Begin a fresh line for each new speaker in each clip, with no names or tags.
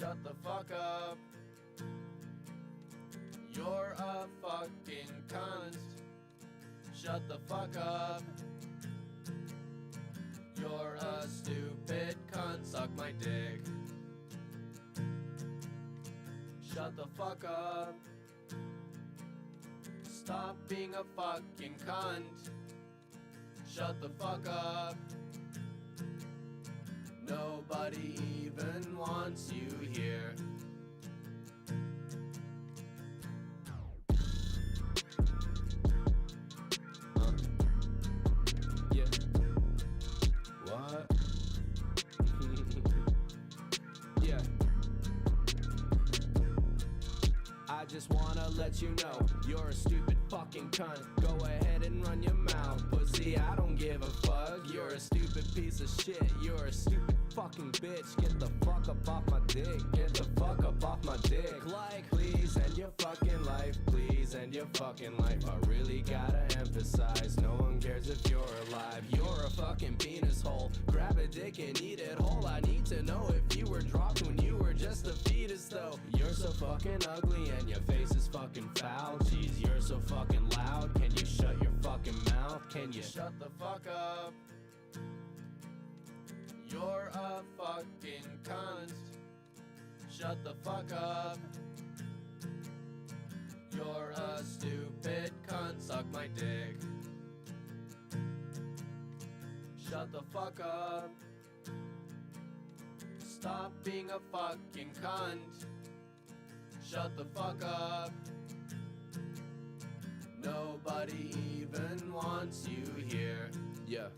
Shut the fuck up. You're a fucking cunt. Shut the fuck up. You're a stupid cunt. Suck my dick. Shut the fuck up. Stop being a fucking cunt. Shut the fuck up. Nobody even wants you here. Yeah. What? Yeah. I just wanna let you know you're a stupid fucking cunt. Go ahead and run your mouth, pussy, I don't give a fuck. You're a stupid piece of shit. You're a stupid fucking bitch. Get the fuck up off my dick. Get the fuck up off my dick. Like, please end your fucking life. Please end your fucking life. I really gotta emphasize, no one cares if you're alive. You're a fucking penis hole. Grab a dick and eat it whole. I need to know if you were dropped when you were just a fetus though. You're so fucking ugly and your face is fucking foul. Jeez, you're so fucking loud. Can you shut your fucking mouth? Can you shut the fuck up? You're a fucking cunt. Shut the fuck up. You're a stupid cunt. Suck my dick. Shut the fuck up. Stop being a fucking cunt. Shut the fuck up. Nobody even wants you here. Yeah.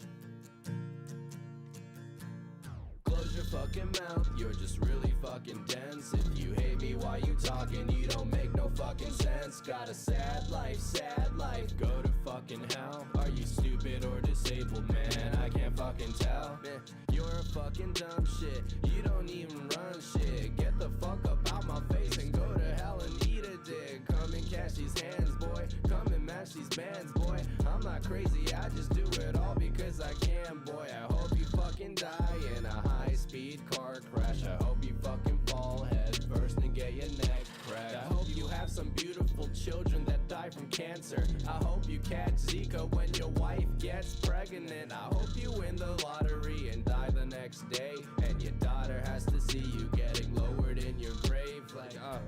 Close your fucking mouth, you're just really fucking dense. If you hate me while you talking, you don't make no fucking sense. Got a sad life, go to fucking hell. Are you stupid or disabled, man? I can't fucking tell. Man, you're a fucking dumb shit, you don't even run shit. Get the fuck up out my face and go to hell and eat a dick. Come and catch these hands, boy, come and match these bands, boy. I'm not crazy, I just do it all because I can, boy. I hope you fucking die in a high-speed car crash. I hope you fucking fall head first and get your neck cracked. I hope you have some beautiful children that die from cancer. I hope you catch Zika when your wife gets pregnant. I hope you win the lottery and die the next day, and your daughter has to see you getting lowered in your grave. Like, that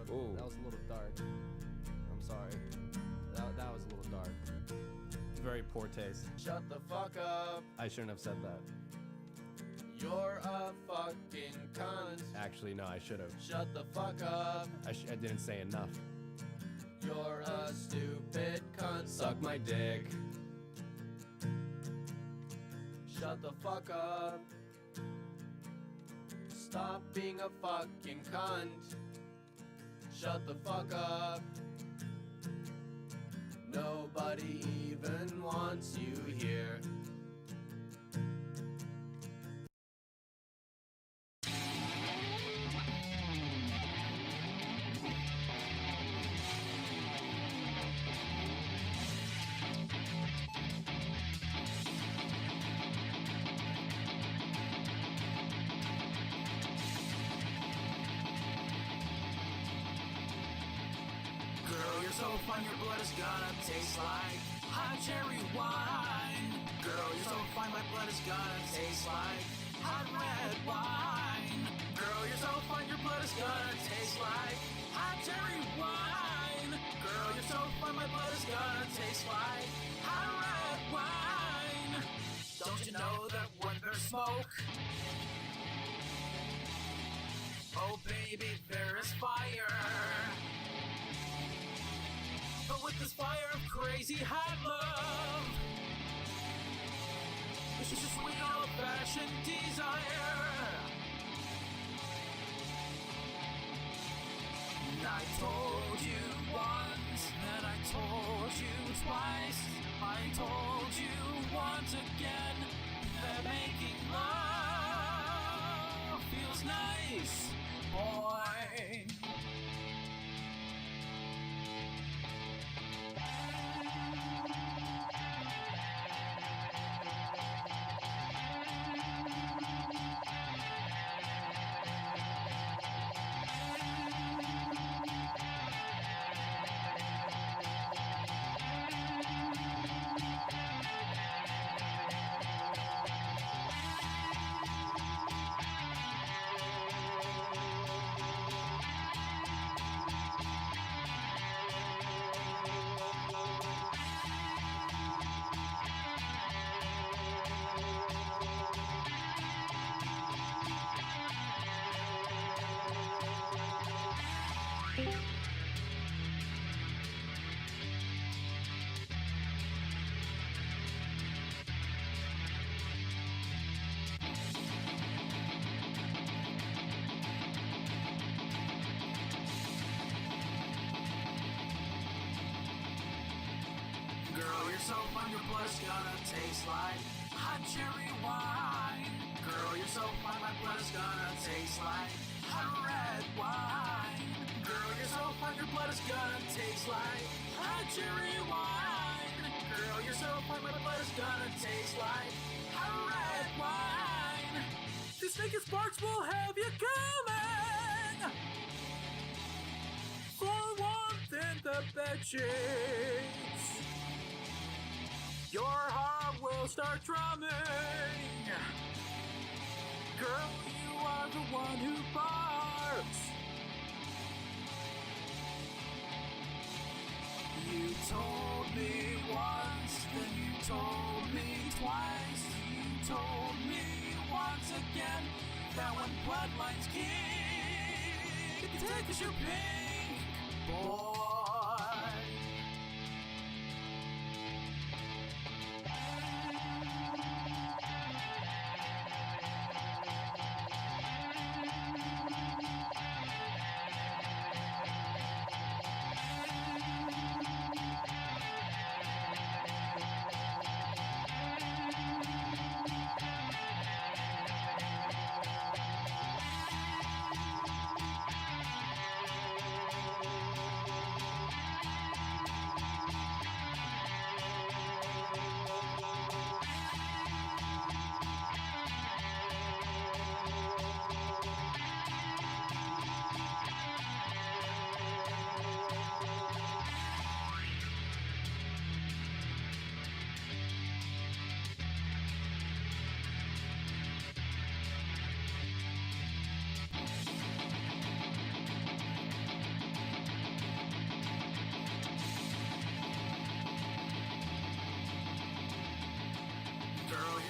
was a little dark. I'm sorry. That was a little dark. Very poor taste. Shut the fuck up. I shouldn't have said that. You're a fucking cunt. Actually, no, I should have. Shut the fuck up. I didn't say enough. You're a stupid cunt. Suck my dick. Shut the fuck up. Stop being a fucking cunt. Shut the fuck up. Nobody even wants you here.
So fine, your blood is gonna taste like hot cherry wine. Girl, you're so fine, my blood is gonna taste like hot red wine. Girl, you're so fine, your blood is gonna taste like hot cherry wine. Girl, you're so fine, my blood is gonna taste like hot red wine. Don't you know that when there's smoke, oh baby, there is fire. But with this fire of crazy hot love, it's just sweet old-fashioned desire. And I told you once, then I told you twice, I told you once again that making love feels nice, boy. Girl, you're so fun, your blood's gonna taste like hot cherry wine. Girl, you're so fun, my blood is gonna taste like hot red wine. Girl, you're so fun, your blood is gonna taste like hot cherry wine. Girl, you're so fun, my blood is gonna taste like hot red wine. This naked sparks will have you coming for warmth in the bed sheets. Your heart will start drumming. Girl, you are the one who barks. You told me once, then you told me twice. You told me once again that when bloodlines kick, take us your pink, boy.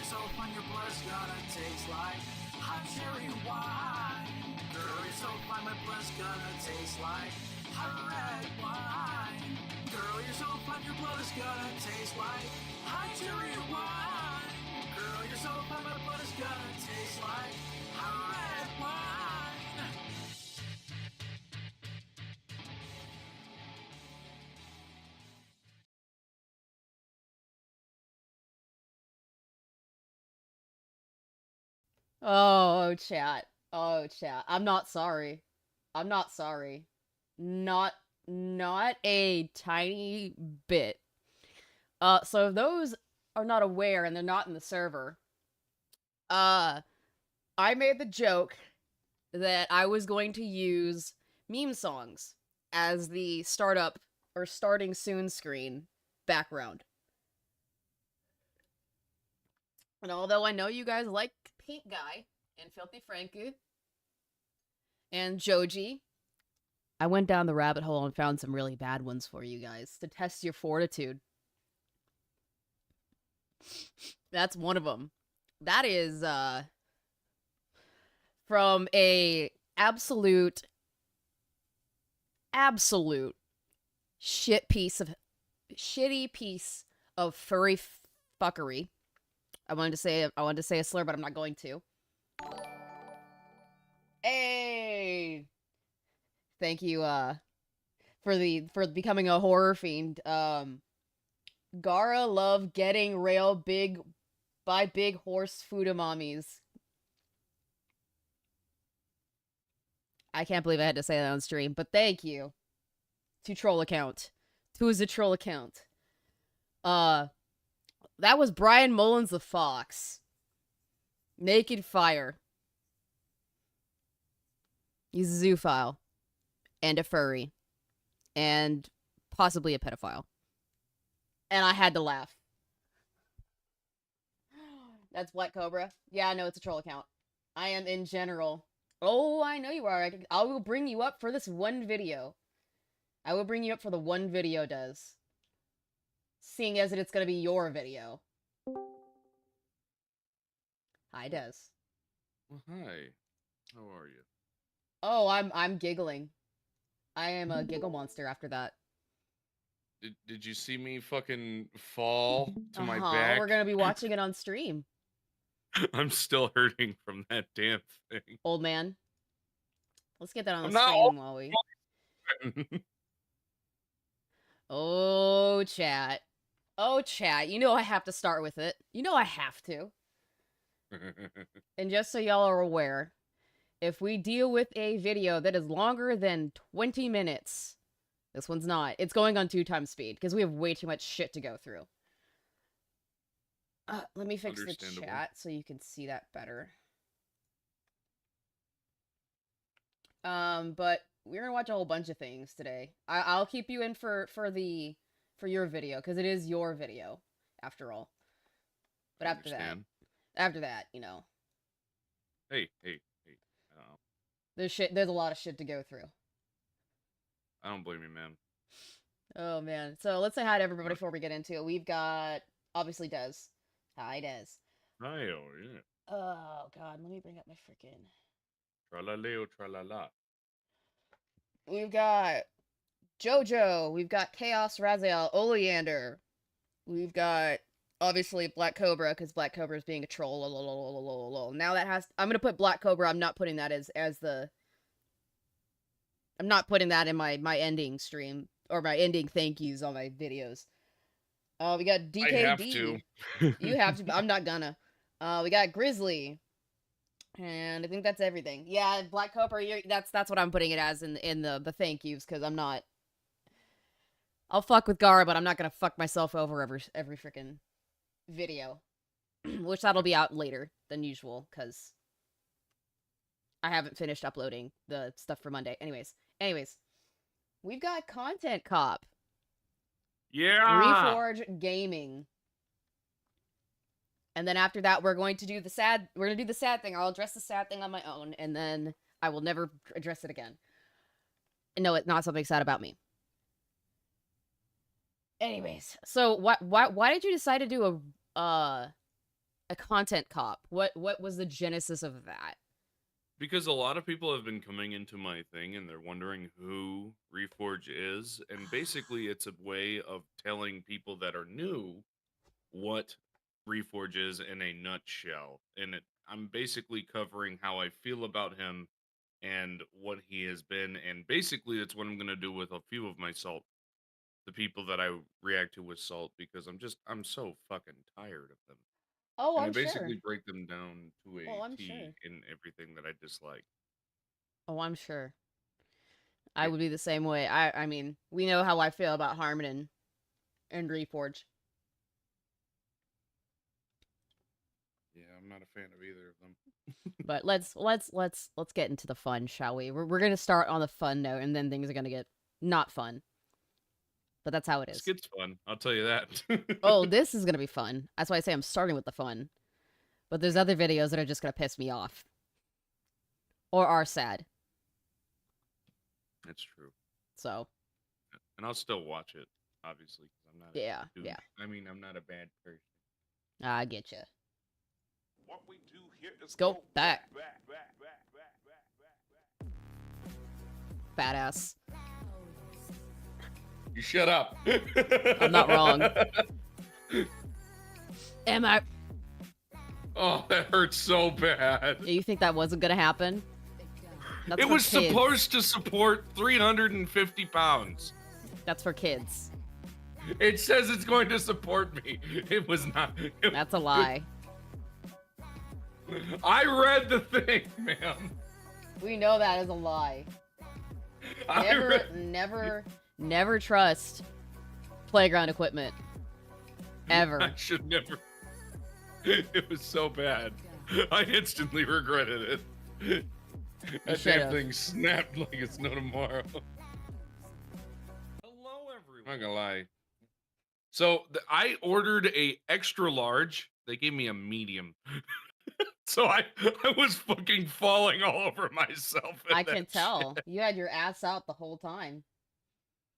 So fun, your blood's gonna taste like hot cherry wine. Girl, you're so fine, my blood's gonna taste like hot red wine. Girl, you're so fun, your blood is gonna taste like hot cherry wine. Girl, you're so fun, my blood is gonna taste like hot red wine.
Oh, chat. Oh, chat. I'm not sorry. I'm not sorry. Not a tiny bit. So if those are not aware and they're not in the server, I made the joke that I was going to use meme songs as the startup or starting soon screen background. And although I know you guys like Pink Guy and Filthy Frankie and Joji, I went down the rabbit hole and found some really bad ones for you guys to test your fortitude. That's one of them. That is, from a absolute shitty piece of furry fuckery. I wanted to say a slur, but I'm not going to. Hey! Thank you, for becoming a horror fiend. Gara love getting rail big by big horse fudamamis. I can't believe I had to say that on stream, but thank you. To troll account. To the troll account. That was Brian Mullins the Fox. Naked Fire. He's a zoophile. And a furry. And possibly a pedophile. And I had to laugh. That's Black Cobra. Yeah, I know it's a troll account. I am in general. Oh, I know you are. I will bring you up for this one video. I will bring you up for the one video, Des. Seeing as it's gonna be your video. Hi, Des.
Well, hi. How are you?
Oh, I'm giggling. I am a giggle monster after that.
Did you see me fucking fall to my
Uh-huh.
back?
We're gonna be watching it on stream.
I'm still hurting from that damn thing.
Old man. Let's get that on
I'm
the
not
stream while we...
old.
Oh, chat. Oh, chat. You know I have to start with it. You know I have to. And just so y'all are aware, if we deal with a video that is longer than 20 minutes, this one's not. It's going on 2x speed, because we have way too much shit to go through. Let me fix the chat so you can see that better. But we're gonna watch a whole bunch of things today. I'll keep you in for your video, because it is your video, after all. But after that, you know.
Hey.
There's a lot of shit to go through.
I don't blame you, man.
Oh, man. So let's say hi to everybody before we get into it. We've got, obviously, Des. Hi, Des.
Hi, oh, yeah.
Oh, God. Let me bring up my freaking...
Tralaleo, tralala.
We've got Jojo. We've got Chaos Raziel, Oleander. We've got, obviously, Black Cobra, because Black Cobra is being a troll. Now that has... I'm going to put Black Cobra. I'm not putting that as the... I'm not putting that in my ending stream, or my ending thank yous on my videos. We got DKD.
I have to.
You have to, but I'm not gonna. We got Grizzly. And I think that's everything. Yeah, Black Cobra, that's what I'm putting it as in the thank yous, because I'm not... I'll fuck with Gara, but I'm not gonna fuck myself over every freaking video. Which that'll be out later than usual, because I haven't finished uploading the stuff for Monday. Anyways, we've got Content Cop.
Yeah.
Reforge Gaming. And then after that, we're going to do the sad thing. I'll address the sad thing on my own, and then I will never address it again. And no, it's not something sad about me. Anyways, so why did you decide to do a Content Cop? What was the genesis of that?
Because a lot of people have been coming into my thing and they're wondering who Reforge is, and basically it's a way of telling people that are new what Reforge is in a nutshell. And I'm basically covering how I feel about him and what he has been, and basically that's what I'm going to do with a few of my Salt, the people that I react to with Salt, because I'm so fucking tired of them.
Oh,
and
I'm
I basically
sure.
break them down to a T
sure.
in everything that I dislike.
Oh, I'm sure. I would be the same way. I mean, we know how I feel about Harmon and Reforge.
Yeah, I'm not a fan of either of them.
But let's get into the fun, shall we? We're gonna start on the fun note, and then things are gonna get not fun. But that's how it is.
This gets fun, I'll tell you that.
Oh, this is gonna be fun. That's why I say I'm starting with the fun. But there's other videos that are just gonna piss me off. Or are sad.
That's true.
So.
And I'll still watch it, obviously, because I'm not.
Yeah.
I mean, I'm not a bad person.
I get you.
What we do here is
go back. Badass.
You shut up.
I'm not wrong. Am I?
Oh, that hurts so bad.
You think that wasn't gonna happen? That's
it was
kids.
Supposed to support 350 pounds.
That's for kids.
It says it's going to support me. It was not.
That's a lie.
I read the thing, ma'am.
We know that is a lie. Never trust playground equipment. Ever.
I should never. It was so bad. I instantly regretted it. That damn thing snapped like it's no tomorrow. Hello, everyone. I'm not gonna lie. So I ordered a extra large. They gave me a medium. So I was fucking falling all over myself.
I can tell. You had your ass out the whole time.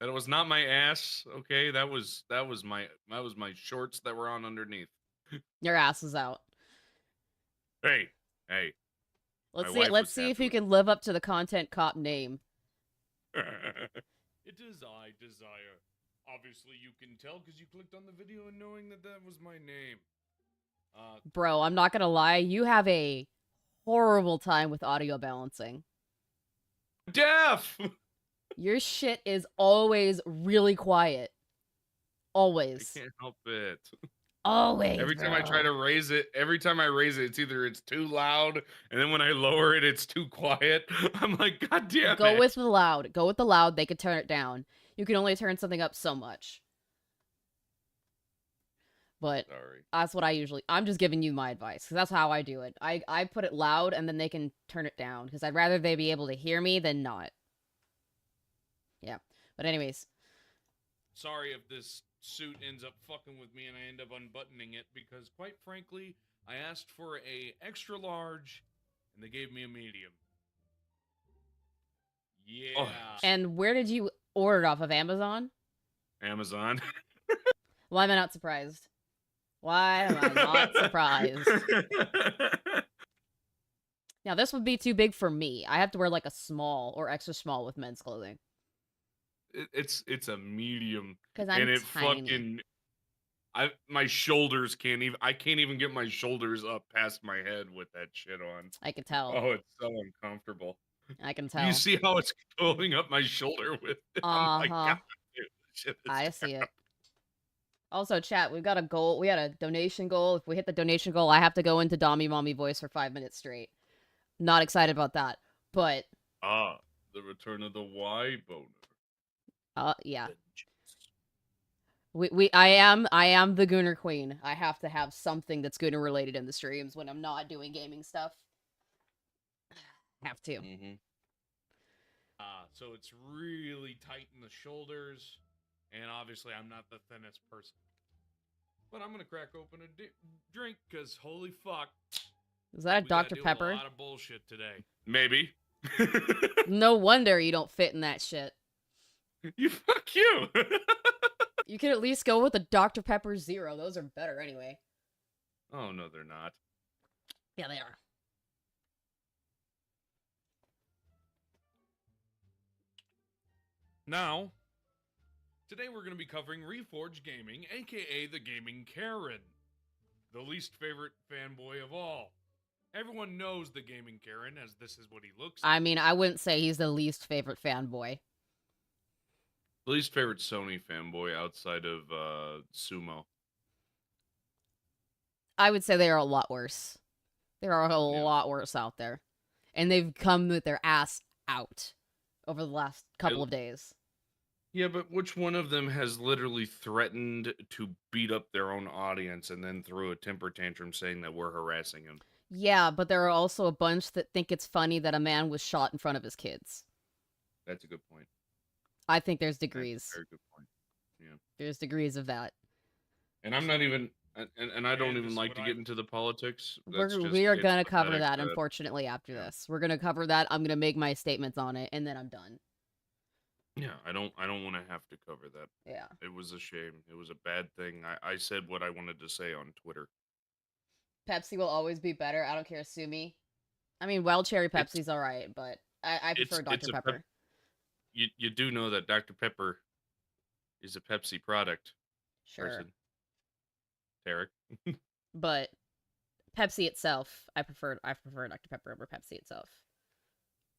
And it was not my ass, okay? That was my shorts that were on underneath.
Your ass is out.
Hey.
Let's see if you can live up to the Content Cop name.
It is I, Desire. Obviously, you can tell because you clicked on the video and knowing that that was my name.
Bro, I'm not gonna lie, you have a horrible time with audio balancing.
Deaf!
Your shit is always really quiet.
I
Always.
can't help it.
Always,
Every time I try
bro.
to raise it, it's either it's too loud, and then when I lower it, it's too quiet. I'm like, God damn
Go
it.
with the loud. Go with the loud. They could turn it down. You can only turn something up so much. But
Sorry.
that's what I'm just giving you my advice, because that's how I do it. I put it loud, and then they can turn it down, because I'd rather they be able to hear me than not. Yeah. But anyways.
Sorry if this suit ends up fucking with me and I end up unbuttoning it, because quite frankly, I asked for a extra large, and they gave me a medium. Yeah.
Oh. And where did you order it off of Amazon?
Amazon.
Why am I not surprised? Why am I not surprised? Now, this would be too big for me. I have to wear like a small or extra small with men's clothing.
It's a medium.
Because I'm
and it
tiny.
my shoulders can't even. I can't even get my shoulders up past my head with that shit on.
I can tell.
Oh, it's so uncomfortable.
I can tell.
You see how it's going up my shoulder with it? I'm like, God, dude, this shit is
I see it. Also, chat, we've got a goal. We had a donation goal. If we hit the donation goal, I have to go into Dommy Mommy voice for 5 minutes straight. Not excited about that, but...
the return of the Y boner.
Yeah. I am the Gooner Queen. I have to have something that's Gooner related in the streams when I'm not doing gaming stuff. Have to.
Mm-hmm. So it's really tight in the shoulders, and obviously I'm not the thinnest person. But I'm gonna crack open a drink, because holy fuck.
Is that a Dr. Pepper?
A lot of bullshit today. Maybe.
No wonder you don't fit in that shit.
You fuck you.
You could at least go with a Dr. Pepper Zero. Those are better anyway.
Oh, no, they're not.
Yeah, they are.
Now, today we're going to be covering Reforged Gaming, aka the Gaming Karen. The least favorite fanboy of all. Everyone knows the Gaming Karen, as this is what he looks like.
I mean, I wouldn't say he's the least favorite fanboy.
Least favorite Sony fanboy outside of Sumo.
I would say they are a lot worse. There are a lot worse out there. And they've come with their ass out over the last couple of days.
Yeah, but which one of them has literally threatened to beat up their own audience and then threw a temper tantrum saying that we're harassing him?
Yeah, but there are also a bunch that think it's funny that a man was shot in front of his kids.
That's a good point.
I think there's degrees.
That's a very good point. Yeah.
There's degrees of that.
And I'm not even... And I don't even like to get into the politics.
We are going to cover that, unfortunately, after this. We're going to cover that. I'm going to make my statements on it, and then I'm done.
Yeah, I don't want to have to cover that.
Yeah.
It was a shame. It was a bad thing. I said what I wanted to say on Twitter.
Pepsi will always be better. I don't care, sue me. I mean, Wild Cherry Pepsi's alright, but I prefer Dr. Pepper.
You do know that Dr. Pepper is a Pepsi product.
Sure.
Person. Derek.
But Pepsi itself, I prefer Dr. Pepper over Pepsi itself.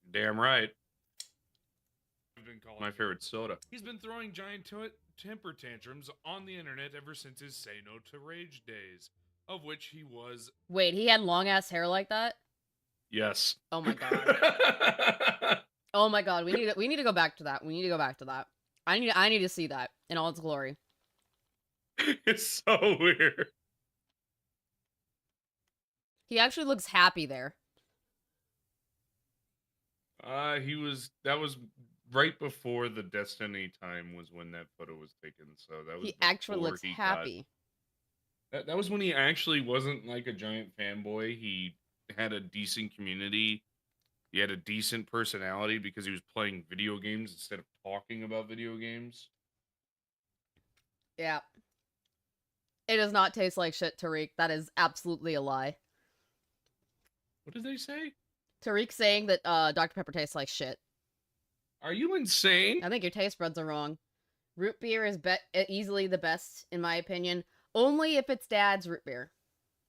Damn right. My favorite soda. He's been throwing giant temper tantrums on the internet ever since his Say No to Rage days, of which he was...
Wait, he had long ass hair like that?
Yes.
Oh my god. Oh my god, we need to go back to that. We need to go back to that. I need to see that in all its glory.
It's so weird.
He actually looks happy there.
That was right before the Destiny time was when that photo was taken, so that was...
He actually looks happy.
That was when he actually wasn't like a giant fanboy. He had a decent community. He had a decent personality because he was playing video games instead of talking about video games.
Yeah. It does not taste like shit, Tariq. That is absolutely a lie.
What did they say?
Tariq saying that Dr. Pepper tastes like shit.
Are you insane?
I think your taste buds are wrong. Root beer is easily the best, in my opinion. Only if it's Dad's root beer.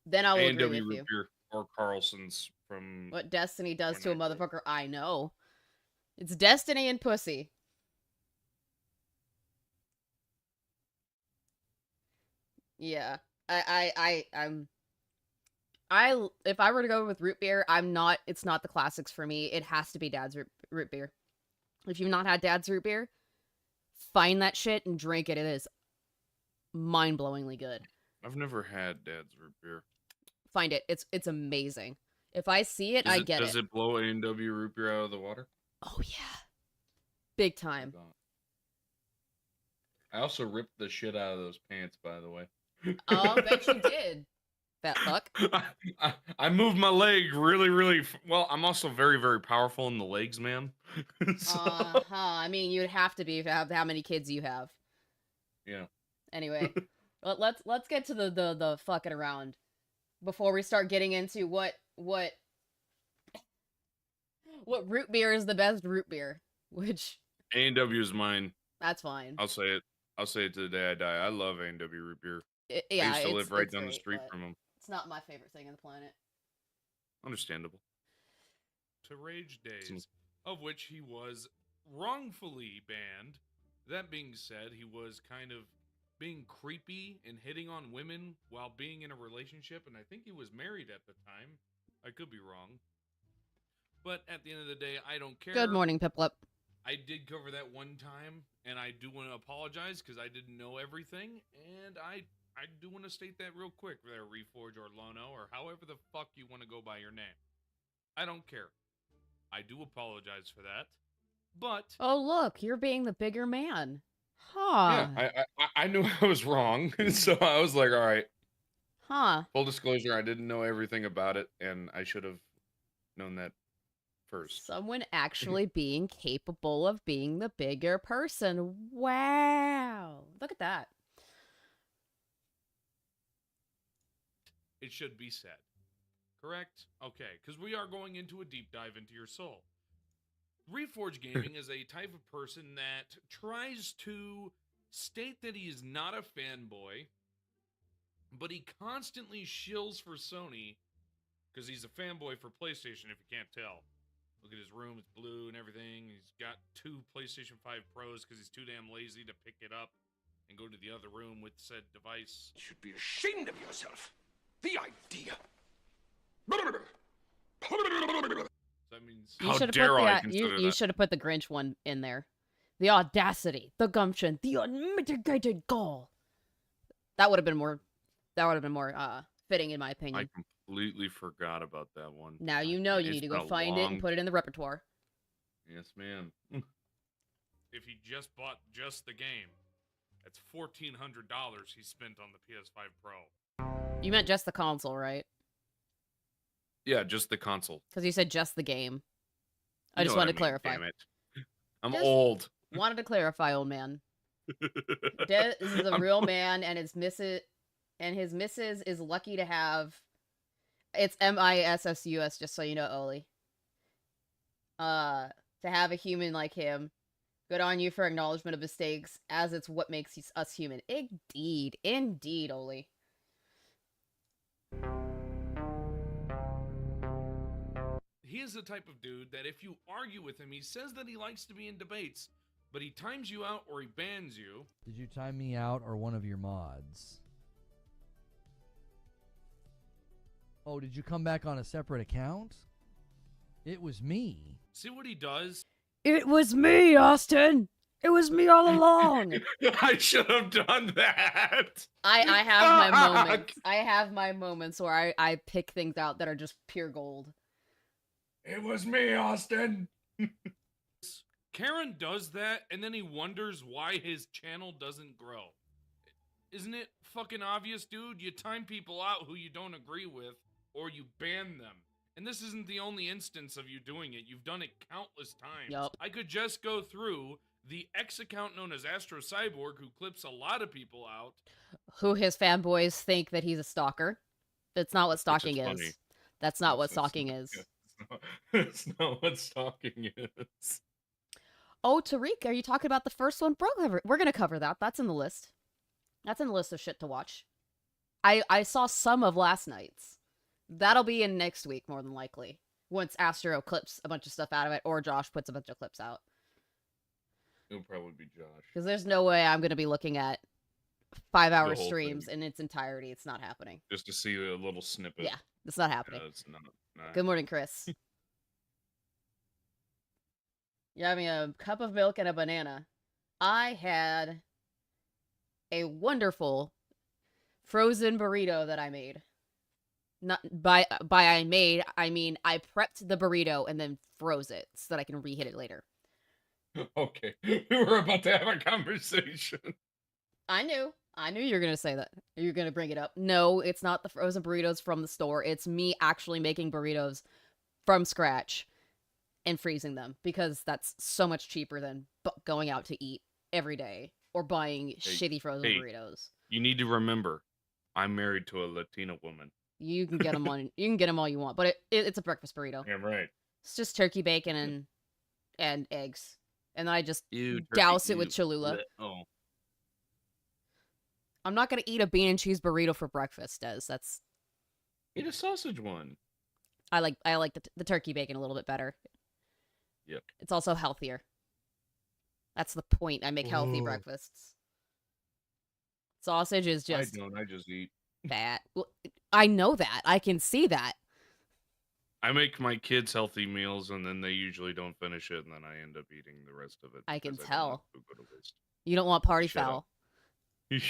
Then I will agree
A&W
with
root
you.
beer or Carlson's from...
What Destiny does to a
When I grew
motherfucker, I know. It's Destiny and pussy. Yeah. I'm... if I were to go with root beer, it's not the classics for me. It has to be Dad's root beer. If you've not had Dad's root beer, find that shit and drink it. It is mind-blowingly good.
I've never had Dad's root beer.
Find it. It's amazing. If I see it, I get it.
Does it blow A&W root beer out of the water?
Oh yeah. Big time.
I also ripped the shit out of those pants, by the way.
Oh, I bet you did. Fat fuck.
I moved my leg really well. I'm also very, very powerful in the legs, man. So...
I mean, you'd have to be for how many kids you have.
Yeah.
Anyway, let's get to the fucking around before we start getting into what root beer is the best root beer. Which
A&W is mine.
that's fine.
I'll say it. I'll say it to the day I die. I love A&W root beer.
Yeah,
I used to live right down
great,
the street
but
from them.
It's not my favorite thing on the planet.
Understandable.
To Rage Days, of which he was wrongfully banned. That being said, he was kind of being creepy and hitting on women while being in a relationship, and I think he was married at the time. I could be wrong. But at the end of the day, I don't care.
Good morning, Piplip.
I did cover that one time, and I do want to apologize because I didn't know everything, and I do want to state that real quick there, Reforge or Lono, or however the fuck you want to go by your name. I don't care. I do apologize for that, but...
Oh, look, you're being the bigger man. Huh.
Yeah, I knew I was wrong, so I was like, all right.
Huh.
Full disclosure, I didn't know everything about it, and I should have known that first.
Someone actually being capable of being the bigger person. Wow. Look at that.
It should be said. Correct? Okay, because we are going into a deep dive into your soul. Reforge Gaming is a type of person that tries to state that he is not a fanboy, but he constantly shills for Sony because he's a fanboy for PlayStation, if you can't tell. Look at his room, it's blue and everything. He's got 2 PlayStation 5 Pros because he's too damn lazy to pick it up and go to the other room with said device.
You should be ashamed of yourself. The idea.
That means
You
How
should have
dare
put
I
the,
consider
you
that?
should have put the Grinch one in there. The audacity, the gumption, the unmitigated gall. That would have been more fitting in my opinion.
I completely forgot about that one.
Now you know you
It's
need to
been
go
a
find it and
long-
put it in the repertoire.
Yes, ma'am.
if he just bought just the game, that's $1,400 he spent on the PS5 Pro.
You meant just the console, right?
Yeah, just the console.
Because you said just the game. I
You
just
know what
wanted to
mean,
clarify.
Damn it. I'm
Just-
old.
Wanted to clarify, old man. Des is a real man, and his missus is lucky to have. It's MISSUS, just so you know, Oli. To have a human like him. Good on you for acknowledgement of mistakes, as it's what makes us human. Indeed, indeed, Oli.
He is the type of dude that if you argue with him, he says that he likes to be in debates, but he times you out or he bans you.
Did you time me out or one of your mods? Oh, did you come back on a separate account? It was me.
See what he does?
It was me, Austin. It was me all along.
I should have done that.
I have my
Fuck.
moments. I have my moments where I pick things out that are just pure gold.
It was me, Austin.
Karen does that, and then he wonders why his channel doesn't grow. Isn't it fucking obvious, dude? You time people out who you don't agree with, or you ban them. And this isn't the only instance of you doing it. You've done it countless times.
Yup.
I could just go through the X account known as Astro Cyborg, who clips a lot of people out.
Who his fanboys think that he's a stalker. That's not what stalking
is
is.
funny.
That's not what
It's
stalking
not-
is.
It's not what stalking is.
Oh, Tariq, are you talking about the first one? Bro, we're gonna cover that. That's in the list. That's in the list of shit to watch. I saw some of last night's. That'll be in next week, more than likely. Once Astro clips a bunch of stuff out of it, or Josh puts a bunch of clips out.
It'll probably be Josh.
Because there's no way I'm gonna be looking at 5-hour
The whole
streams
thing.
in its entirety. It's not happening.
Just to see a little snippet.
Yeah, it's not happening.
It's not.
Good morning, Chris. You have me a cup of milk and a banana. I had a wonderful frozen burrito that I made. Not by I made, I mean I prepped the burrito and then froze it so that I can reheat it later.
Okay, we were about to have a conversation.
I knew you were gonna say that. You're gonna bring it up. No, it's not the frozen burritos from the store. It's me actually making burritos from scratch and freezing them because that's so much cheaper than going out to eat every day or buying shitty frozen burritos.
You need to remember, I'm married to a Latina woman.
You can get them on. You can get them all you want, but it's a breakfast burrito.
Yeah, right.
It's just turkey bacon and eggs, and then I just
Ew,
douse it with Cholula.
Oh,
I'm not gonna eat a bean and cheese burrito for breakfast, Des. That's
eat a sausage one.
I like the turkey bacon a little bit better.
Yep.
It's also healthier. That's the point. I make healthy breakfasts. Sausage is just
I don't. I just eat.
fat. Well, I know that. I can see that.
I make my kids healthy meals, and then they usually don't finish it, and then I end up eating the rest of it.
I can
because
tell.
don't want food go to waste.
You don't want party
Shut up.
foul.
You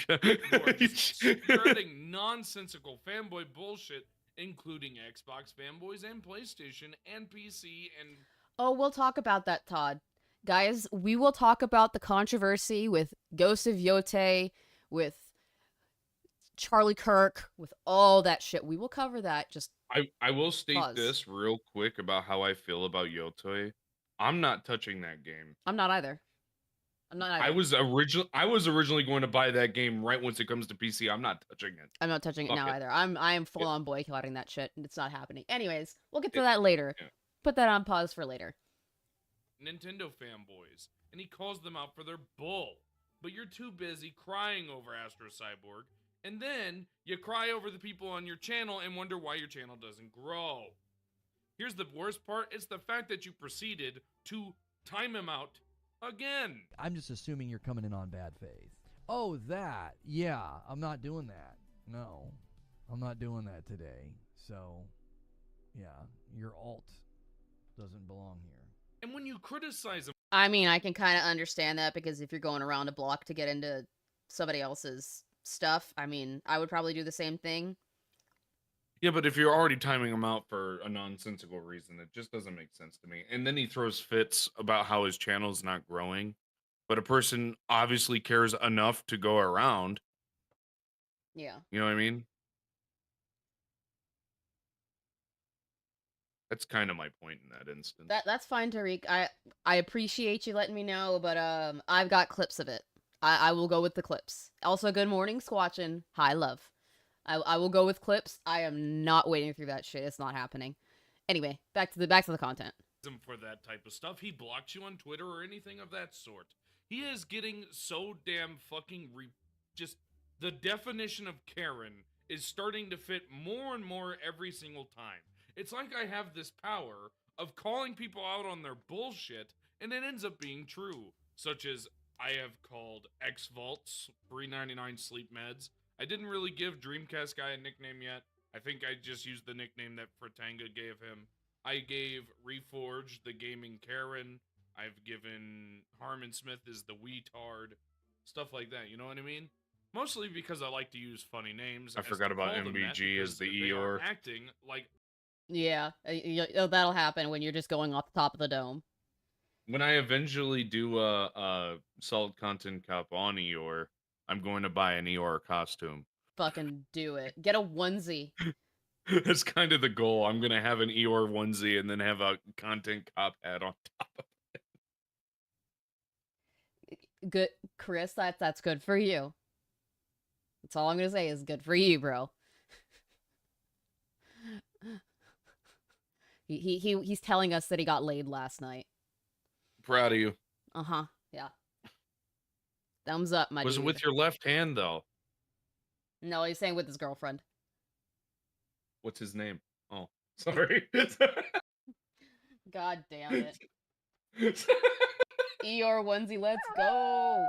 You are just spreading nonsensical fanboy bullshit, including Xbox fanboys and PlayStation and PC and...
Oh, we'll talk about that, Todd. Guys, we will talk about the controversy with Ghost of Yote, with Charlie Kirk, with all that shit. We will cover that. Just
I will state
Pause.
this real quick about how I feel about Yotoi. I'm not touching that game.
I'm not either.
I was originally going to buy that game right once it comes to PC. I'm not touching it.
I'm not touching it
Fuck
now
it.
either. I am full on boycotting that shit. It's not happening. Anyways, we'll get to
Yeah,
that later.
yeah.
Put that on pause for later.
Nintendo fanboys, and he calls them out for their bull. But you're too busy crying over Astro Cyborg, and then you cry over the people on your channel and wonder why your channel doesn't grow. Here's the worst part, it's the fact that you proceeded to time him out again.
I'm just assuming you're coming in on bad faith. Oh, that. Yeah, I'm not doing that. No, I'm not doing that today. So, yeah, your alt doesn't belong here.
And when you criticize him,
I mean, I can kind of understand that because if you're going around a block to get into somebody else's stuff, I mean, I would probably do the same thing.
Yeah, but if you're already timing him out for a nonsensical reason, it just doesn't make sense to me. And then he throws fits about how his channel's not growing, but a person obviously cares enough to go around.
Yeah.
You know what I mean? That's kind of my point in that instance.
That's fine, Tariq. I appreciate you letting me know, but I've got clips of it. I will go with the clips. Also, good morning, Squatchin'. Hi, love. I will go with clips. I am not waiting through that shit. It's not happening. Anyway, back to the content.
for that type of stuff, he blocks you on Twitter or anything of that sort. He is getting so damn fucking just the definition of Karen is starting to fit more and more every single time. It's like I have this power of calling people out on their bullshit, and it ends up being true. Such as, I have called X-Vaults, $3.99 sleep meds. I didn't really give Dreamcast Guy a nickname yet. I think I just used the nickname that Fratanga gave him. I gave Reforged the Gaming Karen. I've given Harmon Smith as the Weetard. Stuff like that, you know what I mean? Mostly because I like to use funny names.
I forgot about MBG as the Eeyore.
Acting like...
Yeah, that'll happen when you're just going off the top of the dome.
When I eventually do a solid content cop on Eeyore, I'm going to buy an Eeyore costume.
Fucking do it. Get a onesie.
That's kind of the goal. I'm going to have an Eeyore onesie and then have a content cop hat on top of it.
Good, Chris, that's good for you. That's all I'm going to say is good for you, bro. He's telling us that he got laid last night.
Proud of you.
Uh-huh. Yeah. Thumbs up, my
Was it
dude.
with your left hand though?
No, he's saying with his girlfriend.
What's his name? Oh, sorry.
God damn it. Eeyore onesie, let's go.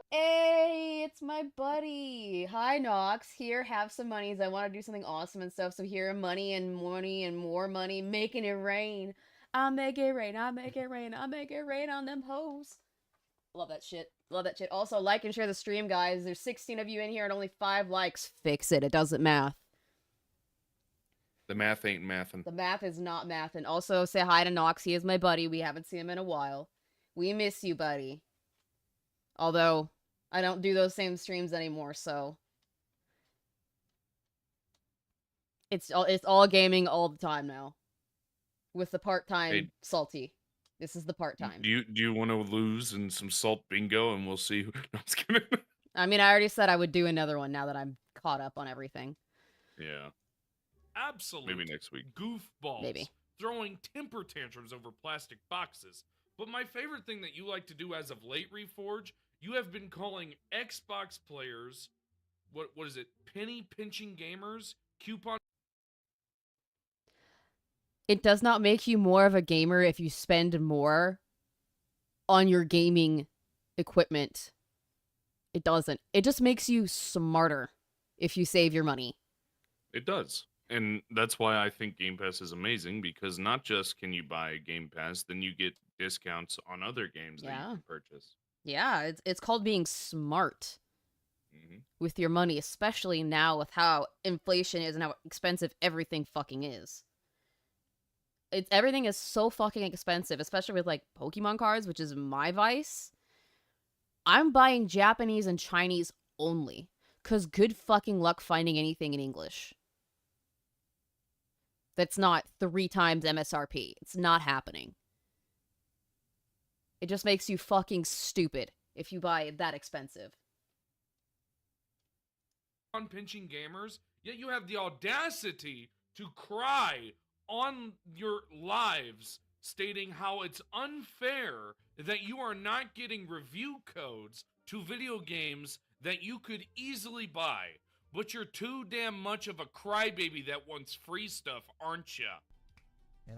Hey, it's my buddy. Hi, Nox. Here, have some monies. I want to do something awesome and stuff. So here, money and more money, making it rain. I'll make it rain. I'll make it rain. I'll make it rain on them hoes. Love that shit. Love that shit. Also, like and share the stream, guys. There's 16 of you in here and only 5 likes. Fix it. It doesn't math.
The math ain't mathin'.
The math is not math. And also, say hi to Nox. He is my buddy. We haven't seen him in a while. We miss you, buddy. Although, I don't do those same streams anymore, so... It's all gaming all the time now. With the part-time Salty. This is the part-time.
Do you want to lose in some salt bingo and we'll see who... No, I'm just kidding.
I mean, I already said I would do another one now that I'm caught up on everything.
Yeah.
Absolute
Maybe next week.
Goofballs.
Maybe.
Throwing temper tantrums over plastic boxes. But my favorite thing that you like to do as of late, Reforge, you have been calling Xbox players, what is it, penny pinching gamers, coupon.
It does not make you more of a gamer if you spend more on your gaming equipment. It doesn't. It just makes you smarter if you save your money.
It does. And that's why I think Game Pass is amazing, because not just can you buy Game Pass, then you get discounts on other games that you can purchase.
Yeah, it's called being smart
Mm-hmm.
with your money, especially now with how inflation is and how expensive everything fucking is. Everything is so fucking expensive, especially with like Pokemon cards, which is my vice. I'm buying Japanese and Chinese only, cause good fucking luck finding anything in English. That's not 3 times MSRP. It's not happening. It just makes you fucking stupid if you buy that expensive.
On pinching gamers, yet you have the audacity to cry on your lives stating how it's unfair that you are not getting review codes to video games that you could easily buy. But you're too damn much of a crybaby that wants free stuff, aren't ya?
And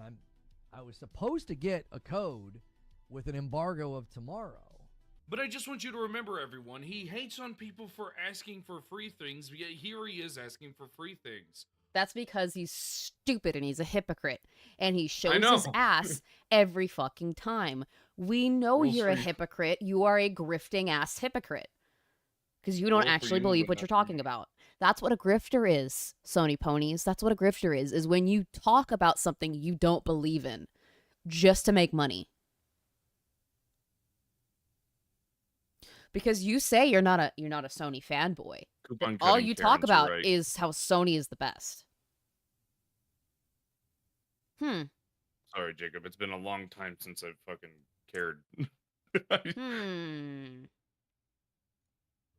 I was supposed to get a code with an embargo of tomorrow.
But I just want you to remember, everyone, he hates on people for asking for free things, yet here he is asking for free things.
That's because he's stupid and he's a hypocrite. And he shows
know.
his ass every fucking time. We know
We'll
you're a
see.
hypocrite. You are a grifting ass hypocrite. Because you don't
Well, for
actually
you,
believe
but
what you're
not for
talking
me.
about. That's what a grifter is, Sony ponies. That's what a grifter is when you talk about something you don't believe in just to make money. Because you say you're not a Sony fanboy.
Coupon
All
cutting
you talk
Karens,
about
right.
is how Sony is the best.
Sorry, Jacob. It's been a long time since I've fucking cared.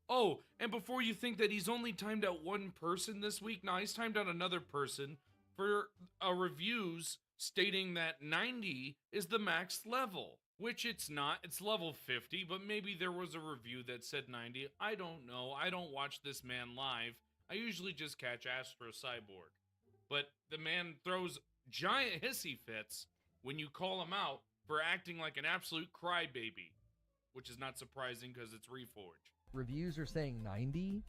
Oh, and before you think that he's only timed out one person this week, now he's timed out another person for reviews stating that 90 is the max level, which it's not. It's level 50, but maybe there was a review that said 90. I don't know. I don't watch this man live. I usually just catch Astro Cyborg. But the man throws giant hissy fits when you call him out for acting like an absolute crybaby, which is not surprising because it's Reforge.
Reviews are saying 90.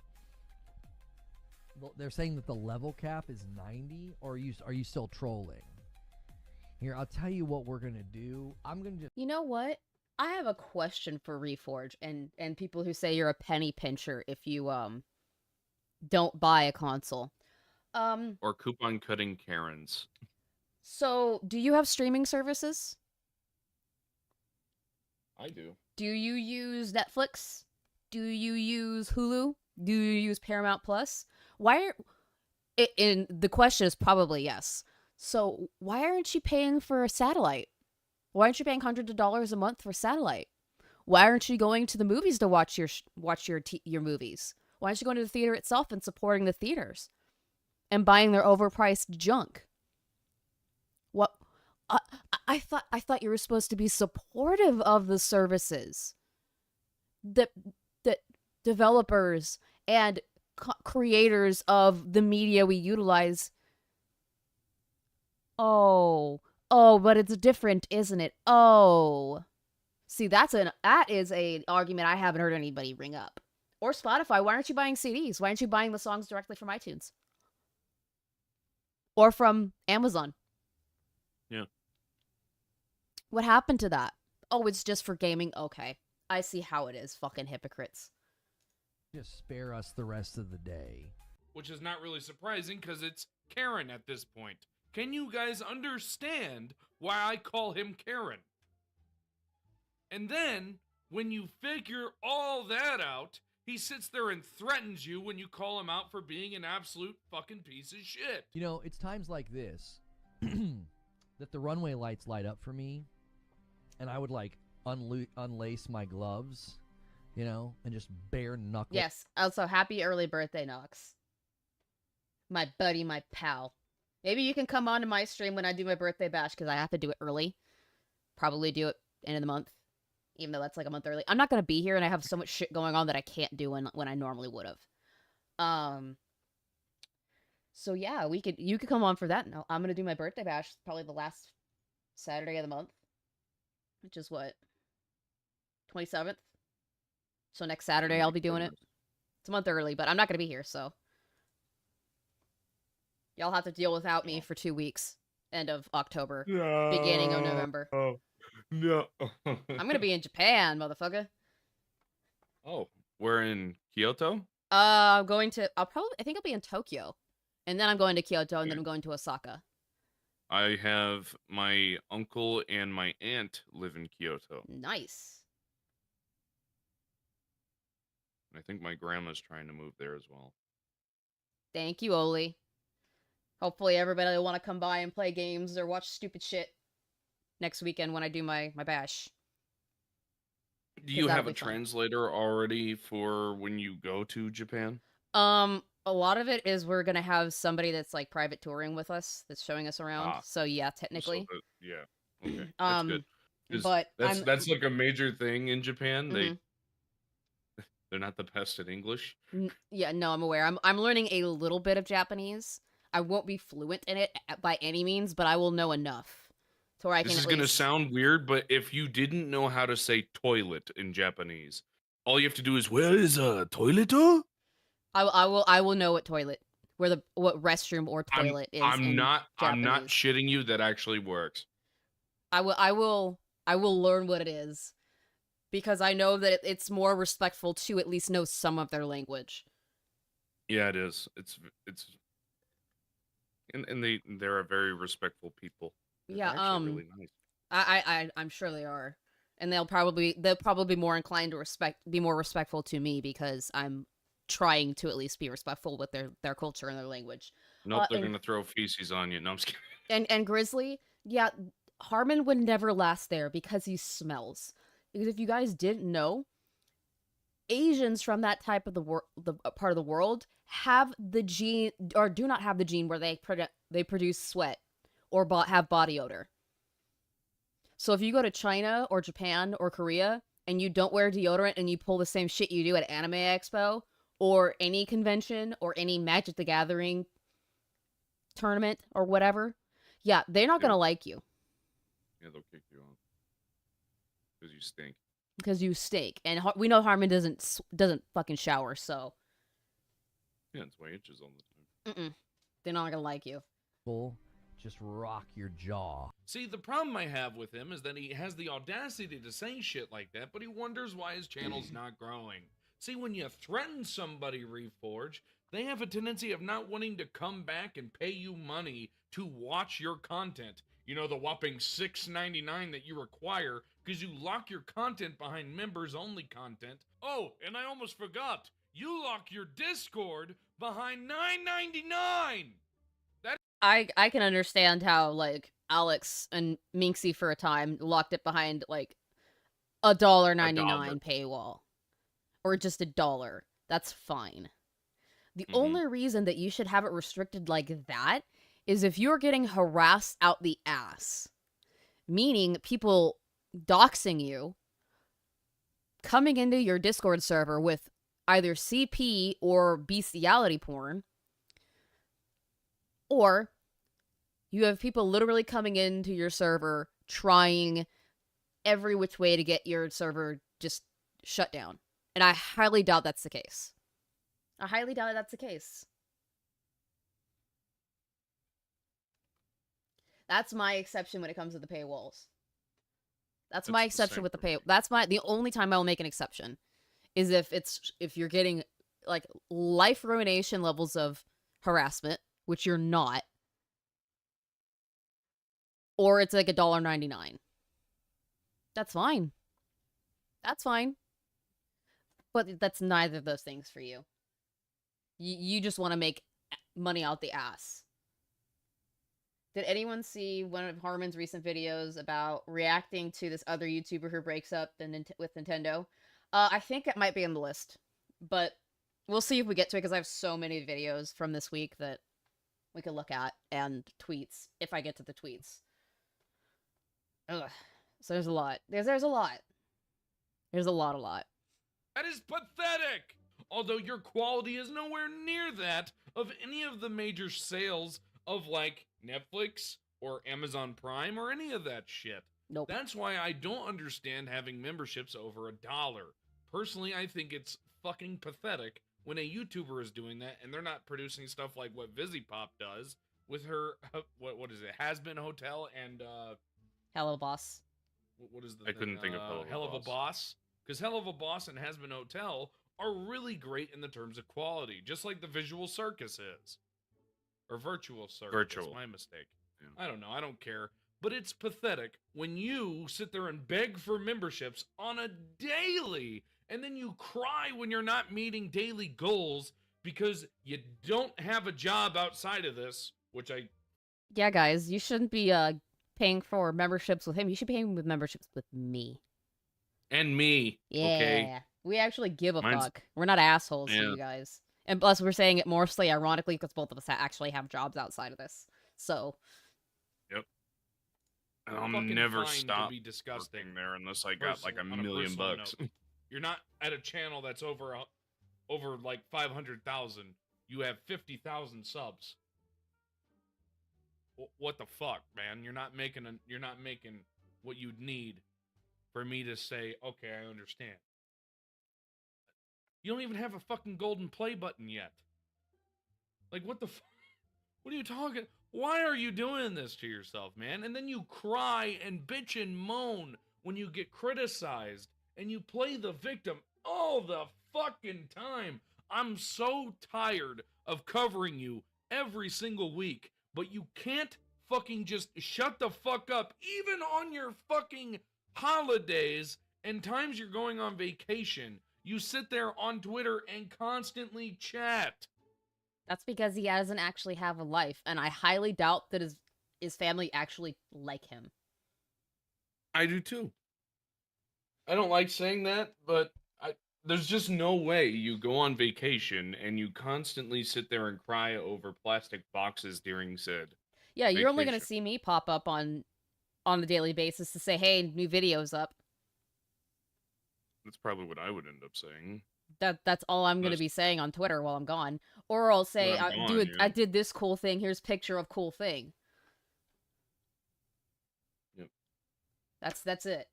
They're saying that the level cap is 90, or are you still trolling? Here, I'll tell you what we're gonna do. I'm gonna just...
You know what? I have a question for Reforge and people who say you're a penny pincher if you don't buy a console.
Or coupon cutting Karens.
So do you have streaming services?
I do.
Do you use Netflix? Do you use Hulu? Do you use Paramount Plus? The question is probably yes. So why aren't you paying for a satellite? Why aren't you paying hundreds of dollars a month for satellite? Why aren't you going to the movies to watch your movies? Why aren't you going to the theater itself and supporting the theaters and buying their overpriced junk? I, I thought you were supposed to be supportive of the services that developers and creators of the media we utilize. Oh, but it's different, isn't it? Oh, see, that is an argument I haven't heard anybody bring up. Or Spotify. Why aren't you buying CDs? Why aren't you buying the songs directly from iTunes or from Amazon?
Yeah.
What happened to that? Oh, it's just for gaming. Okay, I see how it is. Fucking hypocrites.
Just spare us the rest of the day.
Which is not really surprising because it's Karen at this point. Can you guys understand why I call him Karen? And then, when you figure all that out, he sits there and threatens you when you call him out for being an absolute fucking piece of shit.
You know, it's times like this that the runway lights light up for me, and I would like unlace my gloves, you know, and just bare knuckle.
Yes. Also, happy early birthday, Nox. My buddy, my pal. Maybe you can come on to my stream when I do my birthday bash, because I have to do it early. Probably do it end of the month, even though that's like a month early. I'm not going to be here, and I have so much shit going on that I can't do when I normally would have. So yeah, you could come on for that. No, I'm going to do my birthday bash probably the last Saturday of the month, which is what, 27th? So next Saturday I'll be doing it. It's a month early, but I'm not going to be here, so y'all have to deal without me for 2 weeks. End of October, beginning of November.
No.
I'm going to be in Japan, motherfucker.
Oh, we're in Kyoto?
I think I'll be in Tokyo. And then I'm going to Kyoto, and then I'm going to Osaka.
I have my uncle and my aunt live in Kyoto.
Nice.
I think my grandma's trying to move there as well.
Thank you, Oli. Hopefully everybody will want to come by and play games or watch stupid shit next weekend when I do my bash.
Do you have a translator already for when you go to Japan?
A lot of it is we're gonna have somebody that's like private touring with us that's showing us around. So yeah, technically.
Yeah. Okay. That's good.
But
that's like a major thing in Japan. They're not the best at English.
Yeah, no, I'm aware. I'm learning a little bit of Japanese. I won't be fluent in it by any means, but I will know enough to where I can.
This is gonna sound weird, but if you didn't know how to say toilet in Japanese, all you have to do is "Where is a toilet?"
I will know what toilet, what restroom or toilet is.
I'm not shitting you. That actually works.
I will learn what it is, because I know that it's more respectful to at least know some of their language.
Yeah, it is. It's and they're a very respectful people. They're actually really nice.
I'm sure they are, and they'll probably be more inclined to be more respectful to me because I'm trying to at least be respectful with their culture and their language.
Nope, they're gonna throw feces on you. No, I'm just kidding.
And Grizzly, yeah, Harmon would never last there because he smells. Because if you guys didn't know, Asians from that type of the part of the world have the gene, or do not have the gene, where they produce sweat or have body odor. So if you go to China or Japan or Korea and you don't wear deodorant and you pull the same shit you do at Anime Expo or any convention or any Magic the Gathering tournament or whatever, yeah, they're not gonna like you.
Yeah, they'll kick you off because you stink.
Because you stink, and we know Harmon doesn't fucking shower, so
yeah, it's why itches all the time.
They're not gonna like you.
Just rock your jaw.
See, the problem I have with him is that he has the audacity to say shit like that, but he wonders why his channel's not growing. See, when you threaten somebody, Reforge, they have a tendency of not wanting to come back and pay you money to watch your content. You know, the whopping $6.99 that you require because you lock your content behind members-only content. Oh, and I almost forgot. You lock your Discord behind $9.99!
I can understand how, like, Alex and Minxie for a time locked it behind, like, $1.99 paywall. Or just $1. That's fine. The only reason that you should have it restricted like that is if you're getting harassed out the ass meaning people doxing you, coming into your Discord server with either CP or bestiality porn, or you have people literally coming into your server trying every which way to get your server just shut down. And I highly doubt that's the case. I highly doubt that's the case. That's my exception when it comes to the paywalls. That's my exception with the pay. That's the only time I will make an exception is if you're getting like life ruination levels of harassment, which you're not, or it's like $1.99. That's fine. That's fine. But that's neither of those things for you. You just want to make money out the ass. Did anyone see one of Harmon's recent videos about reacting to this other YouTuber who breaks up with Nintendo? I think it might be on the list, but we'll see if we get to it because I have so many videos from this week that we could look at and tweets if I get to the tweets. Ugh. So there's a lot. There's a lot. There's a lot.
That is pathetic! Although your quality is nowhere near that of any of the major sales of, like, Netflix or Amazon Prime or any of that shit.
Nope.
That's why I don't understand having memberships over $1. Personally, I think it's fucking pathetic when a YouTuber is doing that and they're not producing stuff like what VisiPop does with her, what is it, Has Been Hotel and,
Hello Boss.
What is the
I couldn't think of
Hell of a Boss? Because Hell of a Boss and Has Been Hotel are really great in the terms of quality, just like the Visual Circus is. Or Virtual Circus.
Virtual.
My mistake.
Yeah.
I don't know. I don't care. But it's pathetic when you sit there and beg for memberships on a daily, and then you cry when you're not meeting daily goals because you don't have a job outside of this, which I...
Yeah, guys, you shouldn't be paying for memberships with him. You should be paying with memberships with me.
And me.
Yeah.
Okay.
We actually give a
Mine's-
fuck. We're not assholes to
Yeah.
you guys. And plus, we're saying it mostly ironically because both of us actually have jobs outside of this. So.
And I'll
Fucking
never
fine to
stop
be disgusting
working there unless I got like
Personal-
$1
on a
million
personal
bucks.
note. You're not at a channel that's over like 500,000. You have 50,000 subs. What the fuck, man? You're not making what you'd need for me to say, okay, I understand. You don't even have a fucking golden play button yet. Like, what the what are you talking? Why are you doing this to yourself, man? And then you cry and bitch and moan when you get criticized and you play the victim all the fucking time. I'm so tired of covering you every single week, but you can't fucking just shut the fuck up even on your fucking holidays and times you're going on vacation. You sit there on Twitter and constantly chat.
That's because he doesn't actually have a life, and I highly doubt that his family actually like him.
I do too. I don't like saying that, but there's just no way you go on vacation and you constantly sit there and cry over plastic boxes during said.
Yeah, you're only gonna
vacation.
see me pop up on a daily basis to say, "Hey, new video's up."
That's probably what I would end up saying.
That's all I'm gonna
Most-
be saying on Twitter while I'm gone, or I'll say,
When I'm
"Do
gone,
it.
yeah.
I did this cool thing. Here's picture of cool thing."
Yep.
That's it.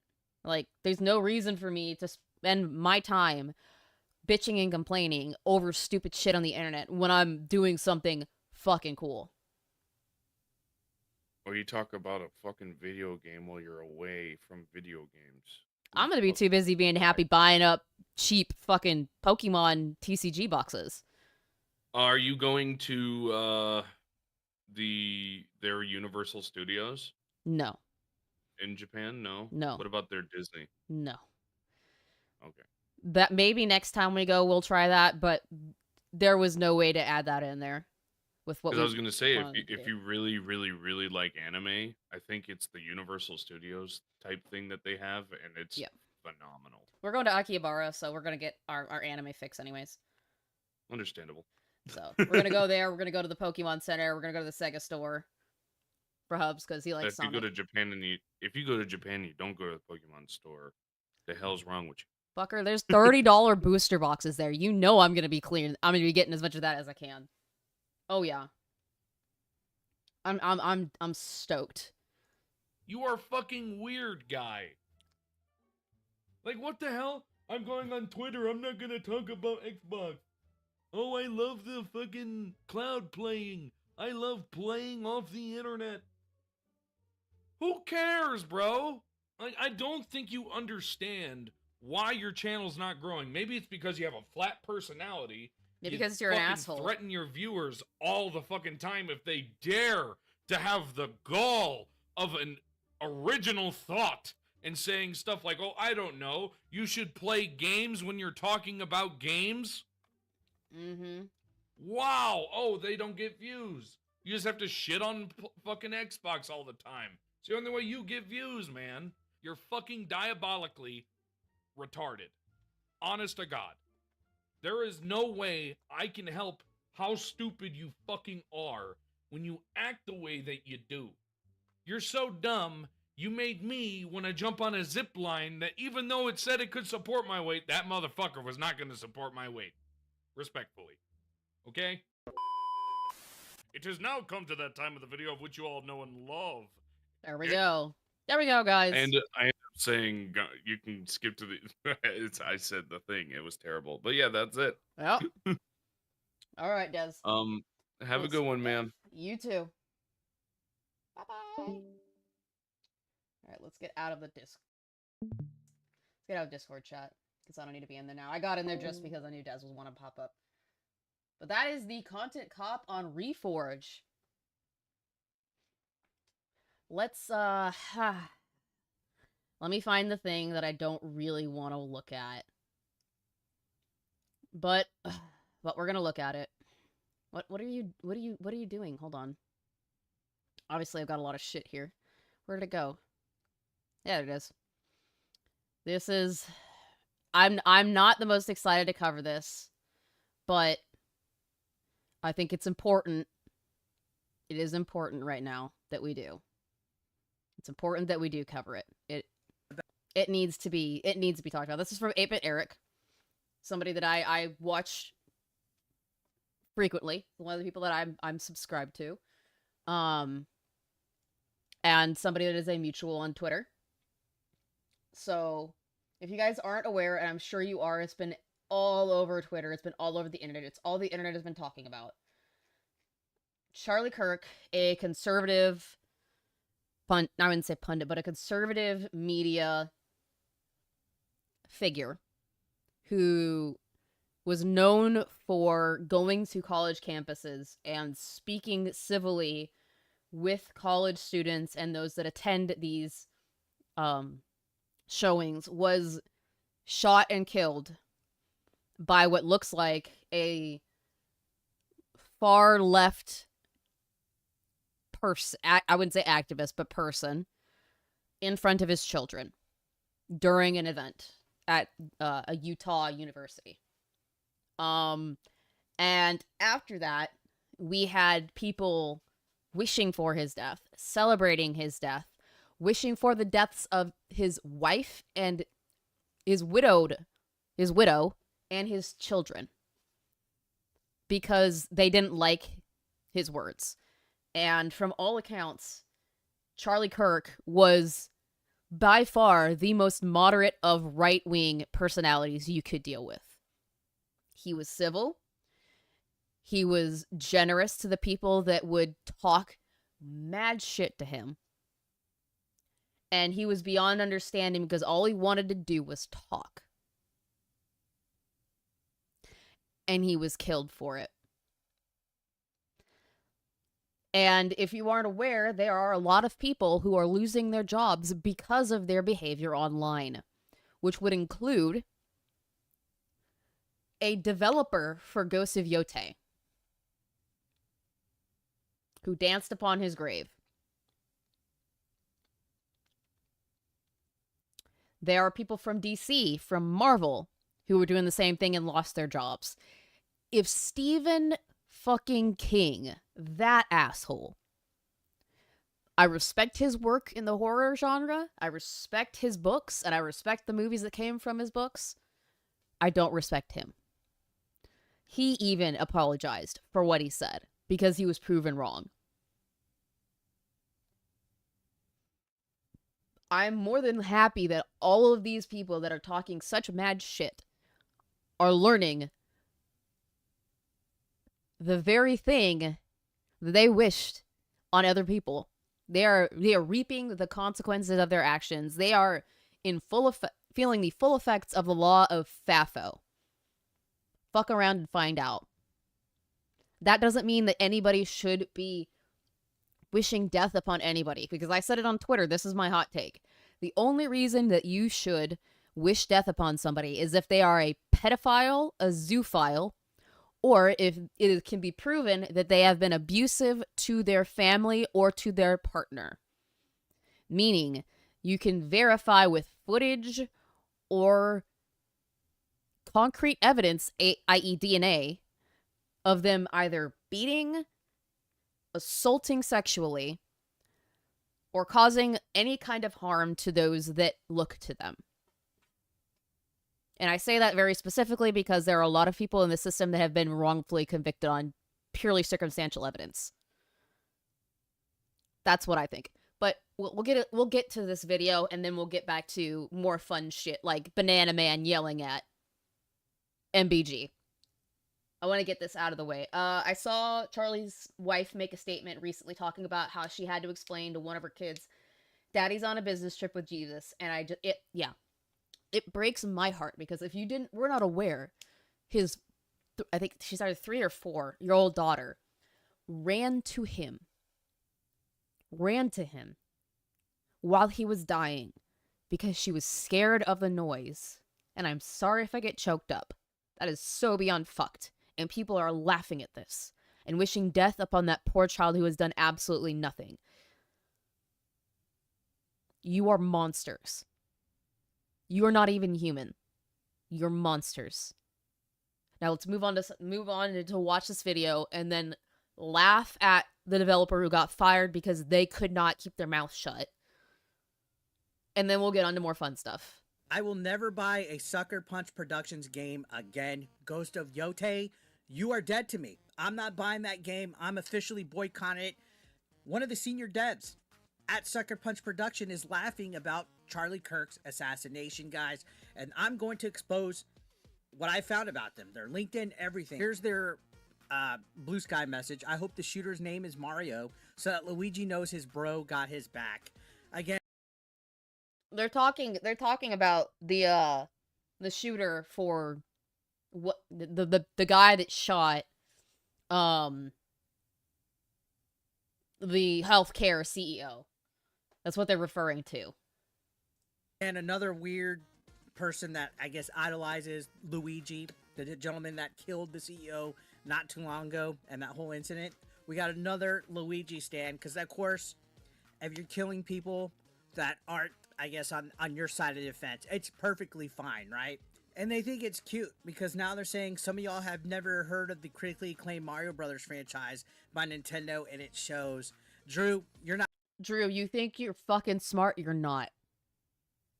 Like, there's no reason for me to spend my time bitching and complaining over stupid shit on the internet when I'm doing something fucking cool.
Or you talk about a fucking video game while you're away from video games.
I'm gonna be too busy being happy buying up cheap fucking Pokemon TCG boxes.
Are you going to their Universal Studios
No,
in Japan? No.
No.
What about their Disney?
no.
Okay.
That maybe next time we go we'll try that, but there was no way to add that in there with what
Because I was gonna say,
wanted to
if
do.
you really, really, really like anime, I think it's the Universal Studios type thing that they have, and it's
Yep.
phenomenal.
We're going to Akihabara, so we're gonna get our anime fix anyways.
Understandable.
So we're gonna go there. We're gonna go to the Pokemon Center. We're gonna go to the Sega store. perhaps because he likes
If you
Sonic.
go to Japan and you don't go to the Pokemon store. The hell's wrong with you?
Fucker, there's $30 booster boxes there. You know I'm gonna be clearing. I'm gonna be getting as much of that as I can. Oh yeah. I'm stoked.
You are fucking weird, guy. Like, what the hell? I'm going on Twitter. I'm not gonna talk about Xbox. Oh, I love the fucking cloud playing. I love playing off the internet. Who cares, bro? Like, I don't think you understand why your channel's not growing. Maybe it's because you have a flat personality.
Maybe
You
because you're an
fucking
asshole.
Threaten your viewers all the fucking time if they dare to have the gall of an original thought and saying stuff like, oh, I don't know, you should play games when you're talking about games.
Mm-hmm.
Wow. Oh, they don't get views. You just have to shit on fucking Xbox all the time. It's the only way you get views, man. You're fucking diabolically retarded. Honest to God. There is no way I can help how stupid you fucking are when you act the way that you do. You're so dumb, you made me want to jump on a zip line that even though it said it could support my weight, that motherfucker was not going to support my weight. Respectfully. Okay? It has now come to that time of the video of which you all know and love.
There we go. There we go, guys.
And I ended up saying you can skip to the. I said the thing. It was terrible, but yeah, that's it.
Well. All right, Des.
Have a good one, man.
You too. Bye-bye. All right, let's get out of the Let's get out of Discord chat, because I don't need to be in there now. I got in there just because I knew Des was want to pop up. But that is the Content Cop on Reforge. Let's, let me find the thing that I don't really want to look at. But we're gonna look at it. What are you doing? Hold on. Obviously, I've got a lot of shit here. Where did it go? Yeah, there it is. This is... I'm not the most excited to cover this, but I think it's important. It is important right now that we do. It's important that we do cover it. It needs to be talked about. This is from 8-Bit Eric, somebody that I watch frequently. One of the people that I'm subscribed to. And somebody that is a mutual on Twitter. So, if you guys aren't aware, and I'm sure you are, it's been all over Twitter, it's been all over the internet, it's all the internet has been talking about. Charlie Kirk, a conservative, I wouldn't say pundit, but a conservative media figure who was known for going to college campuses and speaking civilly with college students and those that attend these showings, was shot and killed by what looks like a far left person, I wouldn't say activist, but person, in front of his children during an event at a Utah university. And after that, we had people wishing for his death, celebrating his death, wishing for the deaths of his wife and his widow and his children, because they didn't like his words. And from all accounts, Charlie Kirk was by far the most moderate of right-wing personalities you could deal with. He was civil. He was generous to the people that would talk mad shit to him. And he was beyond understanding because all he wanted to do was talk. And he was killed for it. And if you aren't aware, there are a lot of people who are losing their jobs because of their behavior online, which would include a developer for Ghost of Yote, who danced upon his grave. There are people from DC, from Marvel, who were doing the same thing and lost their jobs. If Stephen fucking King, that asshole, I respect his work in the horror genre. I respect his books, and I respect the movies that came from his books. I don't respect him. He even apologized for what he said because he was proven wrong. I'm more than happy that all of these people that are talking such mad shit are learning the very thing that they wished on other people. They are reaping the consequences of their actions. They are in feeling the full effects of the law of FAFO. Fuck around and find out. That doesn't mean that anybody should be wishing death upon anybody, because I said it on Twitter. This is my hot take. The only reason that you should wish death upon somebody is if they are a pedophile, a zoophile, or if it can be proven that they have been abusive to their family or to their partner. Meaning, you can verify with footage or concrete evidence, i.e. DNA, of them either beating, assaulting sexually, or causing any kind of harm to those that look to them. And I say that very specifically because there are a lot of people in the system that have been wrongfully convicted on purely circumstantial evidence. That's what I think. But we'll get to this video, and then we'll get back to more fun shit like Banana Man yelling at MBG. I want to get this out of the way. I saw Charlie's wife make a statement recently talking about how she had to explain to one of her kids, Daddy's on a business trip with Jesus, and it breaks my heart, because if you we're not aware, I think she's either 3 or 4-year-old daughter ran to him while he was dying because she was scared of the noise. And I'm sorry if I get choked up. That is so beyond fucked. And people are laughing at this and wishing death upon that poor child who has done absolutely nothing. You are monsters. You are not even human. You're monsters. Now let's move on to watch this video and then laugh at the developer who got fired because they could not keep their mouth shut. And then we'll get on to more fun stuff.
I will never buy a Sucker Punch Productions game again. Ghost of Yote, you are dead to me. I'm not buying that game. I'm officially boycotting it. One of the senior devs at Sucker Punch Production is laughing about Charlie Kirk's assassination, guys. And I'm going to expose what I found about them. Their LinkedIn, everything. Here's their Blue Sky message. I hope the shooter's name is Mario so that Luigi knows his bro got his back. Again,
They're talking about the shooter for what the guy that shot the healthcare CEO. That's what they're referring to.
And another weird person that I guess idolizes Luigi, the gentleman that killed the CEO not too long ago, and that whole incident. We got another Luigi stan, because of course, if you're killing people that aren't, I guess, on your side of the fence, it's perfectly fine, right? And they think it's cute because now they're saying some of y'all have never heard of the critically acclaimed Mario Brothers franchise by Nintendo, and it shows. Drew, you're not.
Drew, you think you're fucking smart? You're not.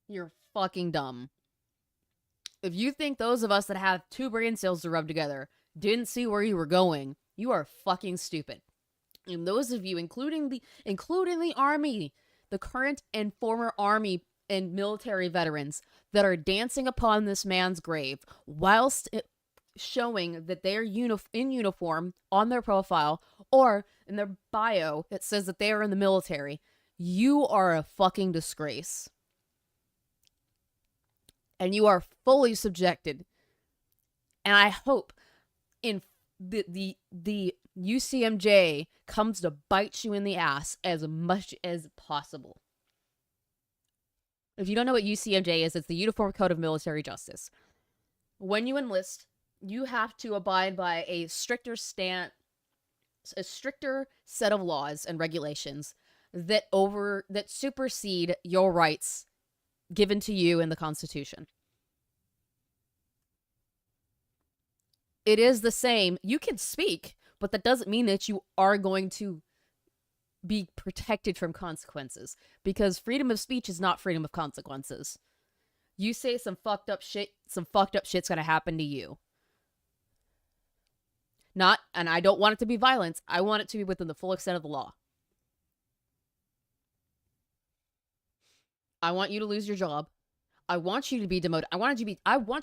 You're fucking dumb. If you think those of us that have 2 brain cells to rub together didn't see where you were going, you are fucking stupid. And those of you, including the army, the current and former army and military veterans that are dancing upon this man's grave whilst showing that they're in uniform on their profile or in their bio it says that they are in the military, you are a fucking disgrace. And you are fully subjected. And I hope in the UCMJ comes to bite you in the ass as much as possible. If you don't know what UCMJ is, it's the Uniform Code of Military Justice. When you enlist, you have to abide by a stricter set of laws and regulations that supersede your rights given to you in the Constitution. It is the same. You can speak, but that doesn't mean that you are going to be protected from consequences, because freedom of speech is not freedom of consequences. You say some fucked up shit's gonna happen to you. And I don't want it to be violence. I want it to be within the full extent of the law. I want you to lose your job. I want you to be demoted. I want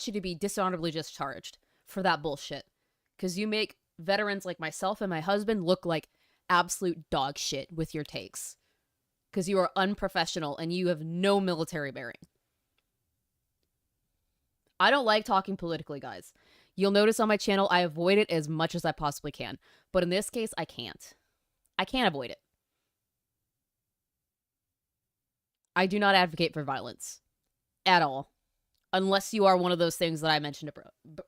you to be dishonorably discharged for that bullshit. Because you make veterans like myself and my husband look like absolute dog shit with your takes. Because you are unprofessional and you have no military bearing. I don't like talking politically, guys. You'll notice on my channel, I avoid it as much as I possibly can. But in this case, I can't. I can't avoid it. I do not advocate for violence. At all. Unless you are one of those things that I mentioned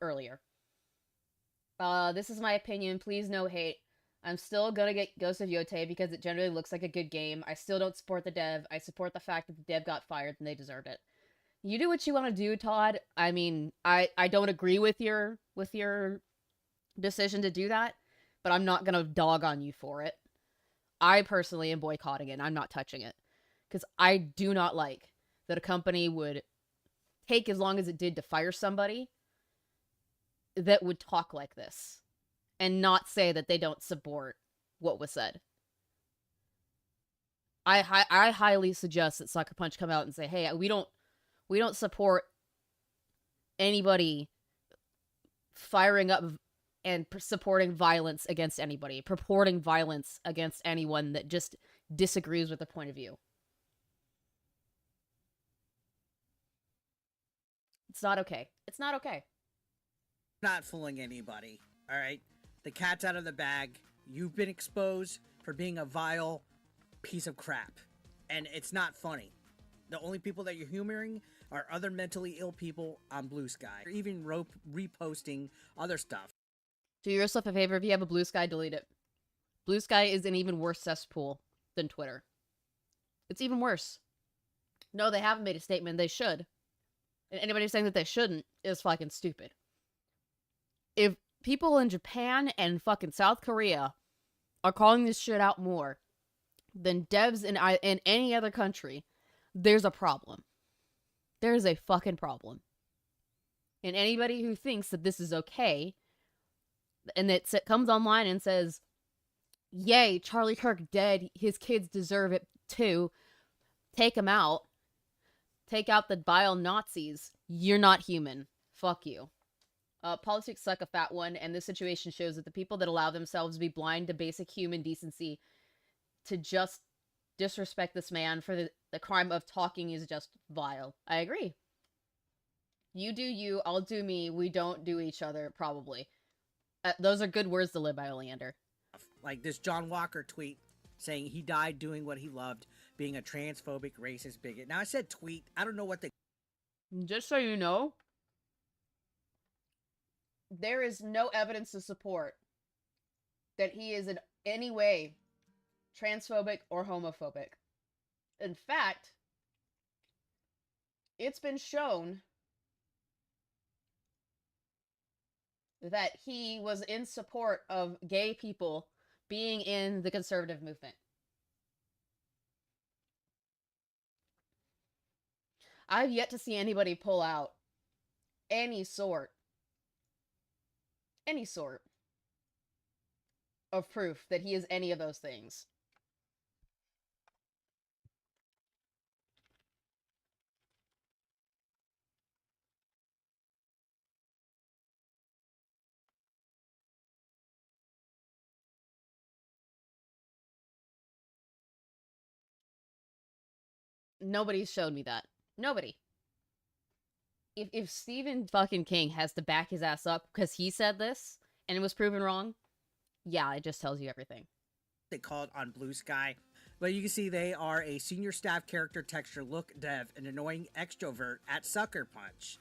earlier. This is my opinion. Please no hate. I'm still gonna get Ghost of Yotei because it generally looks like a good game. I still don't support the dev. I support the fact that the dev got fired and they deserved it. You do what you want to do, Todd. I mean, I don't agree with your decision to do that, but I'm not gonna dog on you for it. I personally am boycotting it, and I'm not touching it. Because I do not like that a company would take as long as it did to fire somebody that would talk like this and not say that they don't support what was said. I highly suggest that Sucker Punch come out and say, hey, we don't support anybody firing up and supporting violence against anybody, purporting violence against anyone that just disagrees with their point of view. It's not okay. It's not okay.
Not fooling anybody, all right? The cat's out of the bag. You've been exposed for being a vile piece of crap. And it's not funny. The only people that you're humoring are other mentally ill people on Blue Sky. Or even reposting other stuff.
Do yourself a favor, if you have a Blue Sky, delete it. Blue Sky is an even worse cesspool than Twitter. It's even worse. No, they haven't made a statement. They should. And anybody saying that they shouldn't is fucking stupid. If people in Japan and fucking South Korea are calling this shit out more than devs in any other country, there's a problem. There's a fucking problem. And anybody who thinks that this is okay, and that comes online and says, yay, Charlie Kirk dead, his kids deserve it too, take him out. Take out the vile Nazis. You're not human. Fuck you. Politics suck a fat one, and this situation shows that the people that allow themselves to be blind to basic human decency to just disrespect this man for the crime of talking is just vile. I agree. You do you, I'll do me, we don't do each other, probably. Those are good words to live by, Oleander.
Like this John Walker tweet saying he died doing what he loved, being a transphobic, racist bigot. Now, I said tweet. I don't know what they...
Just so you know, there is no evidence to support that he is in any way transphobic or homophobic. In fact, it's been shown that he was in support of gay people being in the conservative movement. I've yet to see anybody pull out any sort of proof that he is any of those things. Nobody's showed me that. Nobody. If Stephen fucking King has to back his ass up because he said this and it was proven wrong, yeah, it just tells you everything.
They call it on Blue Sky. But you can see they are a senior staff character texture look dev, an annoying extrovert at Sucker Punch.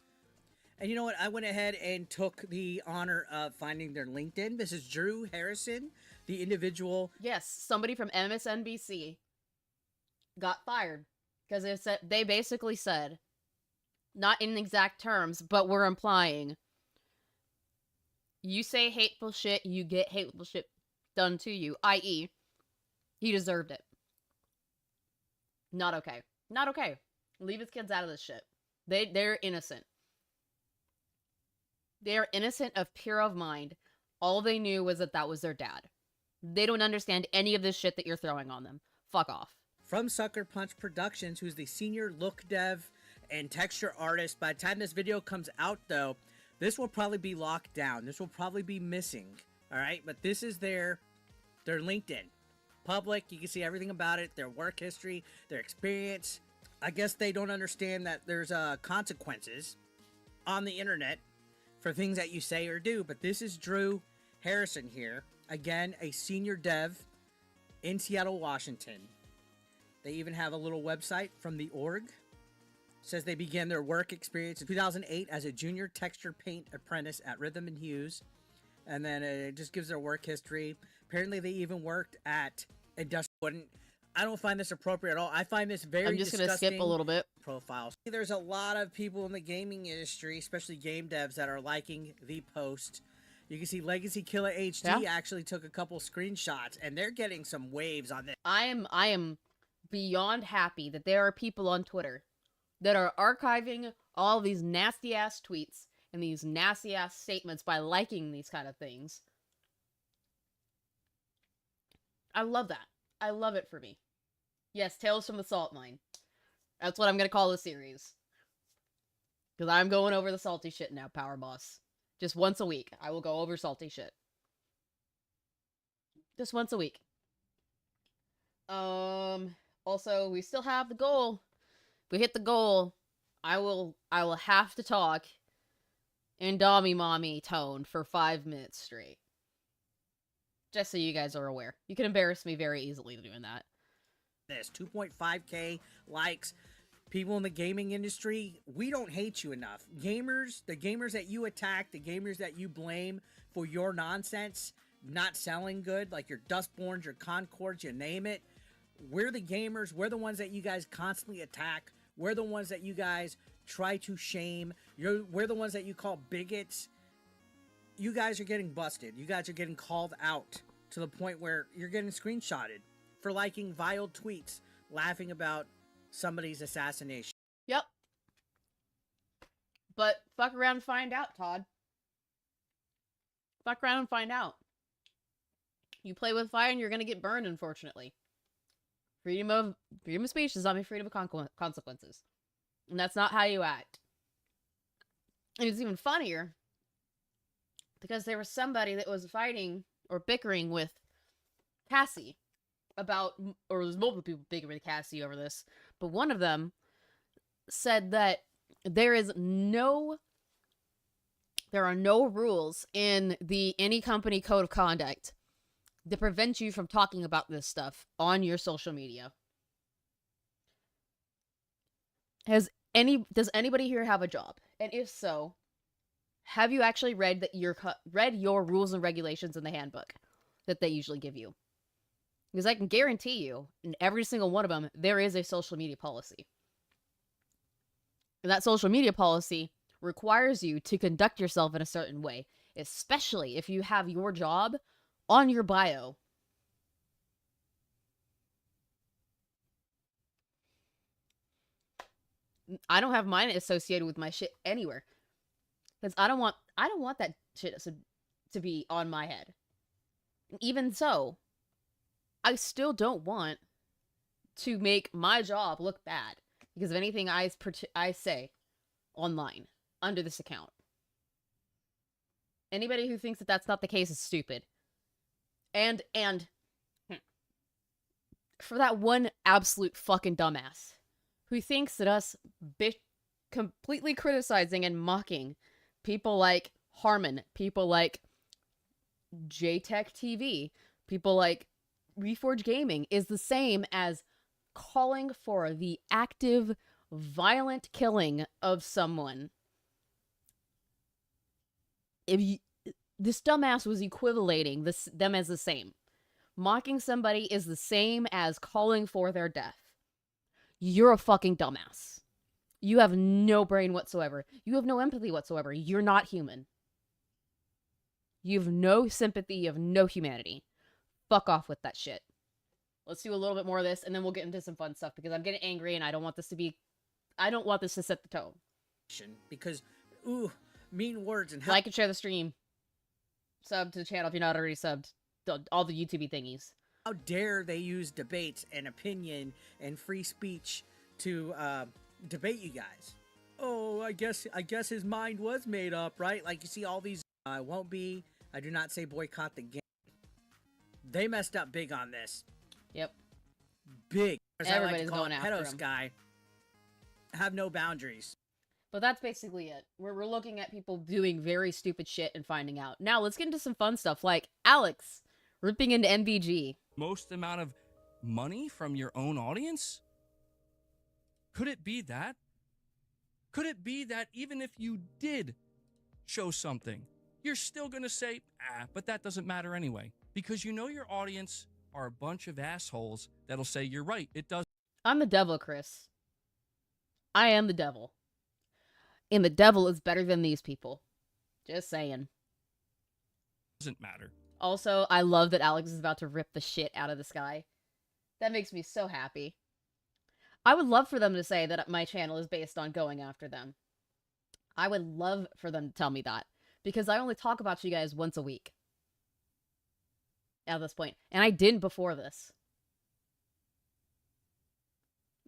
And you know what? I went ahead and took the honor of finding their LinkedIn. This is Drew Harrison, the individual.
Yes, somebody from MSNBC got fired. Because they basically said, not in exact terms, but we're implying, you say hateful shit, you get hateful shit done to you. I.e., He deserved it. Not okay. Not okay. Leave his kids out of this shit. They're innocent. They are innocent of pure of mind. All they knew was that was their dad. They don't understand any of this shit that you're throwing on them. Fuck off.
From Sucker Punch Productions, who's the senior look dev and texture artist. By the time this video comes out, though, this will probably be locked down. This will probably be missing. All right, but this is their LinkedIn. Public, you can see everything about it, their work history, their experience. I guess they don't understand that there's consequences on the internet for things that you say or do. But this is Drew Harrison here. Again, a senior dev in Seattle, Washington. They even have a little website from the org. It says they began their work experience in 2008 as a junior texture paint apprentice at Rhythm and Hues. And then it just gives their work history. Apparently, they even worked at Industrial. I don't find this appropriate at all. I find this very disgusting.
I'm just going to skip a little bit.
Profiles. There's a lot of people in the gaming industry, especially game devs, that are liking the post. You can see Legacy Killer HD actually took a couple screenshots, and they're getting some waves on this.
I am beyond happy that there are people on Twitter that are archiving all these nasty ass tweets and these nasty ass statements by liking these kind of things. I love that. I love it for me. Yes, Tales from the Salt Mine. That's what I'm going to call the series. Because I'm going over the salty shit now, Power Boss. Just once a week, I will go over salty shit. Just once a week. Also, we still have the goal. If we hit the goal, I will have to talk in Dommy Mommy tone for 5 minutes straight. Just so you guys are aware. You can embarrass me very easily doing that.
This 2.5k likes. People in the gaming industry, we don't hate you enough. Gamers, the gamers that you attack, the gamers that you blame for your nonsense, not selling good, like your Dustborns, your Concords, you name it. We're the gamers. We're the ones that you guys constantly attack. We're the ones that you guys try to shame. We're the ones that you call bigots. You guys are getting busted. You guys are getting called out to the point where you're getting screenshotted for liking vile tweets, laughing about somebody's assassination.
Yep. But fuck around and find out, Todd. Fuck around and find out. You play with fire and you're gonna get burned, unfortunately. Freedom of speech does not mean freedom of consequences. And that's not how you act. And it's even funnier because there was somebody that was fighting or bickering with Cassie about, or there's multiple people bickering with Cassie over this, but one of them said that there are no rules in the any company code of conduct that prevent you from talking about this stuff on your social media. Does anybody here have a job? And if so, have you actually read your rules and regulations in the handbook that they usually give you? Because I can guarantee you, in every single one of them, there is a social media policy. And that social media policy requires you to conduct yourself in a certain way, especially if you have your job on your bio. I don't have mine associated with my shit anywhere. Because I don't want that shit to be on my head. Even so, I still don't want to make my job look bad because of anything I say online under this account. Anybody who thinks that that's not the case is stupid. And for that one absolute fucking dumbass who thinks that us completely criticizing and mocking people like Harmon, people like JTech TV, people like Reforge Gaming is the same as calling for the active, violent killing of someone. This dumbass was equivalating them as the same. Mocking somebody is the same as calling for their death. You're a fucking dumbass. You have no brain whatsoever. You have no empathy whatsoever. You're not human. You have no sympathy. You have no humanity. Fuck off with that shit. Let's do a little bit more of this, and then we'll get into some fun stuff because I'm getting angry and I don't want this to set the tone.
Because, ooh, mean words and how
Like and share the stream. Sub to the channel if you're not already subbed. All the YouTube thingies.
how dare they use debates and opinion and free speech to debate you guys. Oh, I guess his mind was made up, right? Like you see all these. I won't be. I do not say boycott the game. They messed up big on this.
Yep.
Big. As
Everybody's
I like to call
going
it,
after
pedo
him.
sky. Have no boundaries.
But that's basically it. We're looking at people doing very stupid shit and finding out. Now let's get into some fun stuff like Alex ripping into MVG.
Most amount of money from your own audience? Could it be that? Could it be that even if you did show something, you're still going to say, but that doesn't matter anyway? Because you know your audience are a bunch of assholes that'll say, you're right, it does.
I'm the devil, Chris. I am the devil. And the devil is better than these people. Just saying.
Doesn't matter.
Also, I love that Alex is about to rip the shit out of this guy. That makes me so happy. I would love for them to say that my channel is based on going after them. I would love for them to tell me that. Because I only talk about you guys once a week. At this point. And I didn't before this.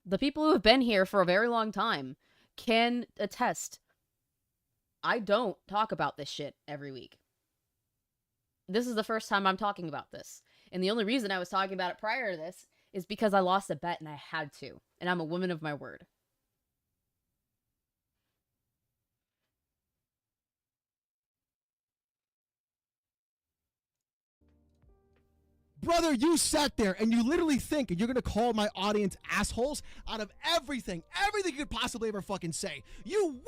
The people who have been here for a very long time can attest. I don't talk about this shit every week. This is the first time I'm talking about this. And the only reason I was talking about it prior to this is because I lost a bet and I had to. And I'm a woman of my word.
Brother, you sat there and you literally think you're going to call my audience assholes out of everything you could possibly ever fucking say. You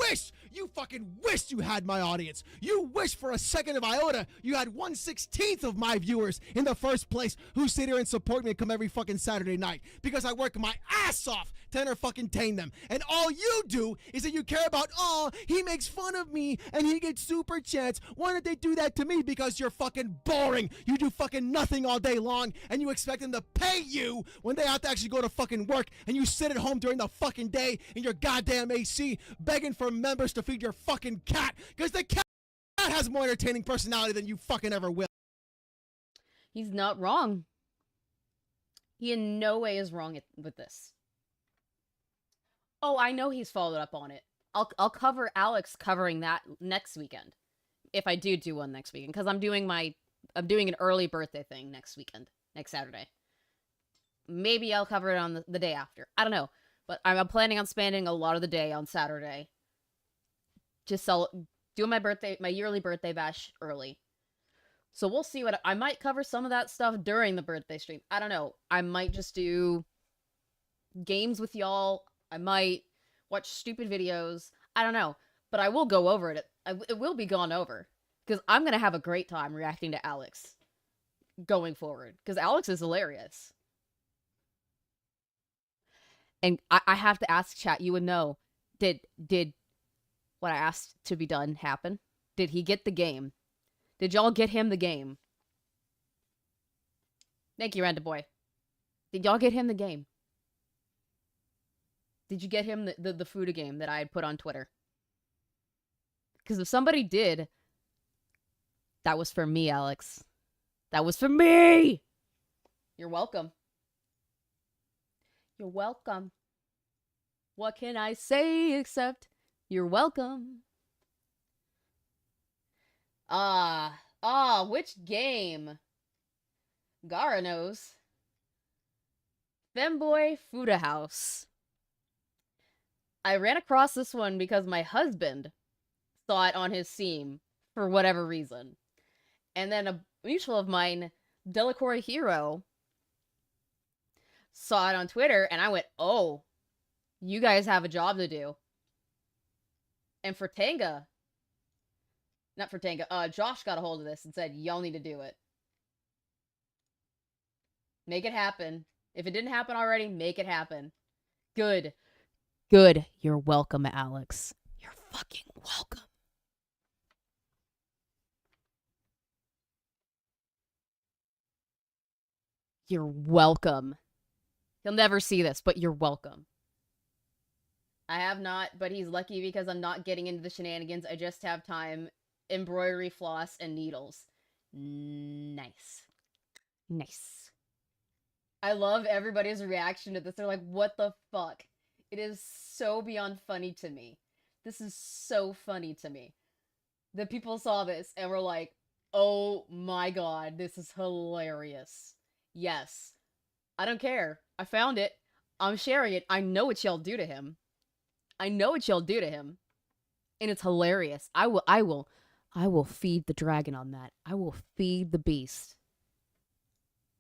fucking wish you had my audience. You wish for a second of iota you had 1/16 of my viewers in the first place who sit here and support me and come every fucking Saturday night because I work my ass off to entertain them. And all you do is that you care about, oh, he makes fun of me and he gets super chats. Why don't they do that to me? Because you're fucking boring. You do fucking nothing all day long and you expect them to pay you when they have to actually go to fucking work, and you sit at home during the fucking day in your goddamn AC begging for members to feed your fucking cat because the cat has more entertaining personality than you fucking ever will.
He's not wrong. He in no way is wrong with this. Oh, I know he's followed up on it. I'll cover Alex covering that next weekend. If I do one next weekend. Because I'm doing an early birthday thing next weekend. Next Saturday. Maybe I'll cover it on the day after. I don't know. But I'm planning on spending a lot of the day on Saturday. Just doing my yearly birthday bash early. So we'll see I might cover some of that stuff during the birthday stream. I don't know. I might just do games with y'all. I might watch stupid videos. I don't know. But I will go over it. It will be gone over. Because I'm going to have a great time reacting to Alex going forward. Because Alex is hilarious. And I have to ask chat, you would know, did what I asked to be done happen? Did he get the game? Did y'all get him the game? Thank you, Randa Boy. Did y'all get him the game? Did you get him the food game that I had put on Twitter? Because if somebody did, that was for me, Alex. That was for me! You're welcome. You're welcome. What can I say except you're welcome? Which game? Gara knows. Femboy Fuda House. I ran across this one because my husband saw it on his Steam for whatever reason. And then a mutual of mine, Delacory Hero, saw it on Twitter, and I went, oh, you guys have a job to do. And Josh got a hold of this and said, y'all need to do it. Make it happen. If it didn't happen already, make it happen. Good. Good. You're welcome, Alex. You're fucking welcome. You're welcome. He'll never see this, but you're welcome. I have not, but he's lucky because I'm not getting into the shenanigans. I just have time, embroidery, floss, and needles. Nice. Nice. I love everybody's reaction to this. They're like, what the fuck? It is so beyond funny to me. This is so funny to me. The people saw this and were like, oh my god, this is hilarious. Yes. I don't care. I found it. I'm sharing it. I know what y'all do to him. I know what y'all do to him. And it's hilarious. I will feed the dragon on that. I will feed the beast.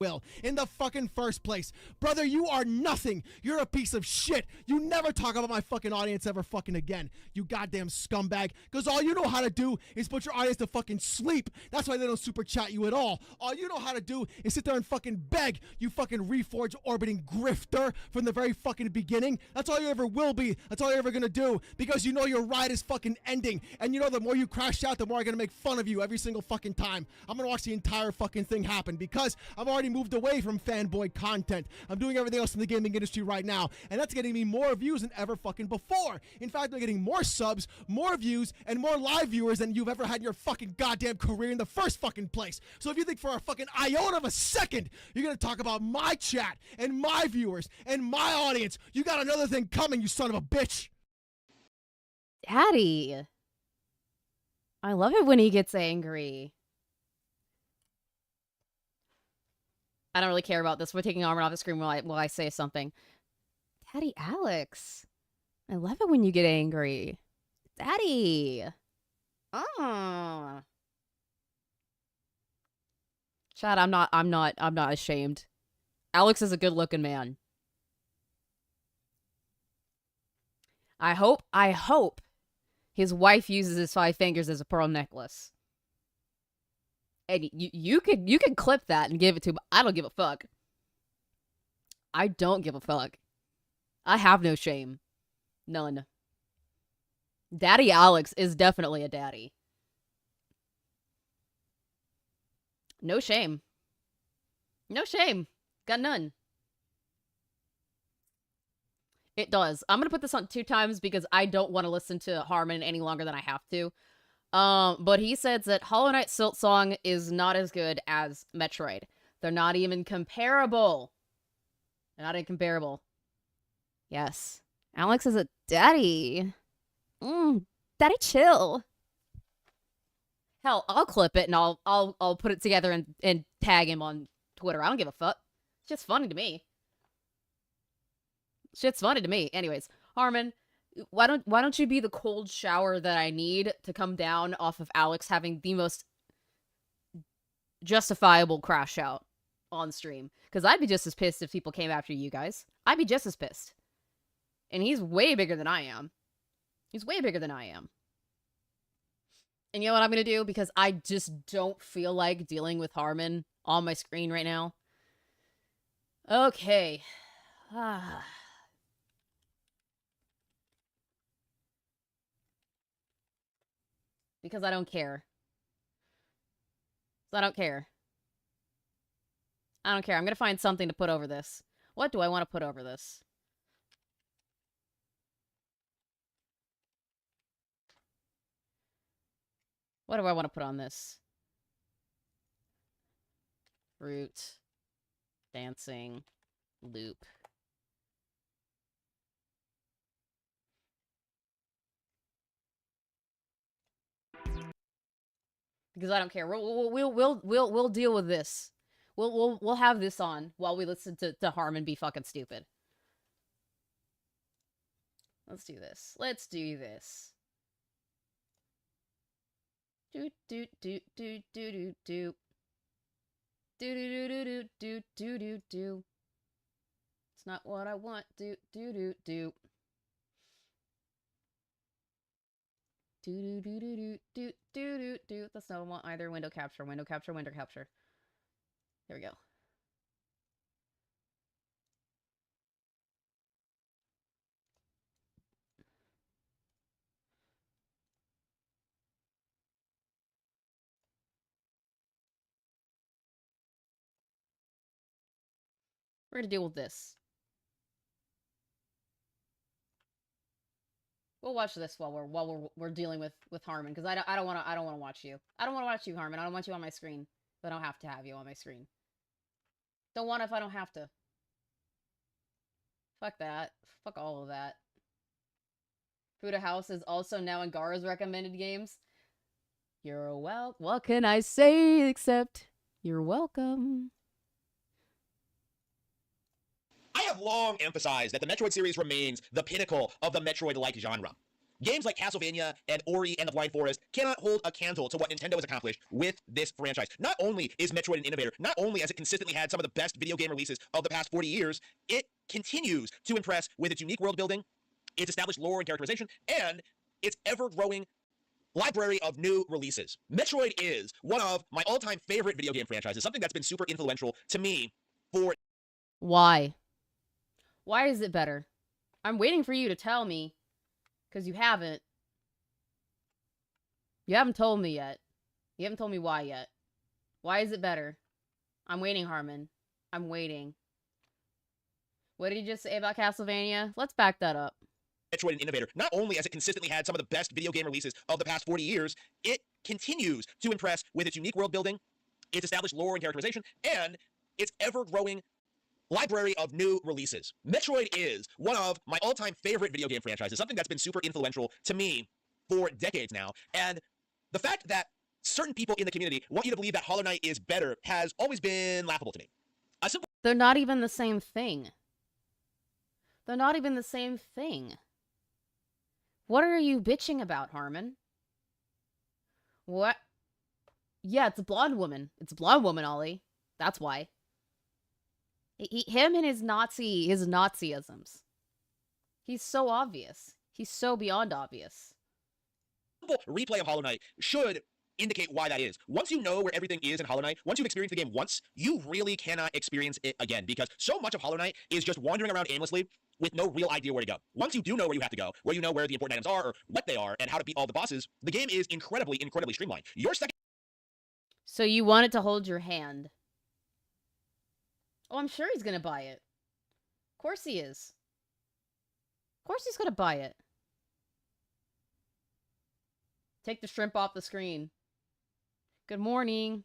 Will in the fucking first place. Brother, you are nothing. You're a piece of shit. You never talk about my fucking audience ever fucking again. You goddamn scumbag. Because all you know how to do is put your audience to fucking sleep. That's why they don't super chat you at all. All you know how to do is sit there and fucking beg, you fucking Reforge orbiting grifter from the very fucking beginning. That's all you ever will be. That's all you're ever gonna do. Because you know your ride is fucking ending. And you know the more you crash out, the more I'm gonna make fun of you every single fucking time. I'm gonna watch the entire fucking thing happen because I've already moved away from fanboy content. I'm doing everything else in the gaming industry right now, and that's getting me more views than ever fucking before. In fact, I'm getting more subs, more views, and more live viewers than you've ever had in your fucking goddamn career in the first fucking place. So if you think for a fucking iota of a second you're gonna talk about my chat and my viewers and my audience, you got another thing coming, you son of a bitch.
Daddy. I love it when he gets angry. I don't really care about this. We're taking armor off the screen while I say something. Daddy Alex. I love it when you get angry. Daddy. Chad, I'm not ashamed. Alex is a good-looking man. I hope his wife uses his 5 fingers as a pearl necklace. And you can clip that and give it to him. I don't give a fuck. I don't give a fuck. I have no shame. None. Daddy Alex is definitely a daddy. No shame. No shame. Got none. It does. I'm gonna put this on 2 times because I don't want to listen to Harmon any longer than I have to. But he says that Hollow Knight Silt Song is not as good as Metroid. They're not even comparable. They're not even comparable. Yes. Alex is a daddy. Daddy chill. Hell, I'll clip it and I'll put it together and tag him on Twitter. I don't give a fuck. It's just funny to me. Shit's funny to me. Anyways, Harmon, why don't you be the cold shower that I need to come down off of Alex having the most justifiable crash out on stream? Because I'd be just as pissed if people came after you guys. I'd be just as pissed. And he's way bigger than I am. He's way bigger than I am. And you know what I'm going to do? Because I just don't feel like dealing with Harmon on my screen right now. Okay. Because I don't care. So I don't care. I don't care. I'm going to find something to put over this. What do I want to put over this? What do I want to put on this? Root. Dancing. Loop. Because I don't care. We'll deal with this. We'll have this on while we listen to Harmon be fucking stupid. Let's do this. Let's do this. Do do do do do do do. Do do do do do do do do. It's not what I want. Do do do do. Do do do do do do do do. That's not what I want either. Window capture, window capture, window capture. There we go. We're gonna deal with this. We'll watch this while we're dealing with Harmon, because I don't want to watch you. I don't want to watch you, Harmon. I don't want you on my screen. But I don't have to have you on my screen. Don't want it if I don't have to. Fuck that. Fuck all of that. Fuda House is also now in Gara's recommended games. You're welcome. What can I say except you're welcome?
I have long emphasized that the Metroid series remains the pinnacle of the Metroid-like genre. Games like Castlevania and Ori and the Blind Forest cannot hold a candle to what Nintendo has accomplished with this franchise. Not only is Metroid an innovator, not only has it consistently had some of the best video game releases of the past 40 years, it continues to impress with its unique world building, its established lore and characterization, and its ever-growing library of new releases. Metroid is one of my all-time favorite video game franchises, something that's been super influential to me for...
Why? Why is it better? I'm waiting for you to tell me, because you haven't. You haven't told me yet. You haven't told me why yet. Why is it better? I'm waiting, Harmon. I'm waiting. What did you just say about Castlevania? Let's back that up.
Metroid an innovator. Not only has it consistently had some of the best video game releases of the past 40 years, it continues to impress with its unique world building, its established lore and characterization, and its ever-growing library of new releases. Metroid is one of my all-time favorite video game franchises, something that's been super influential to me for decades now. And the fact that certain people in the community want you to believe that Hollow Knight is better has always been laughable to me.
They're not even the same thing. They're not even the same thing. What are you bitching about, Harmon? What? Yeah, it's a blonde woman. It's a blonde woman, Ollie. That's why. Him and his Nazisms. He's so obvious. He's so beyond obvious.
Replay of Hollow Knight should indicate why that is. Once you know where everything is in Hollow Knight, once you've experienced the game once, you really cannot experience it again, because so much of Hollow Knight is just wandering around aimlessly with no real idea where to go. Once you do know where you have to go, where you know where the important items are, or what they are, and how to beat all the bosses, the game is incredibly, incredibly streamlined. Your second...
So you want it to hold your hand. Oh, I'm sure he's gonna buy it. Of course he is. Of course he's gonna buy it. Take the shrimp off the screen. Good morning.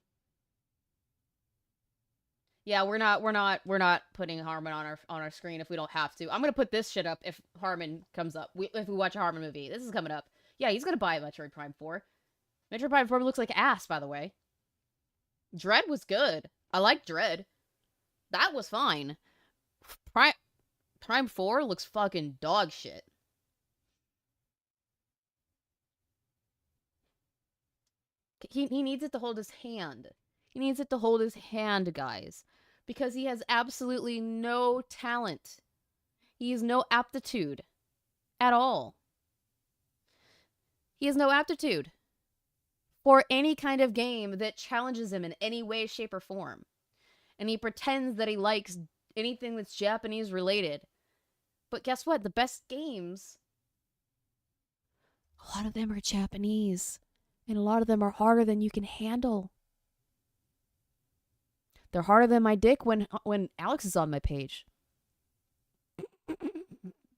Yeah, we're not putting Harmon on our screen if we don't have to. I'm gonna put this shit up if Harmon comes up. If we watch a Harmon movie. This is coming up. Yeah, he's gonna buy Metroid Prime 4. Metroid Prime 4 looks like ass, by the way. Dread was good. I like Dread. That was fine. Prime 4 looks fucking dog shit. He needs it to hold his hand. He needs it to hold his hand, guys. Because he has absolutely no talent. He has no aptitude. At all. He has no aptitude for any kind of game that challenges him in any way, shape, or form. And he pretends that he likes anything that's Japanese related. But guess what? The best games, a lot of them are Japanese. And a lot of them are harder than you can handle. They're harder than my dick when Alex is on my page.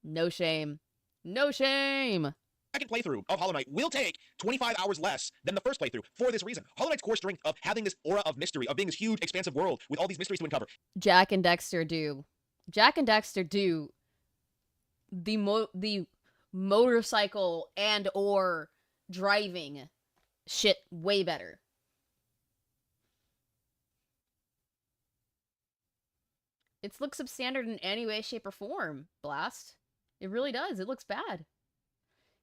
No shame. No shame!
Second playthrough of Hollow Knight will take 25 hours less than the first playthrough for this reason. Hollow Knight's core strength of having this aura of mystery, of being this huge, expansive world with all these mysteries to uncover.
Jack and Dexter do the motorcycle and or driving shit way better. It looks substandard in any way, shape, or form, Blast. It really does. It looks bad.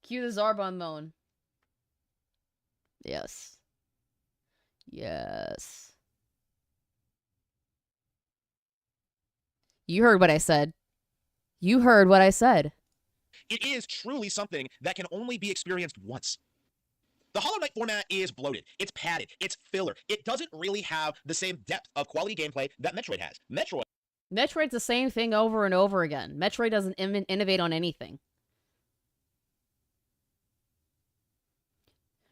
Cue the Zarbon moan. Yes. Yes. You heard what I said. You heard what I said.
It is truly something that can only be experienced once. The Hollow Knight format is bloated, it's padded, it's filler. It doesn't really have the same depth of quality gameplay that Metroid has.
Metroid's the same thing over and over again. Metroid doesn't innovate on anything.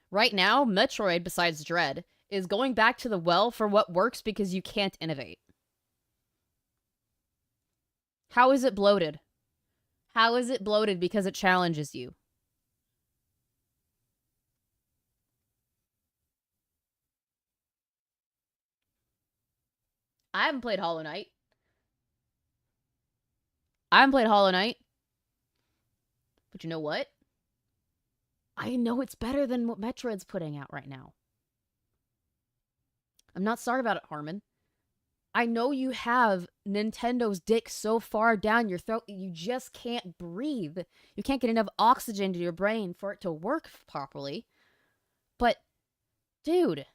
Right now, Metroid, besides Dread, is going back to the well for what works because you can't innovate. How is it bloated? How is it bloated because it challenges you? I haven't played Hollow Knight. But you know what? I know it's better than what Metroid's putting out right now. I'm not sorry about it, Harmon. I know you have Nintendo's dick so far down your throat you just can't breathe. You can't get enough oxygen to your brain for it to work properly. But, dude.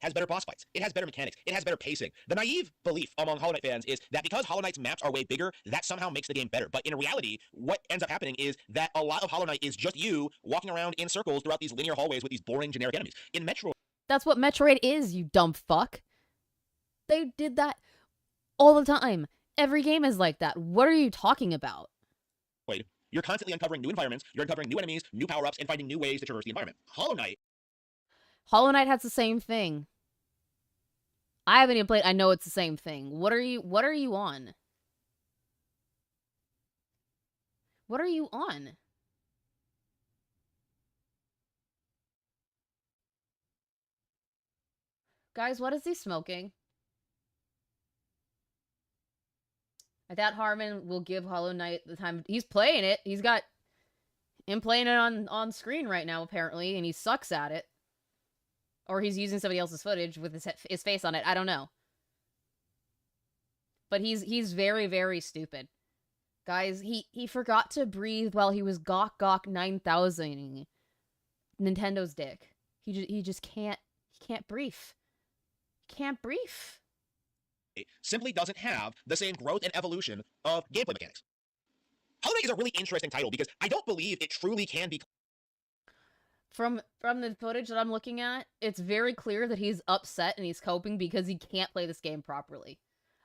Has better boss fights. It has better mechanics. It has better pacing. The naive belief among Hollow Knight fans is that because Hollow Knight's maps are way bigger, that somehow makes the game better. But in reality, what ends up happening is that a lot of Hollow Knight is just you walking around in circles throughout these linear hallways with these boring generic enemies. In Metroid,
That's what Metroid is, you dumb fuck. They did that all the time. Every game is like that. What are you talking about?
you're constantly uncovering new environments, you're uncovering new enemies, new power-ups, and finding new ways to traverse the environment. Hollow Knight
has the same thing. I haven't even played. I know it's the same thing. What are you on? What are you on? Guys, what is he smoking? I doubt Harmon will give Hollow Knight the time. He's playing it. He's got him playing it on screen right now, apparently, and he sucks at it. Or he's using somebody else's footage with his face on it. I don't know. But he's very, very stupid. Guys, he forgot to breathe while he was Gawk 9000 Nintendo's dick. He just can't brief. Can't brief.
simply doesn't have the same growth and evolution of gameplay mechanics. Hollow Knight is a really interesting title because I don't believe it truly can be.
From the footage that I'm looking at, it's very clear that he's upset and he's coping because he can't play this game properly.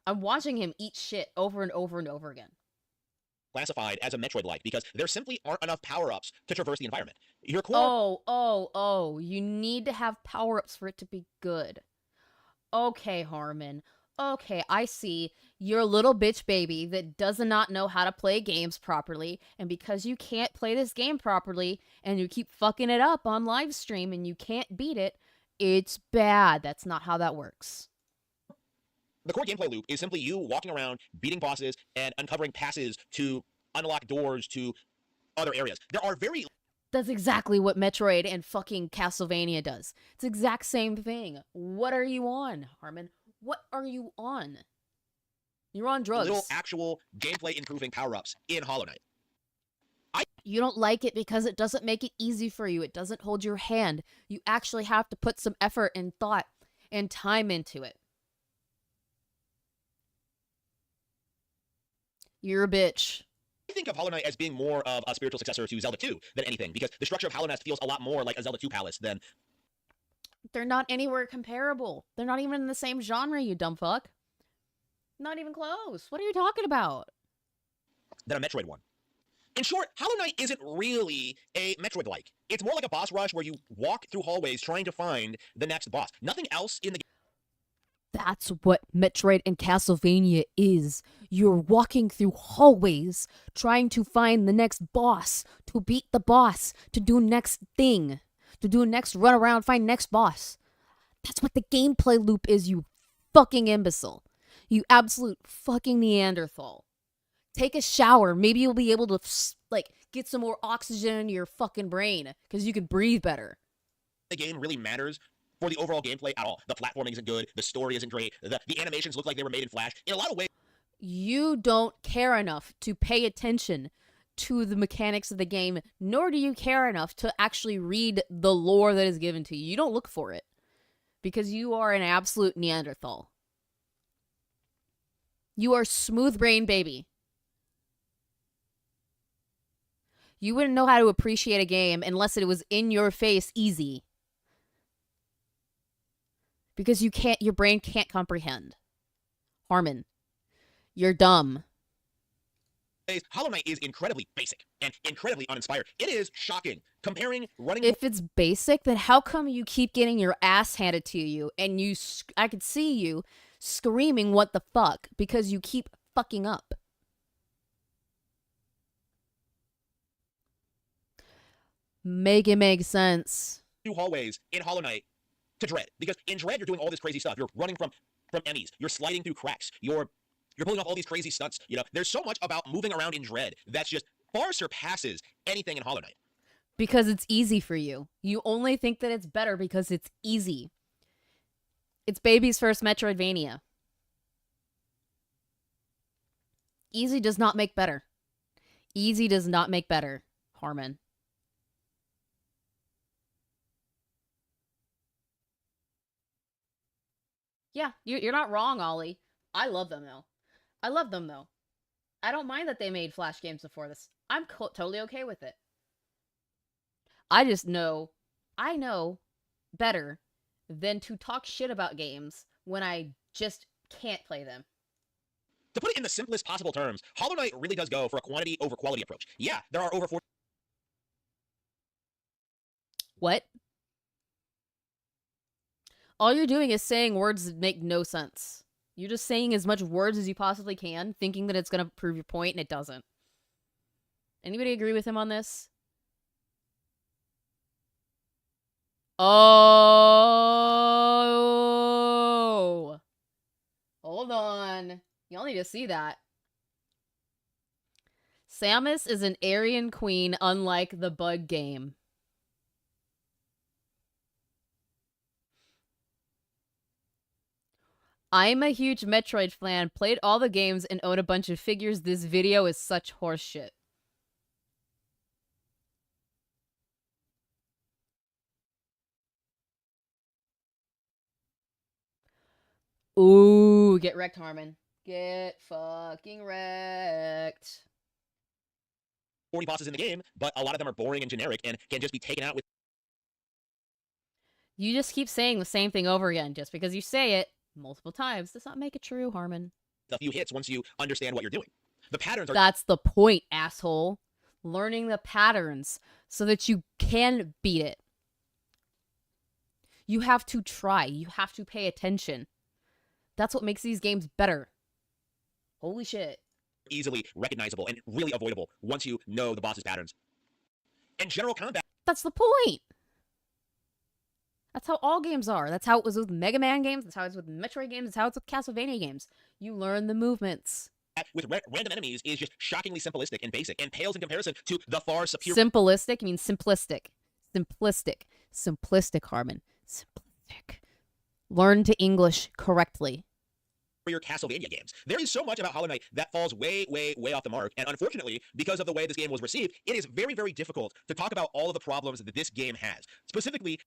I'm watching him eat shit over and over and over again.
Classified as a Metroid-like because there simply aren't enough power-ups to traverse the environment. Your core...
Oh, you need to have power-ups for it to be good. Okay, Harmon. Okay, I see. You're a little bitch baby that does not know how to play games properly, and because you can't play this game properly, and you keep fucking it up on live stream and you can't beat it, it's bad. That's not how that works.
The core gameplay loop is simply you walking around, beating bosses, and uncovering passes to unlock doors to other areas. There are very...
That's exactly what Metroid and fucking Castlevania does. It's the exact same thing. What are you on, Harmon? What are you on? You're on drugs.
Little actual gameplay improving power-ups in Hollow Knight.
You don't like it because it doesn't make it easy for you. It doesn't hold your hand. You actually have to put some effort and thought and time into it. You're a bitch.
I think of Hollow Knight as being more of a spiritual successor to Zelda 2 than anything, because the structure of Hollow Knight feels a lot more like a Zelda 2 palace than...
They're not anywhere comparable. They're not even in the same genre, you dumb fuck. Not even close. What are you talking about?
Than a Metroid one. In short, Hollow Knight isn't really a Metroid-like. It's more like a boss rush where you walk through hallways trying to find the next boss. Nothing else in the game.
That's what Metroid and Castlevania is. You're walking through hallways, trying to find the next boss, to beat the boss, to do next thing, to do next run around, find next boss. That's what the gameplay loop is, you fucking imbecile. You absolute fucking Neanderthal. Take a shower. Maybe you'll be able to, get some more oxygen in your fucking brain, because you can breathe better.
The game really matters for the overall gameplay at all. The platforming isn't good. The story isn't great. The animations look like they were made in Flash. In a lot of ways...
You don't care enough to pay attention to the mechanics of the game, nor do you care enough to actually read the lore that is given to you. You don't look for it, because you are an absolute Neanderthal. You are smooth brain baby. You wouldn't know how to appreciate a game unless it was in your face easy. Because your brain can't comprehend. Harmon, you're dumb.
Hollow Knight is incredibly basic and incredibly uninspired. It is shocking. Comparing running...
If it's basic, then how come you keep getting your ass handed to you and I could see you screaming what the fuck because you keep fucking up. Make it make sense.
Two hallways in Hollow Knight to Dread, because in Dread you're doing all this crazy stuff. You're running from enemies. You're sliding through cracks. You're pulling off all these crazy stunts. You know, there's so much about moving around in Dread that's just far surpasses anything in Hollow Knight.
Because it's easy for you. You only think that it's better because it's easy. It's baby's first Metroidvania. Easy does not make better. Easy does not make better, Harmon. Yeah, you're not wrong, Ollie. I love them, though. I love them, though. I don't mind that they made Flash games before this. I'm totally okay with it. I just know, I know better than to talk shit about games when I just can't play them.
To put it in the simplest possible terms, Hollow Knight really does go for a quantity over quality approach. Yeah, there are over 40.
What? All you're doing is saying words that make no sense. You're just saying as much words as you possibly can, thinking that it's going to prove your point, and it doesn't. Anybody agree with him on this? Oh! Hold on. Y'all need to see that. Samus is an Aryan queen unlike the Bug game. I'm a huge Metroid fan, played all the games, and own a bunch of figures. This video is such horseshit. Ooh, get wrecked, Harmon. Get fucking wrecked.
40 bosses in the game, but a lot of them are boring and generic and can just be taken out with.
You just keep saying the same thing over again. Just because you say it multiple times does not make it true, Harmon.
A few hits once you understand what you're doing. The patterns are.
That's the point, asshole. Learning the patterns so that you can beat it. You have to try. You have to pay attention. That's what makes these games better. Holy shit.
Easily recognizable and really avoidable once you know the boss's patterns. And general combat.
That's the point. That's how all games are. That's how it was with Mega Man games. That's how it's with Metroid games. That's how it's with Castlevania games. You learn the movements.
With random enemies is just shockingly simplistic and basic and pales in comparison to the far superior.
Simplistic? You mean simplistic. Simplistic. Simplistic, Harmon. Simplistic. Learn to English correctly.
Your Castlevania games. There is so much about Hollow Knight that falls way, way, way off the mark, and unfortunately, because of the way this game was received, it is very, very difficult to talk about all of the problems that this game has. Specifically,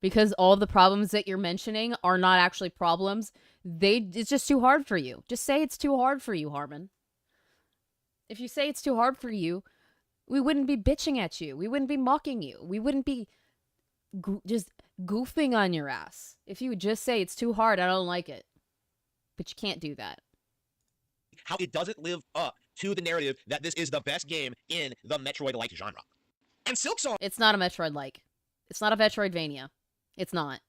because all the problems that you're mentioning are not actually problems. It's just too hard for you. Just say it's too hard for you, Harmon. If you say it's too hard for you, we wouldn't be bitching at you. We wouldn't be mocking you. We wouldn't be just goofing on your ass. If you would just say it's too hard, I don't like it. But you can't do that.
How it doesn't live up to the narrative that this is the best game in the Metroid-like genre. And Silksong...
It's not a Metroid-like. It's not a Metroidvania. It's not.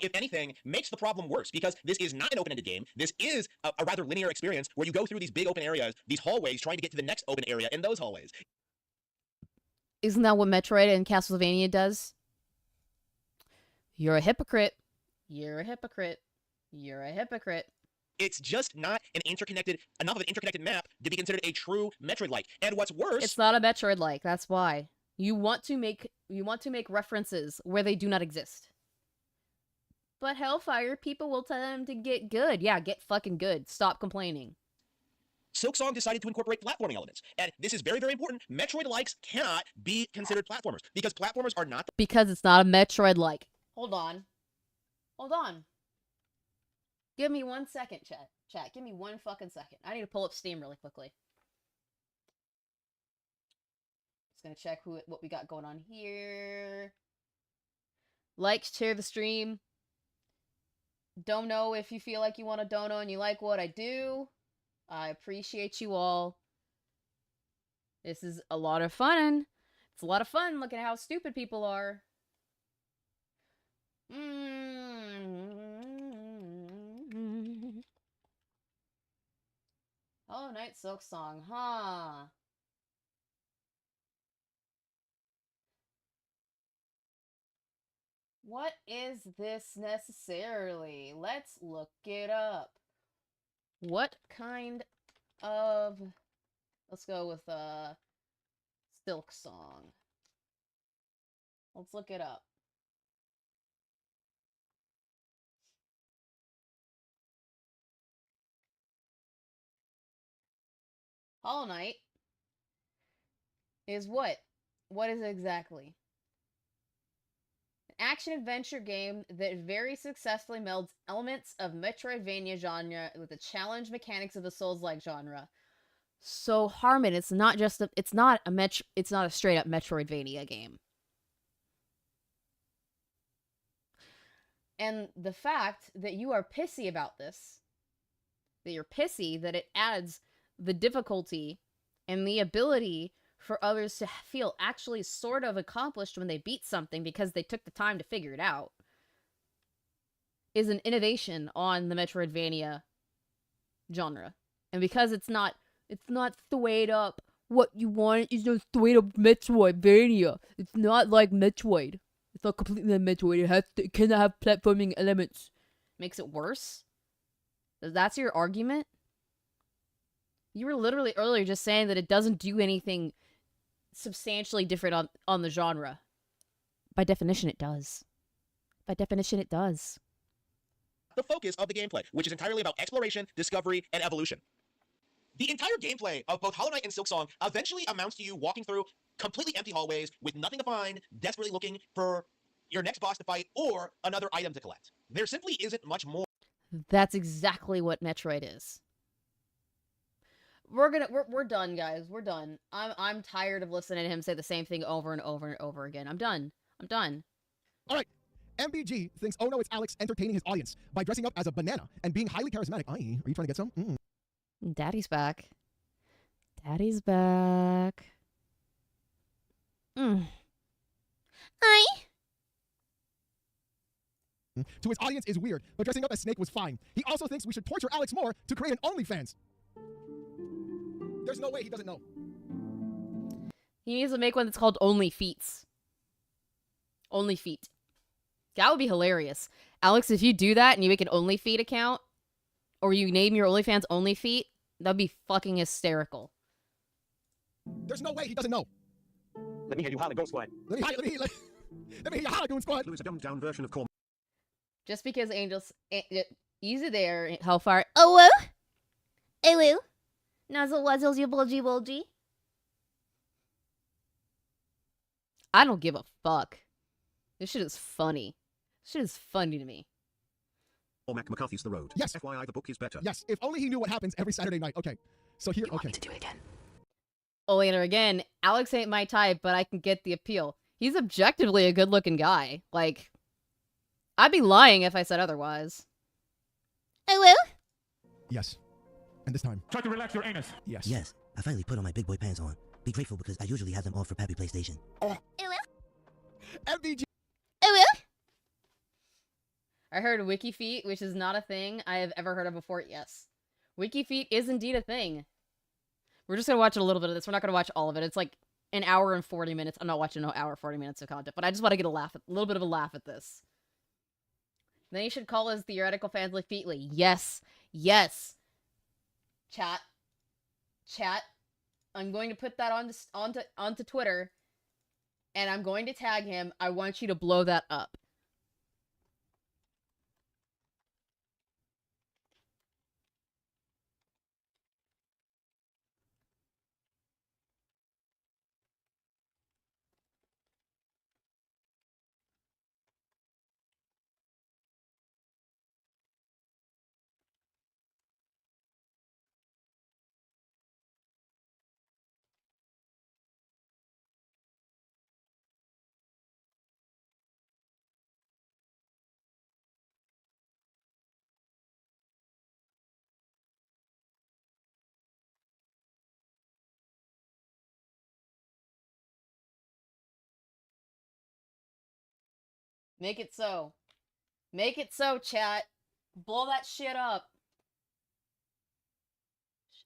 If anything, makes the problem worse, because this is not an open-ended game. This is a rather linear experience where you go through these big open areas, these hallways, trying to get to the next open area in those hallways.
Isn't that what Metroid and Castlevania does? You're a hypocrite. You're a hypocrite. You're a hypocrite.
It's just not enough of an interconnected map to be considered a true Metroid-like. And what's worse...
It's not a Metroid-like, that's why. You want to make references where they do not exist. But Hellfire, people will tell them to get good. Yeah, get fucking good. Stop complaining.
Silksong decided to incorporate platforming elements. And this is very, very important. Metroid-likes cannot be considered platformers, because platformers are not...
Because it's not a Metroid-like. Hold on. Hold on. Give me 1 second, chat. Give me 1 fucking second. I need to pull up Steam really quickly. Just gonna check what we got going on here. Like, share the stream. Don't know if you feel like you want a dono and you like what I do. I appreciate you all. This is a lot of fun. It's a lot of fun looking at how stupid people are. Hollow Knight Silk Song, huh? What is this necessarily? Let's look it up. What kind of... Let's go with, Silk Song. Let's look it up. Hollow Knight is what? What is it exactly? An action-adventure game that very successfully melds elements of Metroidvania genre with the challenge mechanics of the Souls-like genre. So Harmon, it's not a straight-up Metroidvania game. And the fact that you are pissy about this, that you're pissy that it adds the difficulty and the ability for others to feel actually sort of accomplished when they beat something because they took the time to figure it out, is an innovation on the Metroidvania genre. And because it's not straight up what you want, it's just straight up Metroidvania. It's not like Metroid. It's not completely like Metroid. It cannot have platforming elements. Makes it worse? That's your argument? You were literally earlier just saying that it doesn't do anything substantially different on the genre. By definition, it does. By definition, it does.
The focus of the gameplay, which is entirely about exploration, discovery, and evolution. The entire gameplay of both Hollow Knight and Silksong eventually amounts to you walking through completely empty hallways with nothing to find, desperately looking for your next boss to fight or another item to collect. There simply isn't much more.
That's exactly what Metroid is. We're done, guys. We're done. I'm tired of listening to him say the same thing over and over and over again. I'm done.
All right. MBG thinks, oh no, it's Alex entertaining his audience by dressing up as a banana and being highly charismatic. Are you trying to get some?
Daddy's back. Daddy's back. Hi.
To his audience is weird, but dressing up as Snake was fine. He also thinks we should torture Alex more to create an OnlyFans. There's no way he doesn't know.
He needs to make one that's called Only Feets. Only Feet. That would be hilarious. Alex, if you do that and you make an Only Feet account, or you name your OnlyFans Only Feet, that'd be fucking hysterical.
There's no way he doesn't know.
Let me hear you holler, Ghost Squad.
Let me hear you holler, Goon Squad.
It's a dumbed down version of Corn.
Just because Angels... easy there, Hellfire. Oh, well? Oh, well? Nuzzle wuzzles you bulgy bulgy. I don't give a fuck. This shit is funny. This shit is funny to me.
Or Mac McCarthy's The Road.
Yes.
FYI, the book is better.
Yes, if only he knew what happens every Saturday night. Okay, so here,
You want me to do it again? Oh, later again. Alex ain't my type, but I can get the appeal. He's objectively a good-looking guy. Like, I'd be lying if I said otherwise. I will?
Yes. And this time.
Try to relax your anus.
Yes.
Yes, I finally put all my big boy pants on. Be grateful because I usually have them off for Pappy PlayStation.
I will?
MVG.
I will? I heard WikiFeet, which is not a thing I have ever heard of before. Yes. WikiFeet is indeed a thing. We're just going to watch a little bit of this. We're not going to watch all of it. It's like an hour and 40 minutes. I'm not watching an hour and 40 minutes of content, but I just want to get a little bit of a laugh at this. Then you should call us theoretical fans like Feetly. Yes. Yes. Chat. I'm going to put that onto Twitter, and I'm going to tag him. I want you to blow that up. Make it so. Make it so, chat. Blow that shit up.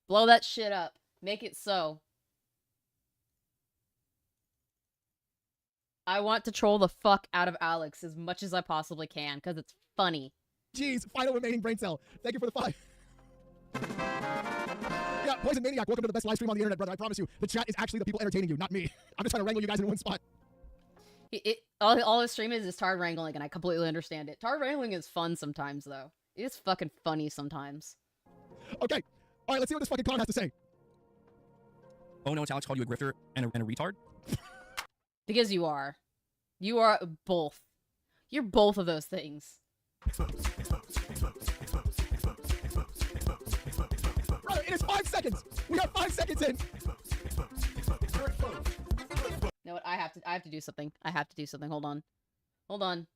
Blow that shit up. Make it so. I want to troll the fuck out of Alex as much as I possibly can, because it's funny.
Jeez, final remaining brain cell. Thank you for the 5. Yeah, Poison Maniac, welcome to the best live stream on the internet, brother. I promise you, the chat is actually the people entertaining you, not me. I'm just trying to wrangle you guys in one spot.
All his stream is Tard wrangling, and I completely understand it. Tard wrangling is fun sometimes, though. It is fucking funny sometimes.
Okay. All right, let's see what this fucking clown has to say.
Oh no, it's Alex called you a grifter and a retard?
Because you are. You are both. You're both of those things.
Brother, it is 5 seconds. We are 5 seconds in.
You know what? I have to do something. I have to do something. Hold on. Hold on.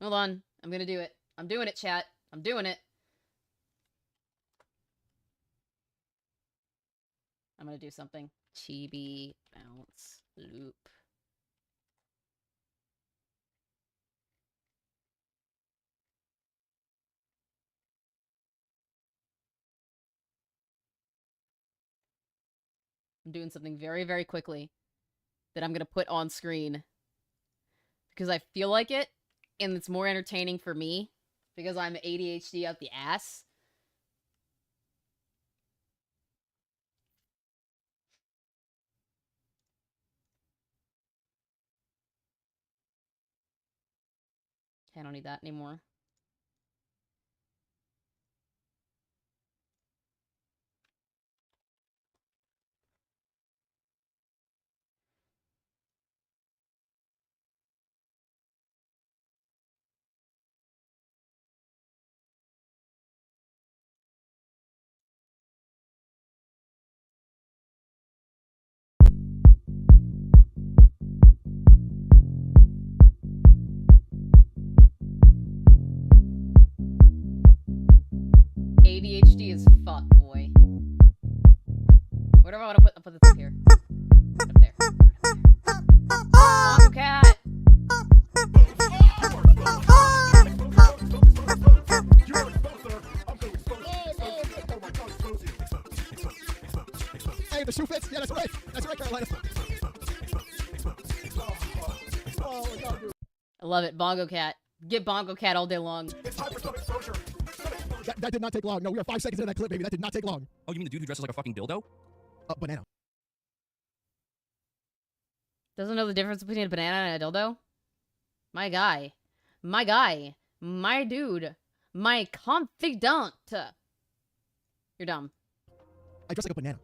Hold on. I'm gonna do it. I'm doing it, chat. I'm doing it. I'm gonna do something. Chibi bounce loop. I'm doing something very, very quickly that I'm gonna put on screen because I feel like it, and it's more entertaining for me because I'm ADHD out the ass. Okay, I don't need that anymore. ADHD is fuck, boy. Where do I want to put this up here? Up there. Bongo cat!
Hey, the shoe fits? Yeah, that's right. That's right, Carolina. Oh, my God, dude.
I love it. Bongo cat. Get Bongo cat all day long.
It's time for some exposure. That did not take long. No, we are 5 seconds into that clip, baby. That did not take long.
Oh, you mean the dude who dresses like a fucking dildo?
Banana.
Doesn't know the difference between a banana and a dildo? My guy. My guy. My dude. My confidant. You're dumb.
I dress like a banana.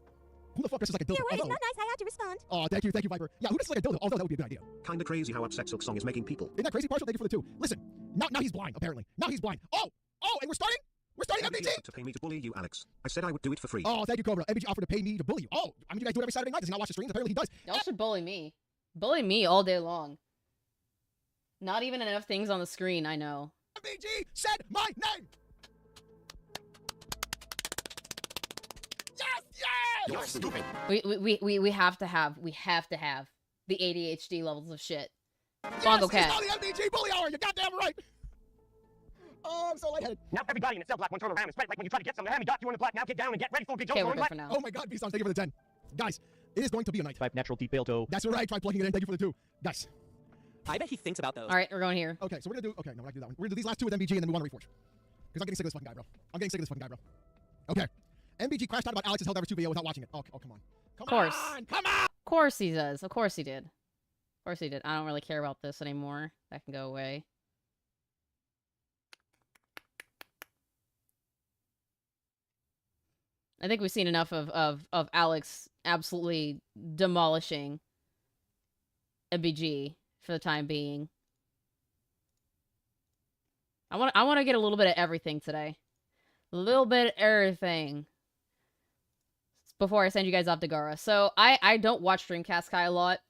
Who the fuck dresses like a dildo?
Your word is not nice. I have to respond.
Oh, thank you, Viper. Yeah, who dresses like a dildo? Although that would be a good idea.
Kinda crazy how upset Silk Song is making people.
Isn't that crazy, Partial? Thank you for the 2. Listen, now he's blind, apparently. Now he's blind. Oh, and we're starting? We're starting
MBG
MBG?
offered to pay me to bully you, Alex. I said I would do it for free.
Oh, thank you, Cobra. MBG offered to pay me to bully you. Oh, I mean, you guys do it every Saturday night. Does he not watch the streams? Apparently he does.
Y'all should bully me. Bully me all day long. Not even enough things on the screen, I know.
MBG said my name! Yes!
You're stupid.
We have to have the ADHD levels of shit. Bongo cat.
It's not the MBG bully hour. You're goddamn right. Oh, I'm so lightheaded.
Now everybody in the cell block will turn around and spread like when you try to get some hand-me-dot. You in the black now. Get down and get ready for a big jump.
Okay, we're good for now.
Oh my God, B-Sons, thank you for the 10. Guys, it is going to be a night.
Type natural deep alto.
That's right. Try plugging it in. Thank you for the 2. Guys.
I bet he thinks about those.
All right, we're going here.
Okay, so we're gonna do. Okay, no, we're not gonna do that one. We're gonna do these last 2 with MBG and then we want to reforge. Because I'm getting sick of this fucking guy, bro. Okay. MBG crashed out about Alex's Helldivers 2 video without watching it. Oh, come on.
Of course.
Come on!
Of course he does. Of course he did. Of course he did. I don't really care about this anymore. That can go away. I think we've seen enough of Alex absolutely demolishing MBG for the time being. I want to get a little bit of everything today. A little bit of everything. Before I send you guys off to Gara. So, I don't watch Dreamcast Kai a lot.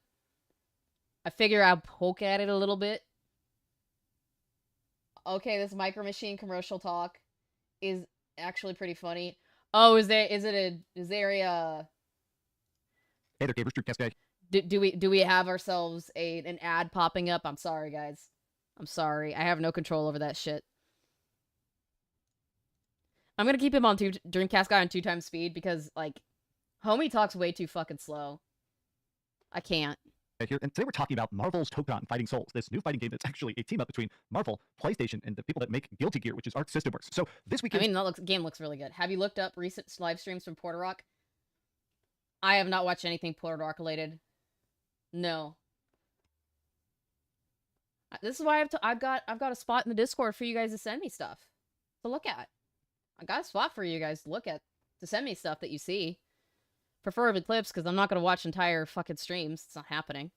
I figure I'll poke at it a little bit. Okay, this Micro Machine commercial talk is actually pretty funny. Oh, is there a
Hey there, Gabriel, Dreamcast guy.
do we have ourselves an ad popping up? I'm sorry, guys. I'm sorry. I have no control over that shit. I'm gonna keep him on Dreamcast guy on 2 times speed because, like, homie talks way too fucking slow. I can't.
Here, and today we're talking about Marvel's Token Fighting Souls, this new fighting game that's actually a team-up between Marvel, PlayStation, and the people that make Guilty Gear, which is Arc System Works. So this weekend...
I mean, that game looks really good. Have you looked up recent live streams from Porter Rock? I have not watched anything Porter Rock related. No. This is why I've got a spot in the Discord for you guys to send me stuff to look at. I got a spot for you guys to look at, to send me stuff that you see. Preferably clips, because I'm not going to watch entire fucking streams. It's not happening.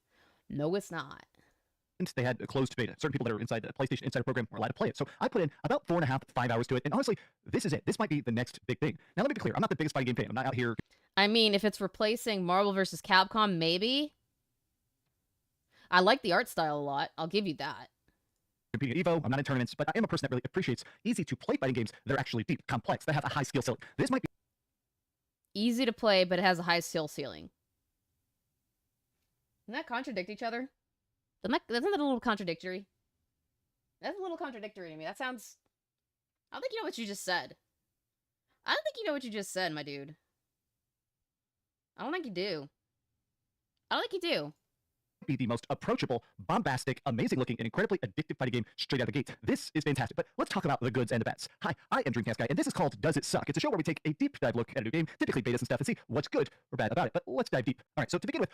No, it's not.
They had a closed beta. Certain people that are inside the PlayStation Insider program were allowed to play it. So I put in about 4.5 to 5 hours to it, and honestly, this is it. This might be the next big thing. Now, let me be clear. I'm not the biggest fighting game fan. I'm not out here...
I mean, if it's replacing Marvel vs. Capcom, maybe. I like the art style a lot. I'll give you that.
Competing at EVO, I'm not in tournaments, but I am a person that really appreciates easy-to-play fighting games that are actually deep, complex, that have a high skill ceiling. This might be...
Easy to play, but it has a high skill ceiling. Doesn't that contradict each other? Isn't that a little contradictory? That's a little contradictory to me. That sounds... I don't think you know what you just said. I don't think you know what you just said, my dude. I don't think you do. I don't think you do.
Be the most approachable, bombastic, amazing-looking, and incredibly addictive fighting game straight out of the gate. This is fantastic, but let's talk about the goods and the bads. Hi, I am Dreamcast Guy, and this is called Does It Suck? It's a show where we take a deep dive look at a new game, typically betas and stuff, and see what's good or bad about it, but let's dive deep. All right, so to begin with...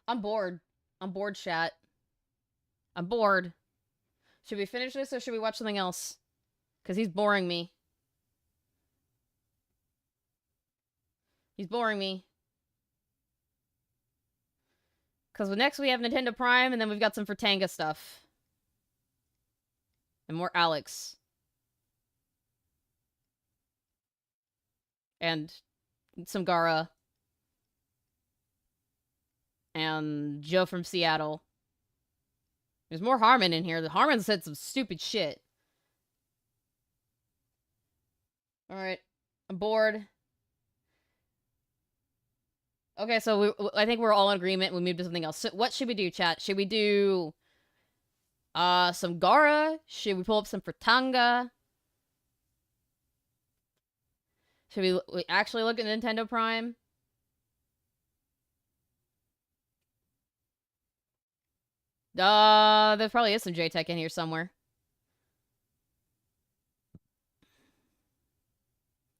I'm bored. I'm bored, chat. I'm bored. Should we finish this, or should we watch something else? Because he's boring me. He's boring me. Because next we have Nintendo Prime, and then we've got some Fratanga stuff. And more Alex. And some Gara. And Joe from Seattle. There's more Harmon in here. The Harmon said some stupid shit. Alright. I'm bored. Okay, so I think we're all in agreement. We move to something else. So what should we do, chat? Should we do some Gara? Should we pull up some Fratanga? Should we actually look at Nintendo Prime? There probably is some J-Tech in here somewhere.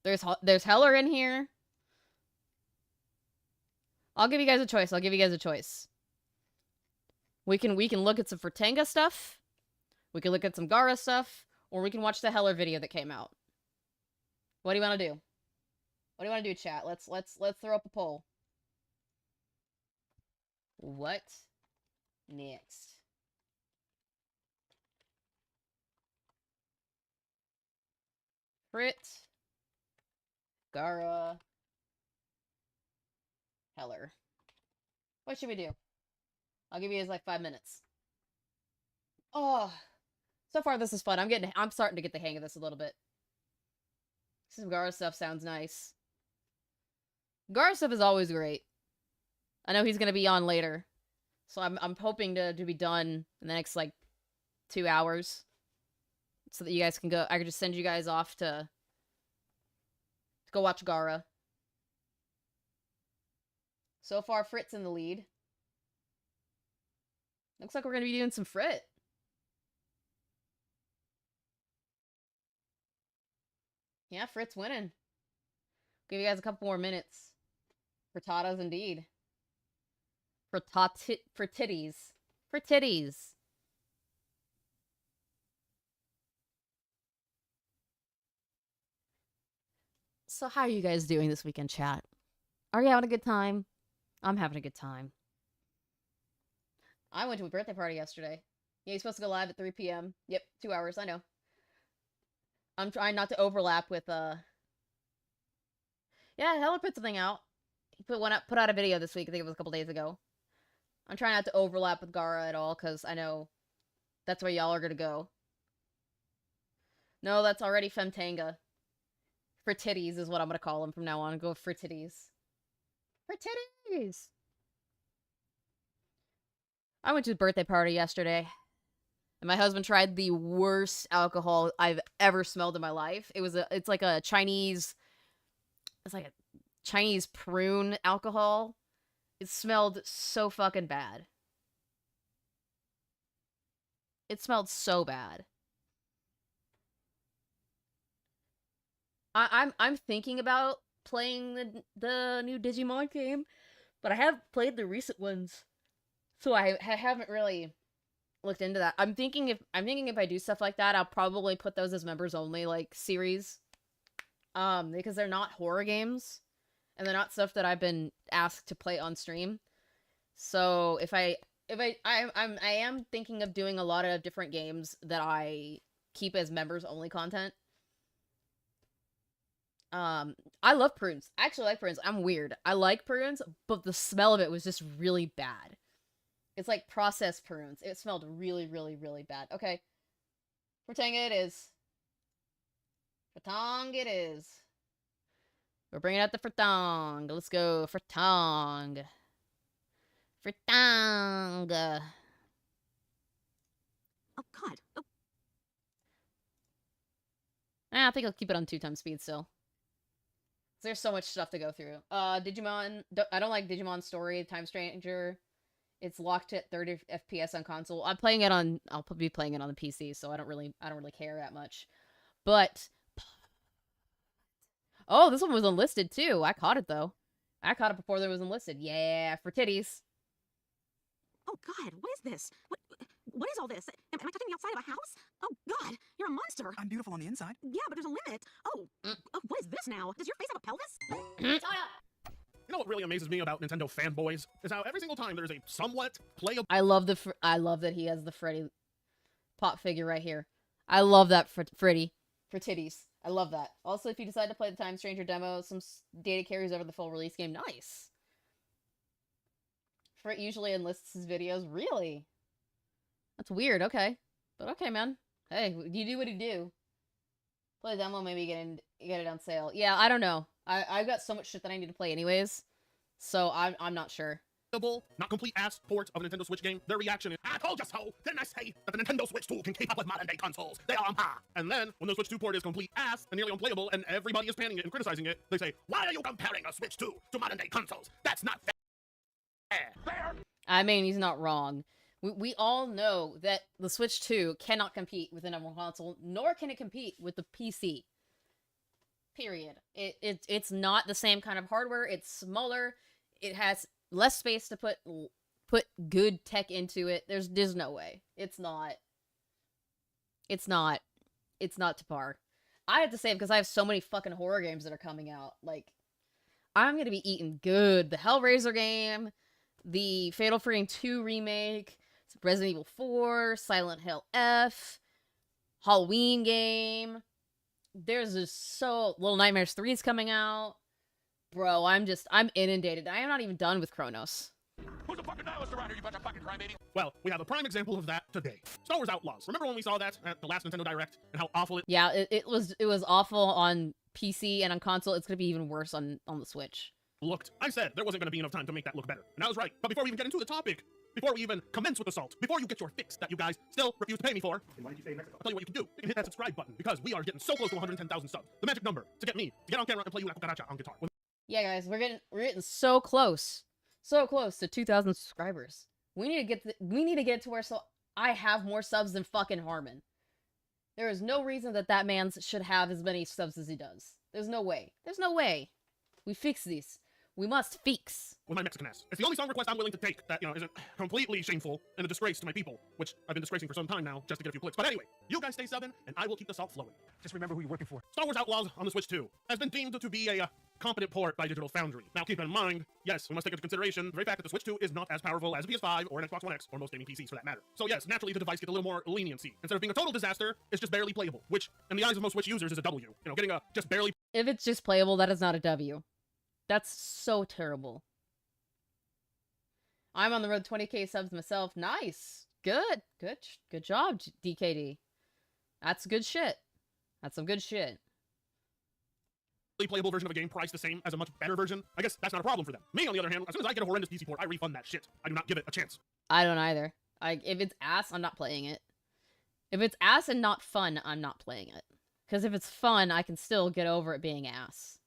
There's Heller in here. I'll give you guys a choice. I'll give you guys a choice. We can look at some Fratanga stuff. We can look at some Gara stuff, or we can watch the Heller video that came out. What do you want to do? What do you want to do, chat? Let's throw up a poll. What next? Frit, Gara, Heller. What should we do? I'll give you guys like 5 minutes. Oh, so far this is fun. I'm starting to get the hang of this a little bit. Some Gara stuff sounds nice. Gara stuff is always great. I know he's gonna be on later, so I'm hoping to be done in the next like 2 hours, so that you guys can go. I could just send you guys off to go watch Gara. So far, Frit's in the lead. Looks like we're gonna be doing some Frit. Yeah, Frit's winning. Give you guys a couple more minutes. Frittatas indeed. For titties. For titties. So how are you guys doing this weekend, chat? Are you having a good time? I'm having a good time. I went to a birthday party yesterday. Yeah, you're supposed to go live at 3 p.m. Yep, 2 hours, I know. I'm trying not to overlap with, Yeah, Heller put something out. He put out a video this week, I think it was a couple days ago. I'm trying not to overlap with Gara at all, because I know that's where y'all are gonna go. No, that's already Femtanga. For titties is what I'm gonna call him from now on. Go for titties. For titties! I went to a birthday party yesterday. and my husband tried the worst alcohol I've ever smelled in my life. It's like a Chinese prune alcohol. It smelled so fucking bad. It smelled so bad. I'm thinking about playing the new Digimon game, but I have played the recent ones, so I haven't really looked into that. I'm thinking if I do stuff like that, I'll probably put those as members only like series, because they're not horror games, and they're not stuff that I've been asked to play on stream. So I am thinking of doing a lot of different games that I keep as members only content. I love prunes. I actually like prunes. I'm weird. I like prunes, but the smell of it was just really bad. It's like processed prunes. It smelled really, really, really bad. Okay. Fritanga it is. Fritong it is. We're bringing out the fritong. Let's go. Fritong. Fritong.
Oh, God. Oh.
I think I'll keep it on 2x speed still. There's so much stuff to go through. Digimon. I don't like Digimon Story. Time Stranger. It's locked at 30 FPS on console. I'll be playing it on the PC, so I don't really care that much. But oh, this one was unlisted too. I caught it though. I caught it before there was unlisted. Yeah, for titties.
Oh, God, what is this? What is all this? Am I touching the outside of a house? Oh, God, you're a monster.
I'm beautiful on the inside.
Yeah, but there's a limit. Oh, what is this now? Does your face have a pelvis?
You know what really amazes me about Nintendo fanboys is how every single time there's a somewhat playable.
I love that he has the Freddy pop figure right here. I love that for Freddy for titties. I love that. Also, if you decide to play the Time Stranger demo, some data carries over the full release game. Nice. Frit usually enlists his videos. Really? That's weird. Okay, but okay, man. Hey, you do what you do. Play the demo, maybe get it on sale. Yeah, I don't know. I've got so much shit that I need to play anyways, so I'm not sure.
Not complete ass port of a Nintendo Switch game. Their reaction is, I told you so! Didn't I say that the Nintendo Switch 2 can keep up with modern day consoles? They are on par! And then, when the Switch 2 port is complete ass and nearly unplayable and everybody is panning it and criticizing it, they say, why are you comparing a Switch 2 to modern day consoles? That's not fair!
I mean, he's not wrong. We all know that the Switch 2 cannot compete with the number one console, nor can it compete with the PC. Period. It's not the same kind of hardware. It's smaller. It has less space to put good tech into it. There's no way. It's not to par. I have to say, because I have so many fucking horror games that are coming out, like, I'm gonna be eating good. The Hellraiser game, the Fatal Frame 2 remake, Resident Evil 4, Silent Hill F, Halloween game. There's just Little Nightmares 3 is coming out. Bro, I'm inundated. I am not even done with Chronos.
Who's a fucking nihilist around here, you bunch of fucking crybaby? Well, we have a prime example of that today. Star Wars Outlaws. Remember when we saw that at the last Nintendo Direct and how awful it...
Yeah, it was awful on PC and on console. It's gonna be even worse on the Switch.
Looked. I said there wasn't gonna be enough time to make that look better. And I was right. But before we even get into the topic, before we even commence with assault, before you get your fix that you guys still refuse to pay me for, and why did you say Mexico? I'll tell you what you can do. You can hit that subscribe button, because we are getting so close to 110,000 subs. The magic number to get me to get on camera and play you La Cucaracha on guitar.
Yeah, guys, we're getting so close to 2,000 subscribers. We need to get to where I have more subs than fucking Harmon. There is no reason that man should have as many subs as he does. There's no way. There's no way. We fix these. We must fix.
With my Mexican ass. It's the only song request I'm willing to take that, isn't completely shameful and a disgrace to my people, which I've been disgracing for some time now just to get a few clicks. But anyway, you guys stay subbing, and I will keep the salt flowing.
Just remember who you're working for.
Star Wars Outlaws on the Switch 2 has been deemed to be a competent port by Digital Foundry. Now keep in mind, yes, we must take into consideration the very fact that the Switch 2 is not as powerful as a PS5 or an Xbox One X or most gaming PCs for that matter. So yes, naturally the device gets a little more leniency. Instead of being a total disaster, it's just barely playable, which in the eyes of most Switch users is a W. Getting a just barely...
If it's just playable, that is not a W. That's so terrible. I'm on the road to 20k subs myself. Nice. Good job, DKD. That's good shit. That's some good shit.
Playable version of a game priced the same as a much better version, I guess that's not a problem for them. Me, on the other hand, as soon as I get a horrendous PC port, I refund that shit. I do not give it a chance.
I don't either. If it's ass, I'm not playing it. If it's ass and not fun, I'm not playing it. Because if it's fun, I can still get over it being ass.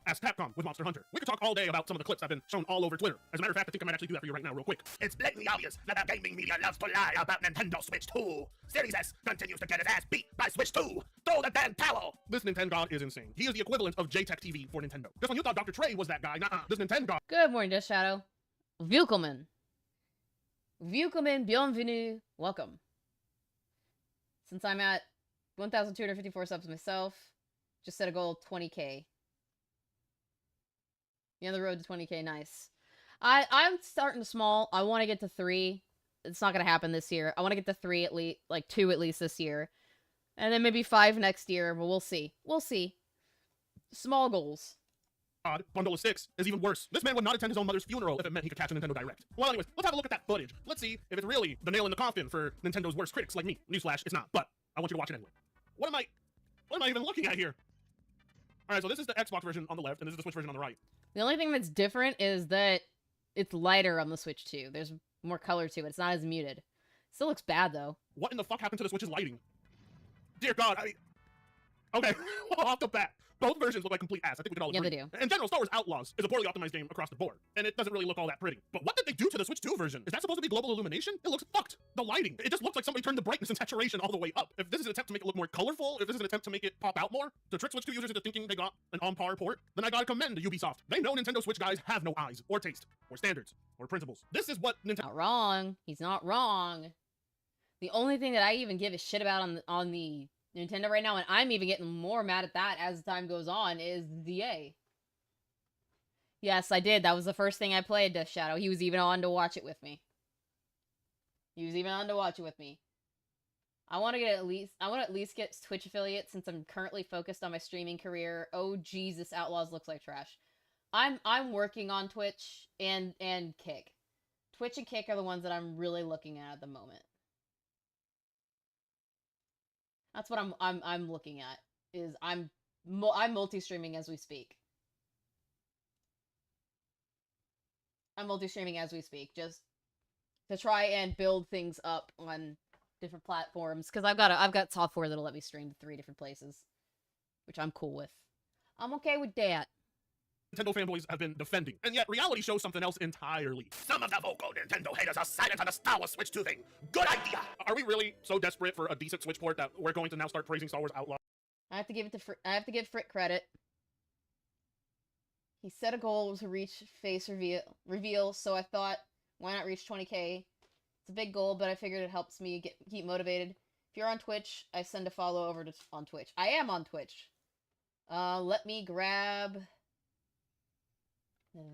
Ask Capcom with Monster Hunter. We could talk all day about some of the clips I've been shown all over Twitter. As a matter of fact, I think I might actually do that for you right now real quick. It's blatantly obvious that the gaming media loves to lie about Nintendo Switch 2. Series S continues to get its ass beat by Switch 2. Throw the damn towel! This Nintendo god is insane. He is the equivalent of JTech TV for Nintendo. Just when you thought Dr. Trey was that guy, nah, this Nintendo god.
Good morning, Death Shadow. Willkommen. Willkommen, bienvenue, welcome. Since I'm at 1,254 subs myself, just set a goal of 20k. You're on the road to 20k, nice. I'm starting small. I want to get to 3. It's not going to happen this year. I want to get to 3 at least, like 2 at least this year. And then maybe 5 next year, but we'll see. We'll see. Small goals.
God, Bundle of 6 is even worse. This man would not attend his own mother's funeral if it meant he could catch a Nintendo Direct. Well, anyways, let's have a look at that footage. Let's see if it's really the nail in the coffin for Nintendo's worst critics like me. Newsflash, it's not, but I want you to watch it anyway. What am I even looking at here? Alright, so this is the Xbox version on the left, and this is the Switch version on the right.
The only thing that's different is that it's lighter on the Switch 2. There's more color to it. It's not as muted. Still looks bad, though.
What in the fuck happened to the Switch's lighting? Dear God, okay, off the bat. Both versions look like complete ass. I think we can all agree.
Yeah, they do.
In general, Star Wars Outlaws is a poorly optimized game across the board, and it doesn't really look all that pretty. But what did they do to the Switch 2 version? Is that supposed to be global illumination? It looks fucked. The lighting. It just looks like somebody turned the brightness and saturation all the way up. If this is an attempt to make it look more colorful, if this is an attempt to make it pop out more, to trick Switch 2 users into thinking they got an on-par port, then I gotta commend Ubisoft. They know Nintendo Switch guys have no eyes, or taste, or standards, or principles. This is what Nintendo—
Not wrong. He's not wrong. The only thing that I even give a shit about on the Nintendo right now, and I'm even getting more mad at that as time goes on, is the A. Yes, I did. That was the first thing I played, Death Shadow. He was even on to watch it with me. I want to at least get Twitch affiliate since I'm currently focused on my streaming career. Oh Jesus, Outlaws looks like trash. I'm working on Twitch and Kick. Twitch and Kick are the ones that I'm really looking at the moment. That's what I'm looking at. Is I'm multi-streaming as we speak. I'm multi-streaming as we speak, just to try and build things up on different platforms. Because I've got software that'll let me stream to 3 different places, which I'm cool with. I'm okay with that.
Nintendo fanboys have been defending, and yet reality shows something else entirely. Some of the vocal Nintendo haters are silent on the Star Wars Switch 2 thing. Good idea! Are we really so desperate for a decent Switch port that we're going to now start praising Star Wars Outlaw?
I have to give Frick credit. He set a goal to reach face reveal, so I thought, why not reach 20k? It's a big goal, but I figured it helps me keep motivated. If you're on Twitch, I send a follow over on Twitch. I am on Twitch. Let me grab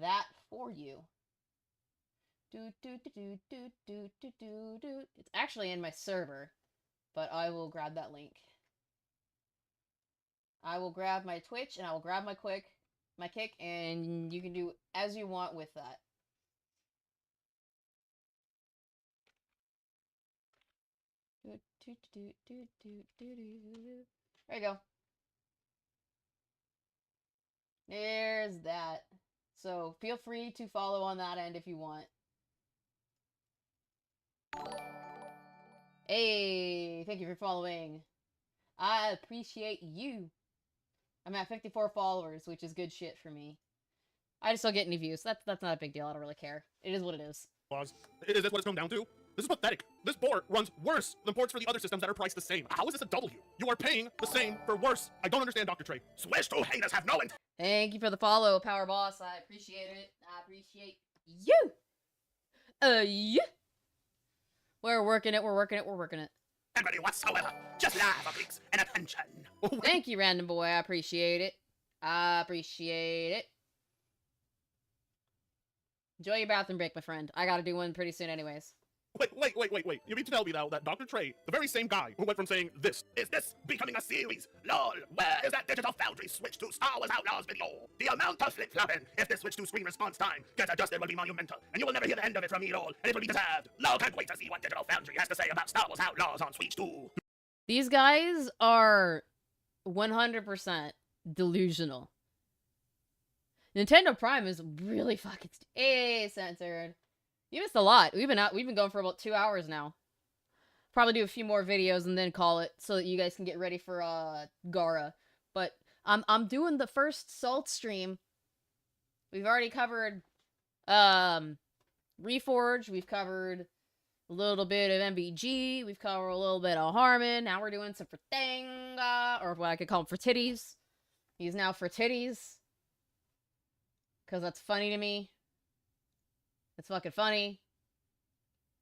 that for you. It's actually in my server, but I will grab that link. I will grab my Twitch and I will grab my Kick, and you can do as you want with that. There you go. There's that. So feel free to follow on that end if you want. Hey, thank you for following. I appreciate you. I'm at 54 followers, which is good shit for me. I just don't get any views. That's not a big deal. I don't really care. It is what it is.
Is this what it's come down to? This is pathetic. This port runs worse than ports for the other systems that are priced the same. How is this a W? You are paying the same for worse. I don't understand, Dr. Trey. Switch 2 haters have no intent.
Thank you for the follow, Power Boss. I appreciate it. I appreciate you. Yeah. We're working it.
Anybody whatsoever. Just laugh for clicks and attention.
Thank you, Random Boy. I appreciate it. Enjoy your bathroom break, my friend. I gotta do one pretty soon anyways.
Wait. You mean to tell me now that Dr. Trey, the very same guy who went from saying this, is this becoming a series? LOL, where is that Digital Foundry Switch 2 Star Wars Outlaws video? The amount of flip-flopping if this Switch 2 screen response time gets adjusted will be monumental, and you will never hear the end of it from me at all, and it will be deserved. LOL, can't wait to see what Digital Foundry has to say about Star Wars Outlaws on Switch 2.
These guys are 100% delusional. Nintendo Prime is really fucking censored. You missed a lot. We've been going for about 2 hours now. probably do a few more videos and then call it so that you guys can get ready for Gara. But I'm doing the first Salt stream. We've already covered Reforged, we've covered a little bit of MBG, we've covered a little bit of Harmon. Now we're doing some for Tenga, or what I could call him for titties. He's now for titties. Because that's funny to me. It's fucking funny.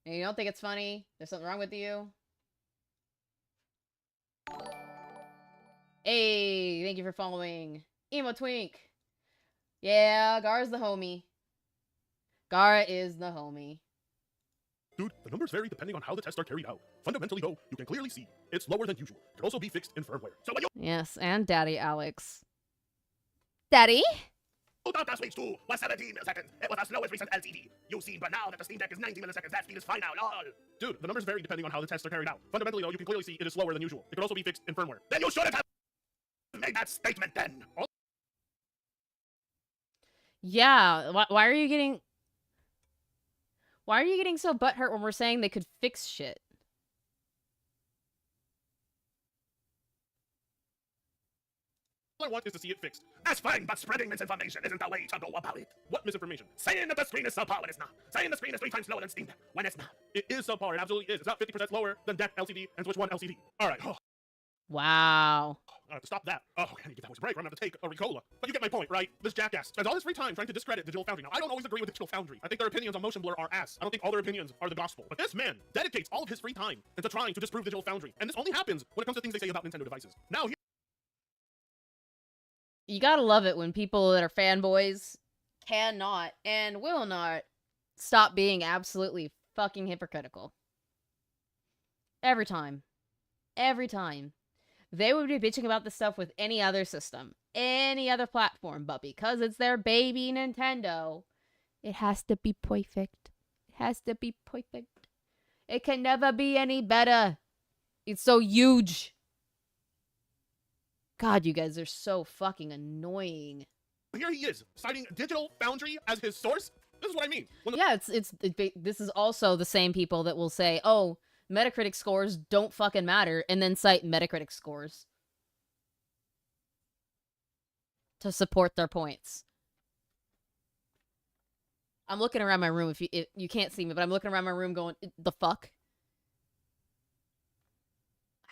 And you don't think it's funny, there's something wrong with you. Hey, thank you for following. Emo Twink. Yeah, Gara's the homie. Gara is the homie.
Dude, the numbers vary depending on how the tests are carried out. Fundamentally, though, you can clearly see it's lower than usual. It can also be fixed in firmware. So when you
Yes, and Daddy Alex. Daddy?
Data speeds 2 was 17 milliseconds. It was our slowest recent LCD. You've seen, but now that the Steam Deck is 90 milliseconds, that speed is fine now, lol. Dude, the numbers vary depending on how the tests are carried out. Fundamentally, though, you can clearly see it is slower than usual. It can also be fixed in firmware. Then you shouldn't have made that statement then.
Yeah, why are you getting... Why are you getting so butthurt when we're saying they could fix shit?
All I want is to see it fixed. That's fine, but spreading misinformation isn't the way to go about it. What misinformation? Saying that the screen is subpar when it's not. Saying the screen is 3 times slower than Steam Deck when it's not. It is subpar, it absolutely is. It's not 50% slower than Deck LCD and Switch 1 LCD. Alright. Oh.
Wow.
I have to stop that. Oh, I need to give that voice a break or I'm gonna have to take a Ricola. But you get my point, right? This jackass spends all this free time trying to discredit Digital Foundry. Now, I don't always agree with Digital Foundry. I think their opinions on motion blur are ass. I don't think all their opinions are the gospel. But this man dedicates all of his free time into trying to disprove Digital Foundry. And this only happens when it comes to things they say about Nintendo devices. Now,
You gotta love it when people that are fanboys cannot and will not stop being absolutely fucking hypocritical. Every time. Every time. They would be bitching about this stuff with any other system, any other platform, but because it's their baby Nintendo, it has to be perfect. It has to be perfect. It can never be any better. It's so huge. God, you guys are so fucking annoying.
here he is, citing Digital Foundry as his source. This is what I mean.
Yeah, this is also the same people that will say, oh, Metacritic scores don't fucking matter, and then cite Metacritic scores to support their points. I'm looking around my room. If you can't see me, but I'm looking around my room going, the fuck?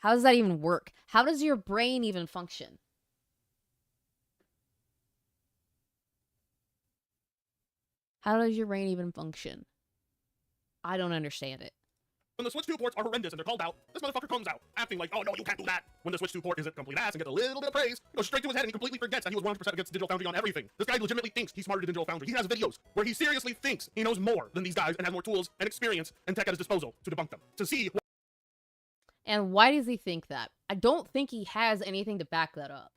How does that even work? How does your brain even function? How does your brain even function? I don't understand it.
When the Switch 2 ports are horrendous and they're called out, this motherfucker comes out, acting like, oh no, you can't do that. When the Switch 2 port isn't complete ass and gets a little bit of praise, it goes straight to his head and he completely forgets that he was 100% against Digital Foundry on everything. This guy legitimately thinks he's smarter than Digital Foundry. He has videos where he seriously thinks he knows more than these guys and has more tools and experience and tech at his disposal to debunk them. To see...
And why does he think that? I don't think he has anything to back that up.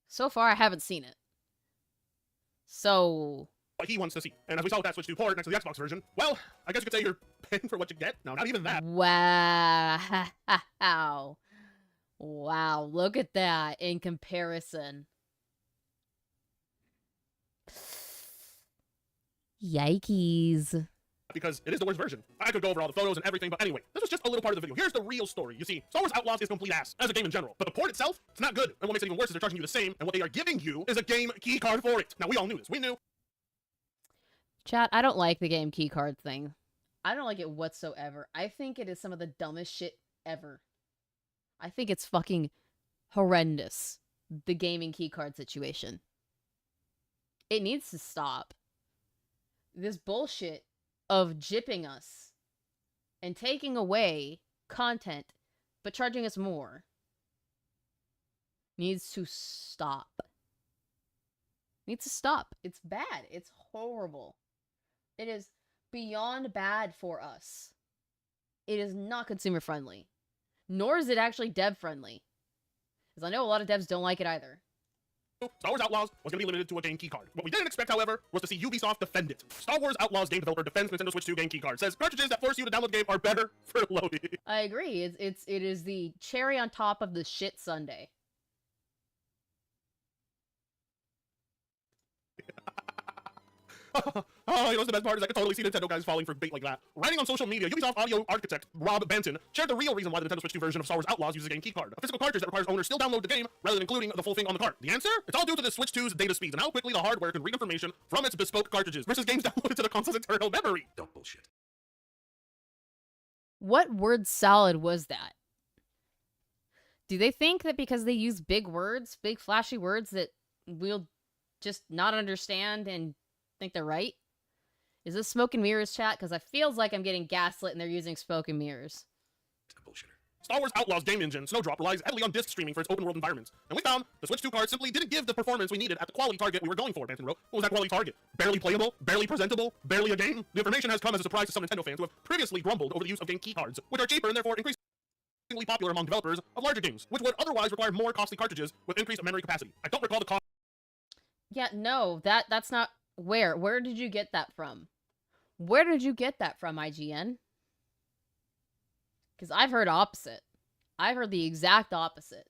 So far, I haven't seen it. So...
what he wants to see. And as we saw with that Switch 2 port next to the Xbox version, well, I guess you could say you're paying for what you get. No, not even that.
Wow. Wow, look at that in comparison. Yikes.
Because it is the worst version. I could go over all the photos and everything, but anyway, this was just a little part of the video. Here's the real story. You see, Star Wars Outlaws is complete ass, as a game in general. But the port itself, it's not good. And what makes it even worse is they're charging you the same, and what they are giving you is a game key card for it. Now, we all knew this. We knew.
Chat, I don't like the game keycard thing. I don't like it whatsoever. I think it is some of the dumbest shit ever. I think it's fucking horrendous, the gaming keycard situation. It needs to stop. This bullshit of gypping us and taking away content, but charging us more, needs to stop. Needs to stop. It's bad. It's horrible. It is beyond bad for us. It is not consumer friendly. Nor is it actually dev friendly. Because I know a lot of devs don't like it either.
Star Wars Outlaws was going to be limited to a game keycard. What we didn't expect, however, was to see Ubisoft defend it. Star Wars Outlaws game developer defends Nintendo Switch 2 game keycard. Says cartridges that force you to download the game are better for loading.
I agree. It is the cherry on top of the shit sundae.
Oh, the best part is I could totally see Nintendo guys falling for bait like that. Writing on social media, Ubisoft audio architect Rob Banton shared the real reason why the Nintendo Switch 2 version of Star Wars Outlaws uses a game keycard, a physical cartridge that requires owners still download the game rather than including the full thing on the cart. The answer? It's all due to the Switch 2's data speeds and how quickly the hardware can read information from its bespoke cartridges versus games downloaded to the console's internal memory.
Don't bullshit.
What word salad was that? Do they think that because they use big words, big flashy words, that we'll just not understand and think they're right? Is this smoke and mirrors chat? Because it feels like I'm getting gaslit and they're using smoke and mirrors.
Bullshitter.
Star Wars Outlaws game engine, Snowdrop, relies heavily on disc streaming for its open world environments. And we found the Switch 2 card simply didn't give the performance we needed at the quality target we were going for, Banton wrote. What was that quality target? Barely playable? Barely presentable? Barely a game? The information has come as a surprise to some Nintendo fans who have previously grumbled over the use of game key cards, which are cheaper and therefore increasingly popular among developers of larger games, which would otherwise require more costly cartridges with increased memory capacity. I don't recall the cost.
Yeah, no, that's not... Where did you get that from? Where did you get that from, IGN? Because I've heard opposite. I've heard the exact opposite.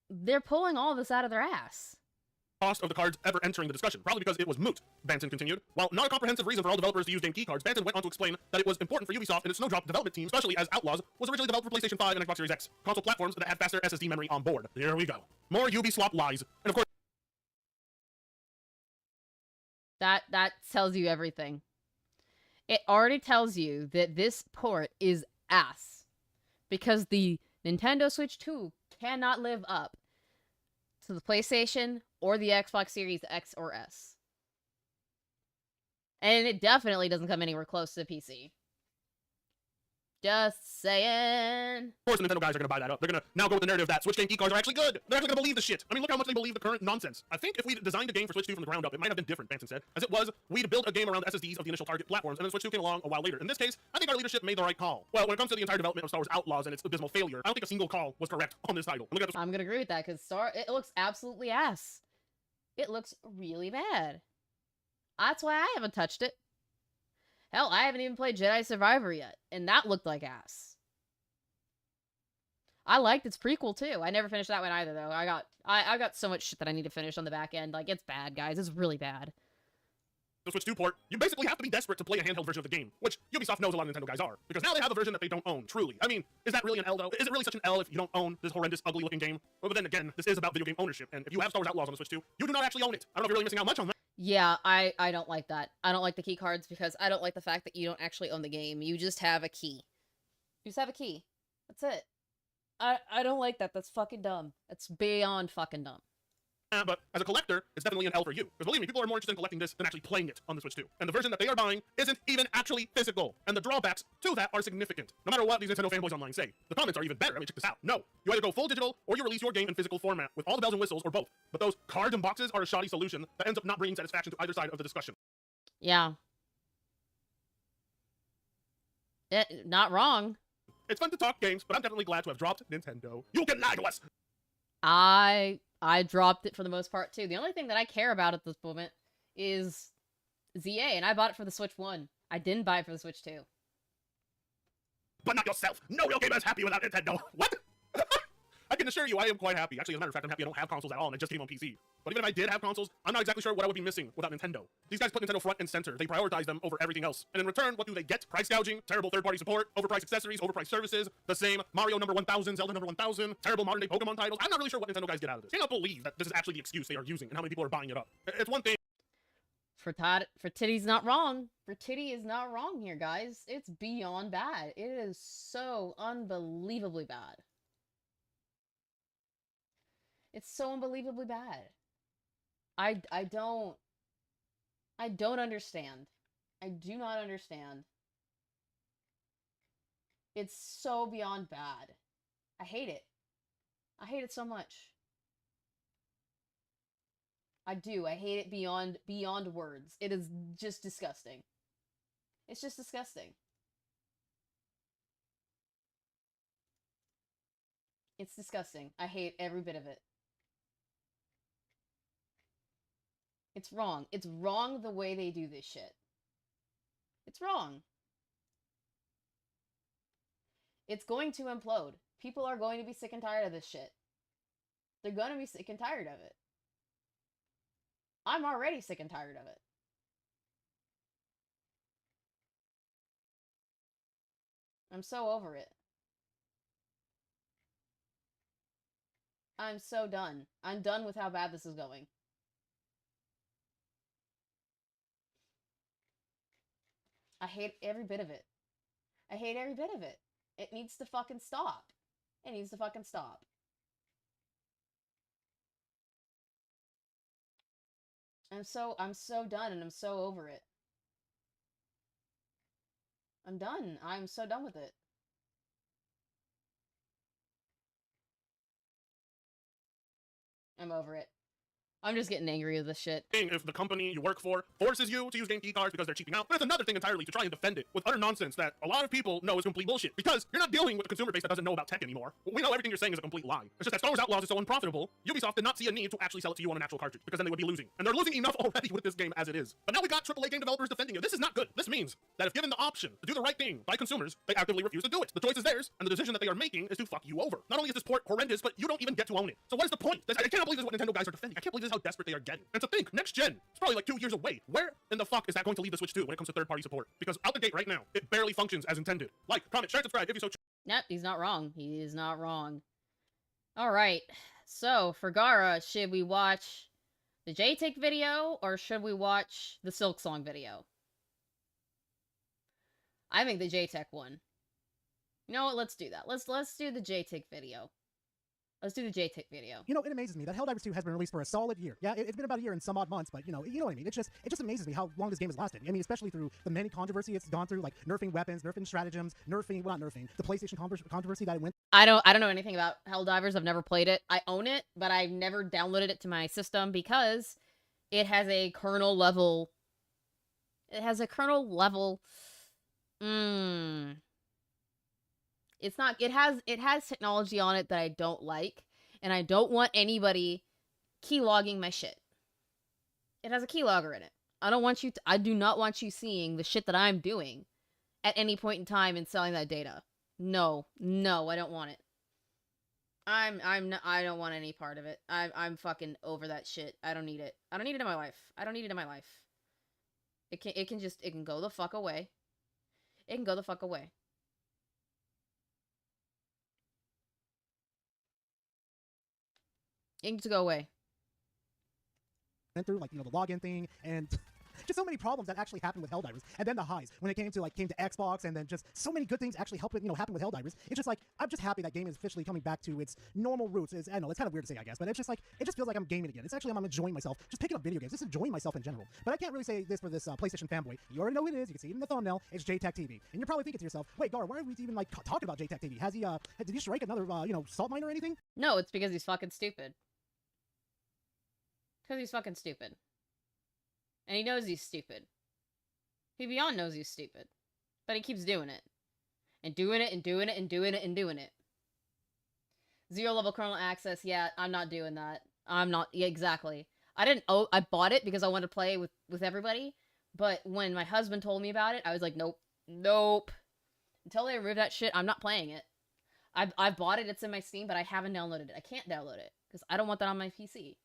They're pulling all this out of their ass.
Cost of the cards ever entering the discussion, probably because it was moot, Banton continued. While not a comprehensive reason for all developers to use game key cards, Banton went on to explain that it was important for Ubisoft and its Snowdrop development team, especially as Outlaws was originally developed for PlayStation 5 and Xbox Series X, console platforms that had faster SSD memory on board. Here we go. More Ubisoft lies. And of course,
That tells you everything. It already tells you that this port is ass. Because the Nintendo Switch 2 cannot live up to the PlayStation or the Xbox Series X or S. And it definitely doesn't come anywhere close to the PC. Just saying.
Of course, the Nintendo guys are going to buy that up. They're going to now go with the narrative that Switch game key cards are actually good. They're actually going to believe the shit. I mean, look how much they believe the current nonsense. I think if we designed a game for Switch 2 from the ground up, it might have been different, Banton said. As it was, we'd build a game around the SSDs of the initial target platforms, and then Switch 2 came along a while later. In this case, I think our leadership made the right call. Well, when it comes to the entire development of Star Wars Outlaws and its abysmal failure, I don't think a single call was correct on this title. Look at this.
I'm going to agree with that, because it looks absolutely ass. It looks really bad. That's why I haven't touched it. Hell, I haven't even played Jedi Survivor yet, and that looked like ass. I liked its prequel too. I never finished that one either, though. I got so much shit that I need to finish on the back end. Like, it's bad, guys. It's really bad.
The Switch 2 port, you basically have to be desperate to play a handheld version of the game, which Ubisoft knows a lot of Nintendo guys are, because now they have a version that they don't own, truly. I mean, is that really an L, though? Is it really such an L if you don't own this horrendous, ugly-looking game? But then again, this is about video game ownership, and if you have Star Wars Outlaws on the Switch 2, you do not actually own it. I don't know if you're really missing out much on that.
Yeah, I don't like that. I don't like the key cards because I don't like the fact that you don't actually own the game. You just have a key. You just have a key. That's it. I don't like that. That's fucking dumb. That's beyond fucking dumb.
But as a collector, it's definitely an L for you. Because believe me, people are more interested in collecting this than actually playing it on the Switch 2. And the version that they are buying isn't even actually physical. And the drawbacks to that are significant. No matter what these Nintendo fanboys online say. The comments are even better. I mean, check this out. No, you either go full digital or you release your game in physical format with all the bells and whistles or both. But those cards and boxes are a shoddy solution that ends up not bringing satisfaction to either side of the discussion.
Yeah. Not wrong.
It's fun to talk games, but I'm definitely glad to have dropped Nintendo. You can lie to us!
I dropped it for the most part, too. The only thing that I care about at this moment is ZA, and I bought it for the Switch 1. I didn't buy it for the Switch 2.
But not yourself! No real gamer is happy without Nintendo! What? I can assure you, I am quite happy. Actually, as a matter of fact, I'm happy I don't have consoles at all, and it just came on PC. But even if I did have consoles, I'm not exactly sure what I would be missing without Nintendo. These guys put Nintendo front and center. They prioritize them over everything else. And in return, what do they get? Price gouging, terrible third-party support, overpriced accessories, overpriced services, the same Mario number 1000, Zelda number 1000, terrible modern-day Pokemon titles. I'm not really sure what Nintendo guys get out of this. I cannot believe that this is actually the excuse they are using and how many people are buying it up. It's one thing.
For Titty's not wrong. For Titty is not wrong here, guys. It's beyond bad. It is so unbelievably bad. It's so unbelievably bad. I don't understand. I do not understand. It's so beyond bad. I hate it. I hate it so much. I do. I hate it beyond words. It is just disgusting. It's just disgusting. It's disgusting. I hate every bit of it. It's wrong. It's wrong the way they do this shit. It's wrong. It's going to implode. People are going to be sick and tired of this shit. They're gonna be sick and tired of it. I'm already sick and tired of it. I'm so over it. I'm so done. I'm done with how bad this is going. I hate every bit of it. I hate every bit of it. It needs to fucking stop. It needs to fucking stop. I'm so done and I'm so over it. I'm done. I'm so done with it. I'm over it. I'm just getting angry with this shit.
If the company you work for forces you to use game key cards because they're cheaping out, but it's another thing entirely to try and defend it with utter nonsense that a lot of people know is complete bullshit, because you're not dealing with a consumer base that doesn't know about tech anymore. We know everything you're saying is a complete lie. It's just that Star Wars Outlaws is so unprofitable, Ubisoft did not see a need to actually sell it to you on an actual cartridge, because then they would be losing. And they're losing enough already with this game as it is. But now we got AAA game developers defending it. This is not good. This means that if given the option to do the right thing by consumers, they actively refuse to do it. The choice is theirs, and the decision that they are making is to fuck you over. Not only is this port horrendous, but you don't even get to own it. So what is the point? I cannot believe this is what Nintendo guys are defending. I can't believe this is how desperate they are getting. And to think, next gen, it's probably like 2 years away. Where in the fuck is that going to leave the Switch 2 when it comes to third-party support? Because out the gate right now, it barely functions as intended. Like, comment, share, subscribe if you so choose.
Nope, he's not wrong. He is not wrong. Alright, so, for Gara, should we watch the J-Take video, or should we watch the Silk Song video? I think the J-Tech one. You know what, let's do that. Let's do the J-Take video. Let's do the J-Tech video.
You know, it amazes me that Helldivers 2 has been released for a solid year. Yeah, it's been about a year and some odd months, but you know what I mean. It just amazes me how long this game has lasted. I mean, especially through the many controversy it's gone through, like nerfing weapons, nerfing stratagems, not nerfing, the PlayStation controversy that it went.
I don't know anything about Helldivers. I've never played it. I own it, but I've never downloaded it to my system because it has a kernel level. It has a kernel level. It's not. It has technology on it that I don't like, and I don't want anybody keylogging my shit. It has a keylogger in it. I do not want you seeing the shit that I'm doing at any point in time and selling that data. No, I don't want it. I don't want any part of it. I'm fucking over that shit. I don't need it. I don't need it in my life. I don't need it in my life. It can go the fuck away. It can go the fuck away. It needs to go away.
Went through, like, you know, the login thing, and just so many problems that actually happened with Helldivers. And then the highs, when it came to Xbox, and then just so many good things actually happen with Helldivers. It's just like, I'm just happy that game is officially coming back to its normal roots. I know, it's kind of weird to say, I guess, but it's just like, it just feels like I'm gaming again. It's actually, I'm enjoying myself, just picking up video games, just enjoying myself in general. But I can't really say this for this PlayStation fanboy. You already know who it is, you can see it in the thumbnail, it's J-Tech TV. And you're probably thinking to yourself, wait, Gar, why are we even, like, talking about J-Tech TV? Has he, did he strike another, salt mine or anything?
No, it's because he's fucking stupid. Because he's fucking stupid. And he knows he's stupid. He beyond knows he's stupid. But he keeps doing it. And doing it, and doing it, and doing it, and doing it. 0 level kernel access, yeah, I'm not doing that. I'm not, yeah, exactly. I bought it because I wanted to play with everybody. But when my husband told me about it, I was like, nope. Until they remove that shit, I'm not playing it. I've bought it, it's in my Steam, but I haven't downloaded it. I can't download it. Because I don't want that on my PC.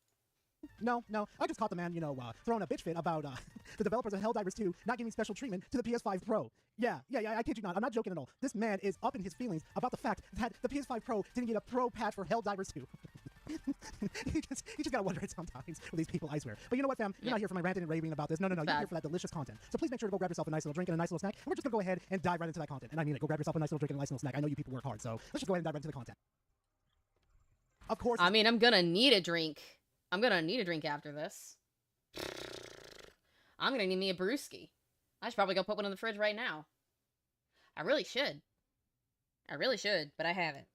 No, I just caught the man, throwing a bitch fit about the developers of Helldivers 2 not giving special treatment to the PS5 Pro. Yeah, I kid you not. I'm not joking at all. This man is up in his feelings about the fact that the PS5 Pro didn't get a pro patch for Helldivers 2. you just gotta wonder it sometimes with these people, I swear. But you know what, fam? You're not here for my ranting and raving about this. No, you're here for that delicious content. So please make sure to go grab yourself a nice little drink and a nice little snack, and we're just gonna go ahead and dive right into that content. And I mean it. Go grab yourself a nice little drink and a nice little snack. I know you people work hard, so let's just go ahead and dive right into the content. Of course.
I mean, I'm gonna need a drink. I'm gonna need a drink after this. I'm gonna need me a brewski. I should probably go put one in the fridge right now. I really should, but I haven't.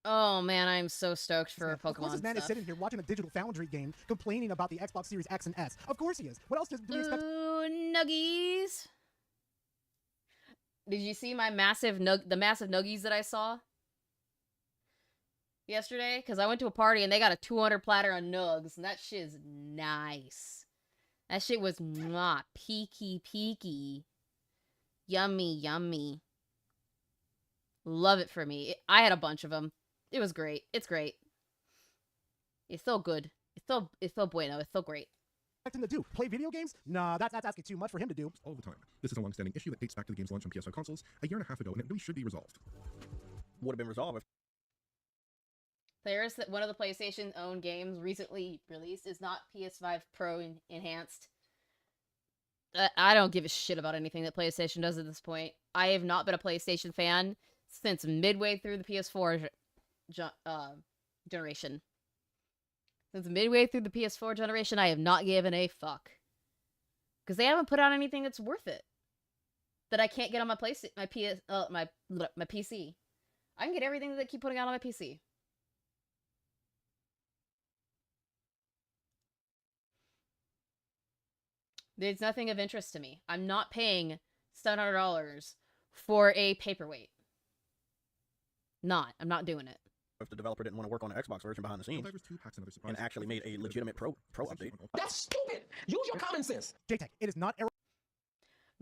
Oh man, I'm so stoked for Pokemon.
Of course, this man is sitting here watching a Digital Foundry game, complaining about the Xbox Series X and S. Of course he is. What else do we expect?
Ooh, nuggies. Did you see the massive nuggies that I saw yesterday? Because I went to a party and they got a 200 platter of nugs, and that shit is nice. That shit was mwah, peaky. Yummy, yummy. Love it for me. I had a bunch of them. It was great. It's great. It's so good. It's so bueno. It's so great.
Expect him to do? Play video games? Nah, that's asking too much for him to do.
All the time. This is a long-standing issue that dates back to the game's launch on PS5 consoles a year and a half ago, and it really should be resolved.
Would have been resolved if
There's one of the PlayStation-owned games recently released is not PS5 Pro enhanced. I don't give a shit about anything that PlayStation does at this point. I have not been a PlayStation fan since midway through the PS4 generation. Since midway through the PS4 generation, I have not given a fuck. Because they haven't put out anything that's worth it. That I can't get on my PC. I can get everything that they keep putting out on my PC. There's nothing of interest to me. I'm not paying $700 for a paperweight. I'm not doing it.
if the developer didn't want to work on the Xbox version behind the scenes and actually made a legitimate pro update.
That's stupid. Use your common sense.
JTech, it is not.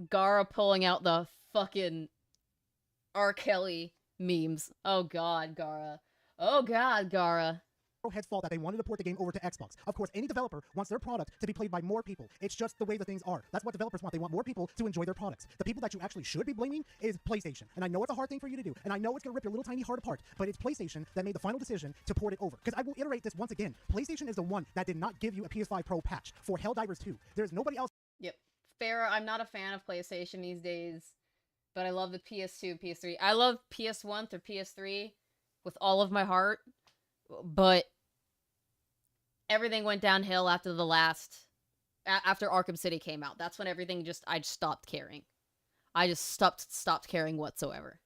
Gara pulling out the fucking R. Kelly memes. Oh god, Gara. Oh god, Gara.
Arrowhead's fault that they wanted to port the game over to Xbox. Of course, any developer wants their product to be played by more people. It's just the way the things are. That's what developers want. They want more people to enjoy their products. The people that you actually should be blaming is PlayStation. And I know it's a hard thing for you to do. And I know it's going to rip your little tiny heart apart. But it's PlayStation that made the final decision to port it over. Because I will iterate this once again. PlayStation is the one that did not give you a PS5 Pro patch for Helldivers 2. There's nobody else.
Yep. Fair. I'm not a fan of PlayStation these days. But I love the PS2 and PS3. I love PS1 through PS3 with all of my heart. But everything went downhill after after Arkham City came out. That's when everything I just stopped caring. I just stopped caring whatsoever.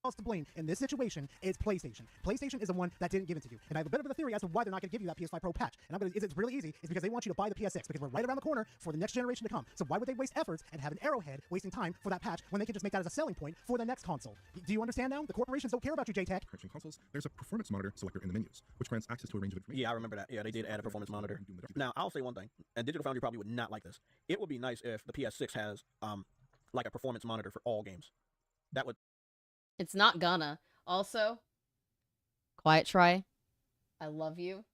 Else to blame in this situation is PlayStation. PlayStation is the one that didn't give it to you. And I have a bit of a theory as to why they're not going to give you that PS5 Pro patch. And it's really easy. It's because they want you to buy the PS6 because we're right around the corner for the next generation to come. So why would they waste efforts and have an Arrowhead wasting time for that patch when they can just make that as a selling point for the next console? Do you understand now? The corporations don't care about you, JTech.
Consoles, there's a performance monitor selector in the menus, which grants access to a range of information.
Yeah, I remember that. Yeah, they did add a performance monitor. Now, I'll say one thing, and Digital Foundry probably would not like this. It would be nice if the PS6 has like a performance monitor for all games. That would.
It's not gonna. Also, Quiet Try, I love you.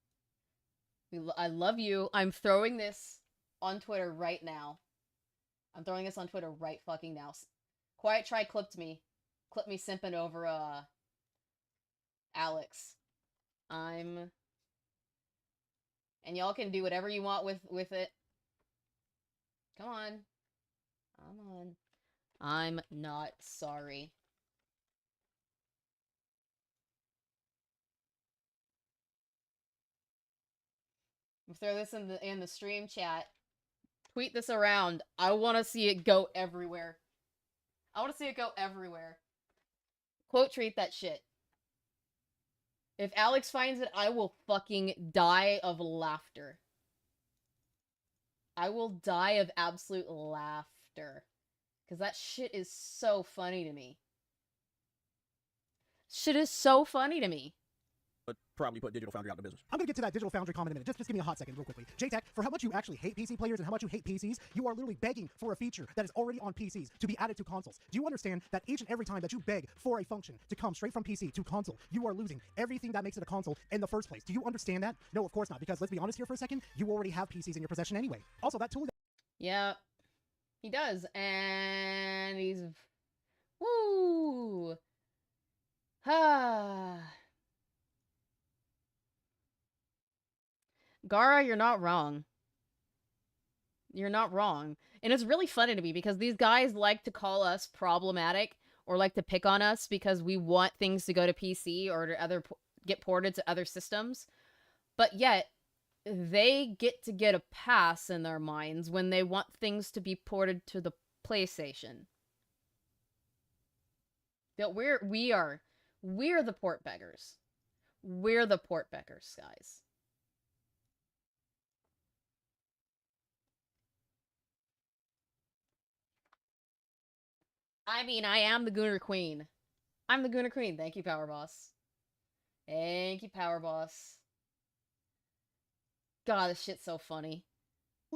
I love you. I'm throwing this on Twitter right now. I'm throwing this on Twitter right fucking now. Quiet Try clipped me simping over Alex. And y'all can do whatever you want with it. Come on. Come on. I'm not sorry. Throw this in the stream chat. Tweet this around. I want to see it go everywhere. I want to see it go everywhere. Quote tweet that shit. If Alex finds it, I will fucking die of laughter. I will die of absolute laughter. Because that shit is so funny to me. Shit is so funny to me.
But probably put Digital Foundry out of business.
I'm going to get to that Digital Foundry comment in a minute. Just give me a hot second real quickly. JTech, for how much you actually hate PC players and how much you hate PCs, you are literally begging for a feature that is already on PCs to be added to consoles. Do you understand that each and every time that you beg for a function to come straight from PC to console, you are losing everything that makes it a console in the first place? Do you understand that? No, of course not, because let's be honest here for a second, you already have PCs in your possession anyway. Also, that tool...
Yeah, he does, and he's... Woo! Gara, you're not wrong. You're not wrong. And it's really funny to me because these guys like to call us problematic or like to pick on us because we want things to go to PC or to get ported to other systems. But yet, they get a pass in their minds when they want things to be ported to the PlayStation. That we're the port beggars. We're the port beggars, guys. I mean, I am the Gooner Queen. I'm the Gooner Queen. Thank you, Power Boss. Thank you, Power Boss. God, this shit's so funny.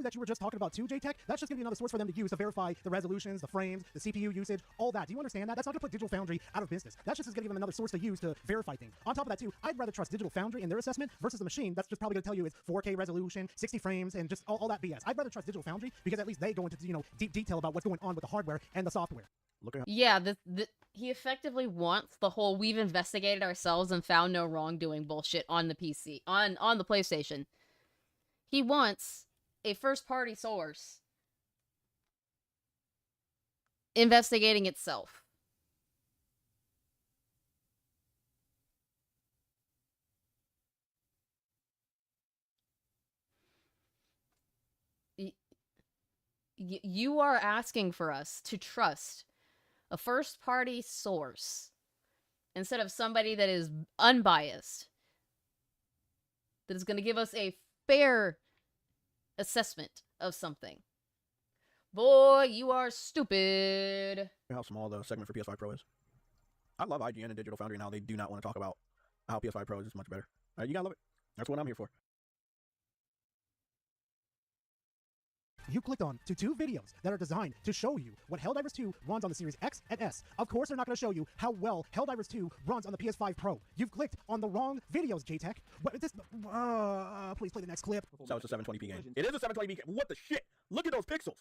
that you were just talking about too, JTech, that's just going to be another source for them to use to verify the resolutions, the frames, the CPU usage, all that. Do you understand that? That's not going to put Digital Foundry out of business. That's just going to give them another source to use to verify things. On top of that too, I'd rather trust Digital Foundry in their assessment versus the machine that's just probably going to tell you it's 4K resolution, 60 frames, and just all that BS. I'd rather trust Digital Foundry because at least they go into, deep detail about what's going on with the hardware and the software.
Yeah, he effectively wants the whole "we've investigated ourselves and found no wrongdoing" bullshit on the PC, on the PlayStation. He wants a first-party source investigating itself. You are asking for us to trust a first-party source instead of somebody that is unbiased, that is going to give us a fair assessment of something. Boy, you are stupid.
How small the segment for PS5 Pro is. I love IGN and Digital Foundry and how they do not want to talk about how PS5 Pro is much better. You gotta love it. That's what I'm here for.
You clicked on to 2 videos that are designed to show you what Helldivers 2 runs on the Series X and S. Of course, they're not going to show you how well Helldivers 2 runs on the PS5 Pro. You've clicked on the wrong videos, JTech. What this? Please play the next clip.
So it's a 720p game. It is a 720p game. What the shit? Look at those pixels.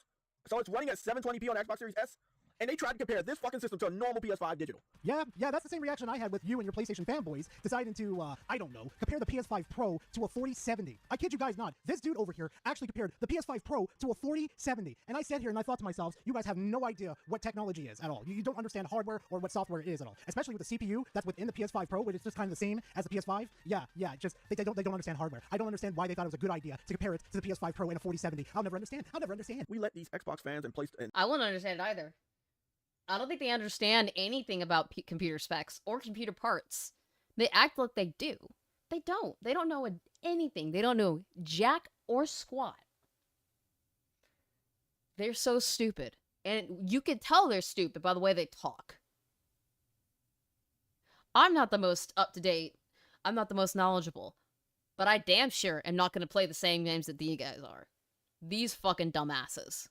So it's running at 720p on Xbox Series S, and they tried to compare this fucking system to a normal PS5 digital.
Yeah, that's the same reaction I had with you and your PlayStation fanboys deciding to, I don't know, compare the PS5 Pro to a 4070. I kid you guys not. This dude over here actually compared the PS5 Pro to a 4070. And I sat here and I thought to myself, you guys have no idea what technology is at all. You don't understand hardware or what software is at all. Especially with the CPU that's within the PS5 Pro, which is just kind of the same as the PS5. Yeah, just, they don't understand hardware. I don't understand why they thought it was a good idea to compare it to the PS5 Pro and a 4070. I'll never understand.
We let these Xbox fans and PlayStation...
I won't understand it either. I don't think they understand anything about computer specs or computer parts. They act like they do. They don't. They don't know anything. They don't know jack or squat. They're so stupid. And you can tell they're stupid by the way they talk. I'm not the most up-to-date. I'm not the most knowledgeable. But I damn sure am not going to play the same games that these guys are. These fucking dumbasses.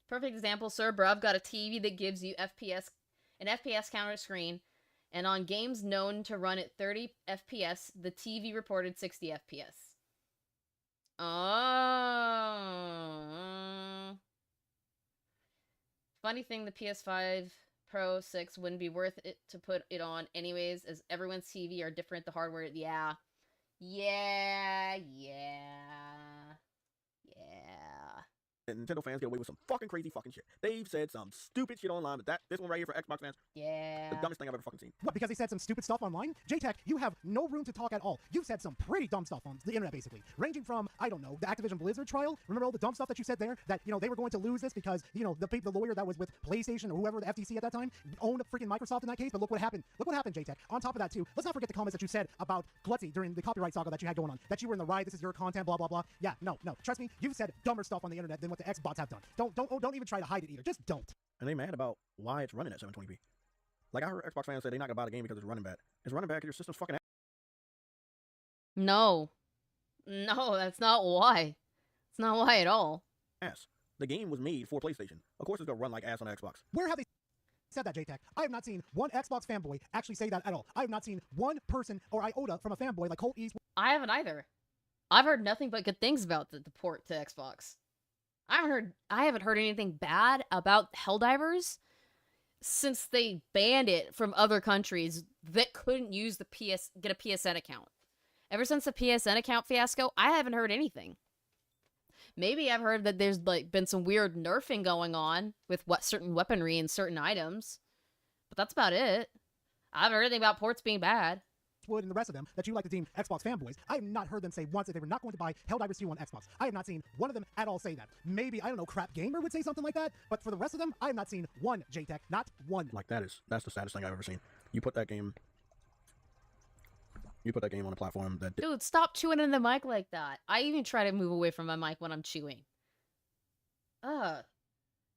Perfect example, sir. Bruv got a TV that gives you an FPS counter screen, and on games known to run at 30 FPS, the TV reported 60 FPS. Oh. Funny thing, the PS5 Pro 6 wouldn't be worth it to put it on anyways, as everyone's TV are different, the hardware, yeah.
And Nintendo fans get away with some fucking crazy fucking shit. They've said some stupid shit online, but this one right here for Xbox fans, the dumbest thing I've ever fucking seen.
What, because they said some stupid stuff online? JTech, you have no room to talk at all. You've said some pretty dumb stuff on the internet, basically. Ranging from, I don't know, the Activision Blizzard trial. Remember all the dumb stuff that you said there? That, they were going to lose this because, the lawyer that was with PlayStation or whoever, the FTC at that time, owned freaking Microsoft in that case. But look what happened. Look what happened, JTech. On top of that, too, let's not forget the comments that you said about Glutzy during the copyright saga that you had going on. That you were in the right, this is your content, blah, blah, blah. Yeah, no. Trust me, you've said dumber stuff on the internet than what the Xbots have done. Don't even try to hide it either. Just don't.
And they mad about why it's running at 720p. Like I heard Xbox fans say they're not gonna buy the game because it's running bad. It's running bad because your system's fucking ass.
No, that's not why. It's not why at all.
The game was made for PlayStation. Of course it's gonna run like ass on Xbox.
Where have they said that, JTech? I have not seen one Xbox fanboy actually say that at all. I have not seen one person or iota from a fanboy like Colt East.
I haven't either. I've heard nothing but good things about the port to Xbox. I haven't heard anything bad about Helldivers since they banned it from other countries that couldn't use get a PSN account. Ever since the PSN account fiasco, I haven't heard anything. Maybe I've heard that there's been some weird nerfing going on with certain weaponry and certain items, but that's about it. I haven't heard anything about ports being bad.
Wood and the rest of them that you like to deem Xbox fanboys. I have not heard them say once that they were not going to buy Helldivers 2 on Xbox. I have not seen one of them at all say that. Maybe, I don't know, Crap Gamer would say something like that, but for the rest of them, I have not seen one, JTech. Not one.
Like that's the saddest thing I've ever seen. You put that game on a platform that...
Dude, stop chewing in the mic like that. I even try to move away from my mic when I'm chewing.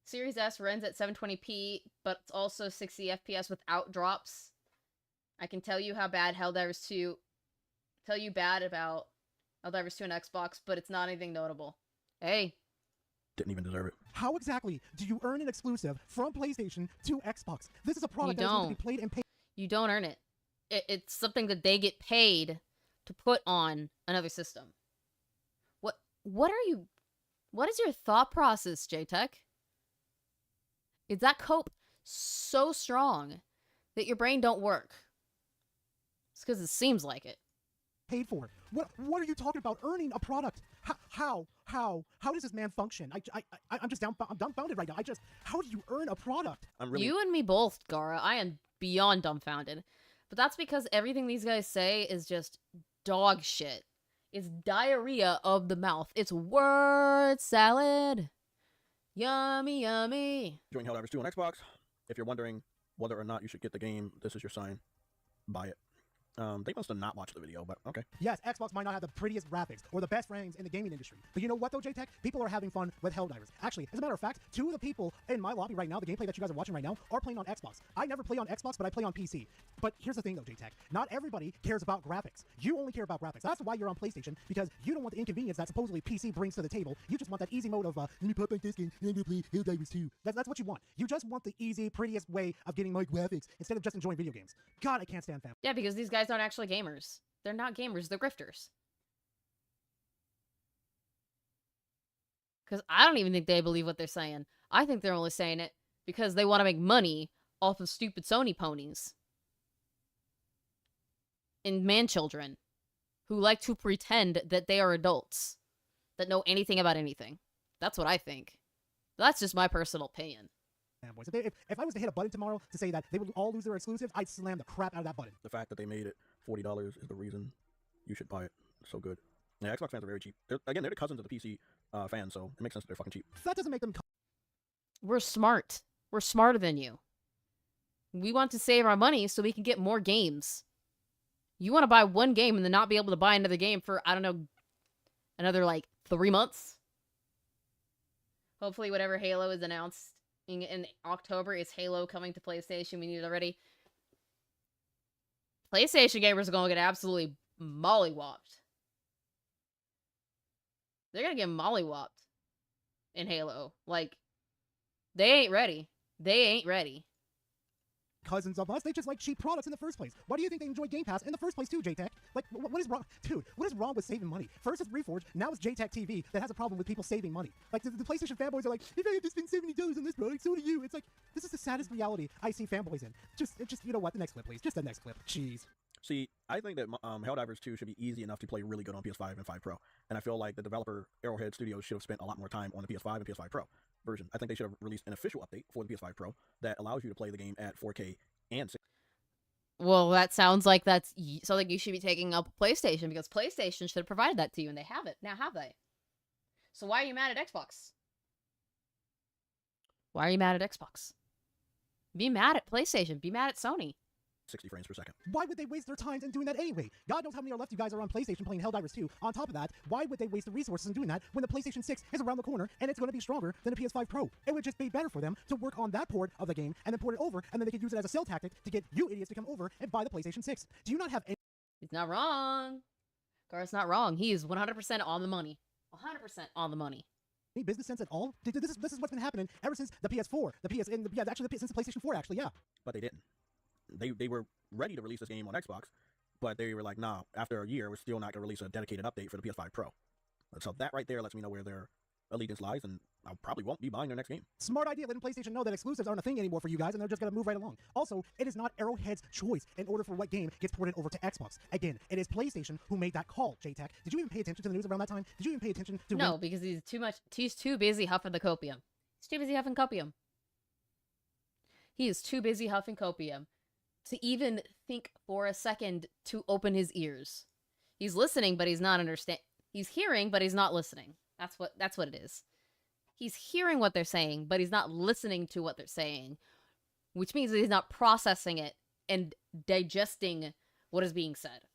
Series S runs at 720p, but it's also 60 FPS without drops. I can tell you how bad Helldivers 2... Tell you bad about Helldivers 2 on Xbox, but it's not anything notable. Hey.
Didn't even deserve it.
How exactly do you earn an exclusive from PlayStation to Xbox? This is a product that is going to be played and paid.
You don't earn it. It's something that they get paid to put on another system. What is your thought process, JTech? Is that cope so strong that your brain don't work? It's because it seems like it.
Paid for. What are you talking about? Earning a product? How does this man function? I'm just I'm dumbfounded right now. How do you earn a product?
You and me both, Gara. I am beyond dumbfounded. But that's because everything these guys say is just dog shit. It's diarrhea of the mouth. It's word salad. Yummy, yummy.
Enjoying Helldivers 2 on Xbox. If you're wondering whether or not you should get the game, this is your sign. Buy it. They must have not watched the video, but okay.
Yes, Xbox might not have the prettiest graphics or the best frames in the gaming industry. But you know what though, JTech? People are having fun with Helldivers. Actually, as a matter of fact, 2 of the people in my lobby right now, the gameplay that you guys are watching right now, are playing on Xbox. I never play on Xbox, but I play on PC. But here's the thing though, JTech. Not everybody cares about graphics. You only care about graphics. That's why you're on PlayStation, because you don't want the inconvenience that supposedly PC brings to the table. You just want that easy mode of, let me pop like this game, and I'm gonna play Helldivers 2. That's what you want. You just want the easy, prettiest way of getting my graphics instead of just enjoying video games. God, I can't stand fam.
Yeah, because these guys aren't actually gamers. They're not gamers, they're grifters. Because I don't even think they believe what they're saying. I think they're only saying it because they want to make money off of stupid Sony ponies. And man-children who like to pretend that they are adults, that know anything about anything. That's what I think. That's just my personal opinion.
Fanboys. If I was to hit a button tomorrow to say that they would all lose their exclusives, I'd slam the crap out of that button.
The fact that they made it $40 is the reason you should buy it. It's so good. Yeah, Xbox fans are very cheap. They're the cousins of the PC fans, so it makes sense that they're fucking cheap.
That doesn't make them...
We're smart. We're smarter than you. We want to save our money so we can get more games. You want to buy one game and then not be able to buy another game for, I don't know, another, 3 months? Hopefully whatever Halo is announced in October is Halo coming to PlayStation. We need it already. PlayStation gamers are going to get absolutely mollywopped. They're going to get mollywopped in Halo. They ain't ready. They ain't ready.
Cousins of us, they just like cheap products in the first place. Why do you think they enjoy Game Pass in the first place too, JTech? What is wrong? Dude, what is wrong with saving money? First it's Reforge, now it's JTech TV that has a problem with people saving money. The PlayStation fanboys are like, if I had to spend $70 on this product, so do you. It's like, this is the saddest reality I see fanboys in. Just you know what, the next clip, please. Just the next clip. Jeez.
See, I think that Helldivers 2 should be easy enough to play really good on PS5 and 5 Pro. And I feel like the developer, Arrowhead Studios, should have spent a lot more time on the PS5 and PS5 Pro version. I think they should have released an official update for the PS5 Pro that allows you to play the game at 4K and 6.
Well, that sounds like that's something you should be taking up with PlayStation, because PlayStation should have provided that to you, and they have it. Now, have they? So why are you mad at Xbox? Why are you mad at Xbox? Be mad at PlayStation. Be mad at Sony.
60 frames per second.
Why would they waste their time in doing that anyway? God knows how many are left you guys are on PlayStation playing Helldivers 2. On top of that, why would they waste the resources in doing that when the PlayStation 6 is around the corner and it's going to be stronger than a PS5 Pro? It would just be better for them to work on that port of the game and then port it over, and then they could use it as a sell tactic to get you idiots to come over and buy the PlayStation 6. Do you not have any...
He's not wrong. Gar's not wrong. He is 100% on the money. 100% on the money.
Any business sense at all? This is what's been happening ever since the PS4. Since the PlayStation 4, actually, yeah.
But they didn't. They were ready to release this game on Xbox, but they were like, nah, after a year, we're still not going to release a dedicated update for the PS5 Pro. And so that right there lets me know where their allegiance lies, and I probably won't be buying their next game.
Smart idea, letting PlayStation know that exclusives aren't a thing anymore for you guys, and they're just going to move right along. Also, it is not Arrowhead's choice in order for what game gets ported over to Xbox. Again, it is PlayStation who made that call, JTech. Did you even pay attention to the news around that time? Did you even pay attention to...
No, because he's too busy huffing the copium. He's too busy huffing copium. He is too busy huffing copium to even think for a second to open his ears. He's listening, but he's not understand. He's hearing, but he's not listening. That's what it is. He's hearing what they're saying, but he's not listening to what they're saying, which means that he's not processing it and digesting what is being said.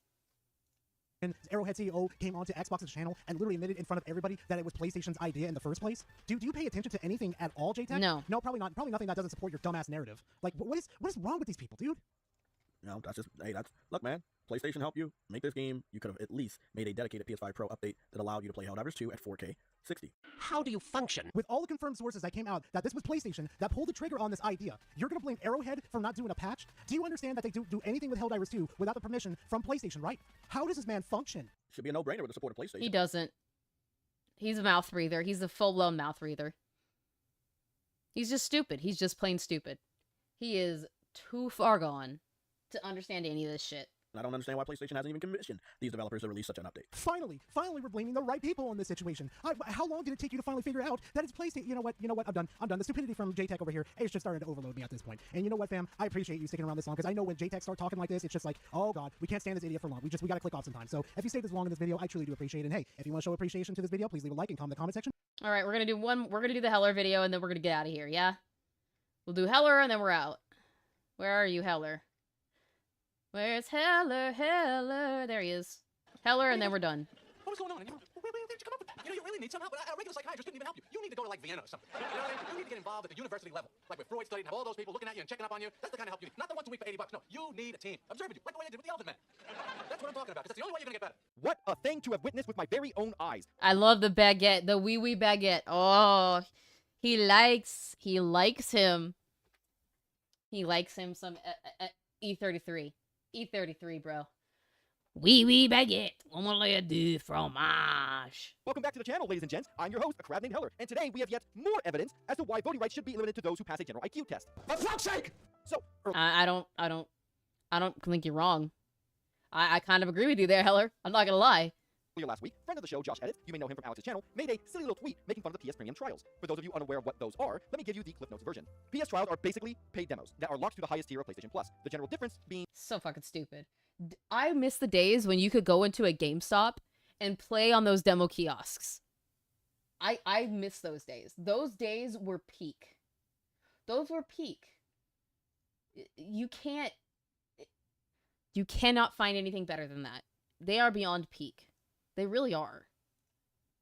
And Arrowhead CEO came onto Xbox's channel and literally admitted in front of everybody that it was PlayStation's idea in the first place. Do you pay attention to anything at all, JTech?
No.
No, probably not. Probably nothing that doesn't support your dumbass narrative. What is wrong with these people, dude?
know, that's just, hey, that's, look, man, PlayStation helped you make this game. You could have at least made a dedicated PS5 Pro update that allowed you to play Helldivers 2 at 4K 60.
How do you function?
With all the confirmed sources that came out that this was PlayStation that pulled the trigger on this idea, you're gonna blame Arrowhead for not doing a patch? Do you understand that they do anything with Helldivers 2 without the permission from PlayStation, right? How does this man function?
Should be a no-brainer with the support of PlayStation.
He doesn't. He's a mouth breather. He's a full-blown mouth breather. He's just stupid. He's just plain stupid. He is too far gone to understand any of this shit.
I don't understand why PlayStation hasn't even commissioned these developers to release such an update.
Finally, we're blaming the right people in this situation. How long did it take you to finally figure out that it's PlayStation? You know what? I'm done. The stupidity from JTech over here is just starting to overload me at this point. And you know what, fam? I appreciate you sticking around this long because I know when JTech start talking like this, it's just like, oh god, we can't stand this idiot for long. We gotta click off sometimes. So if you stayed this long in this video, I truly do appreciate it. And hey, if you want to show appreciation to this video, please leave a like and comment in the comment section.
All right, we're gonna do the Heller video and then we're gonna get out of here. Yeah, we'll do Heller and then we're out. Where are you, Heller? Where's Heller? There he is. Heller, and then we're done.
What was going on? Where did you come up with that? You know, you really need some help, but a regular psychiatrist couldn't even help you. You need to go to, like, Vienna or something. You know what I mean? You need to get involved at the university level. Like where Freud studied and have all those people looking at you and checking up on you. That's the kind of help you need. Not the once a week for $80. No, you need a team. Observing you, like the way I did with the Elephant Man. That's what I'm talking about, because that's the only way you're going to get better.
What a thing to have witnessed with my very own eyes.
I love the baguette, the wee wee baguette. Oh, he likes him. He likes him some E33. E33, bro. Wee wee baguette. Omelette du fromage.
Welcome back to the channel, ladies and gents. I'm your host, a crab named Heller, and today we have yet more evidence as to why voting rights should be limited to those who pass a general IQ test. For fuck's sake! So,
I don't think you're wrong. I kind of agree with you there, Heller. I'm not gonna lie.
Earlier last week, friend of the show, Josh Edits, you may know him from Alex's channel, made a silly little tweet making fun of the PS Premium trials. For those of you unaware of what those are, let me give you the Cliff Notes version. PS trials are basically paid demos that are locked to the highest tier of PlayStation Plus. The general difference being
so fucking stupid. I miss the days when you could go into a GameStop and play on those demo kiosks. I miss those days. Those days were peak. Those were peak. You cannot find anything better than that. They are beyond peak. They really are.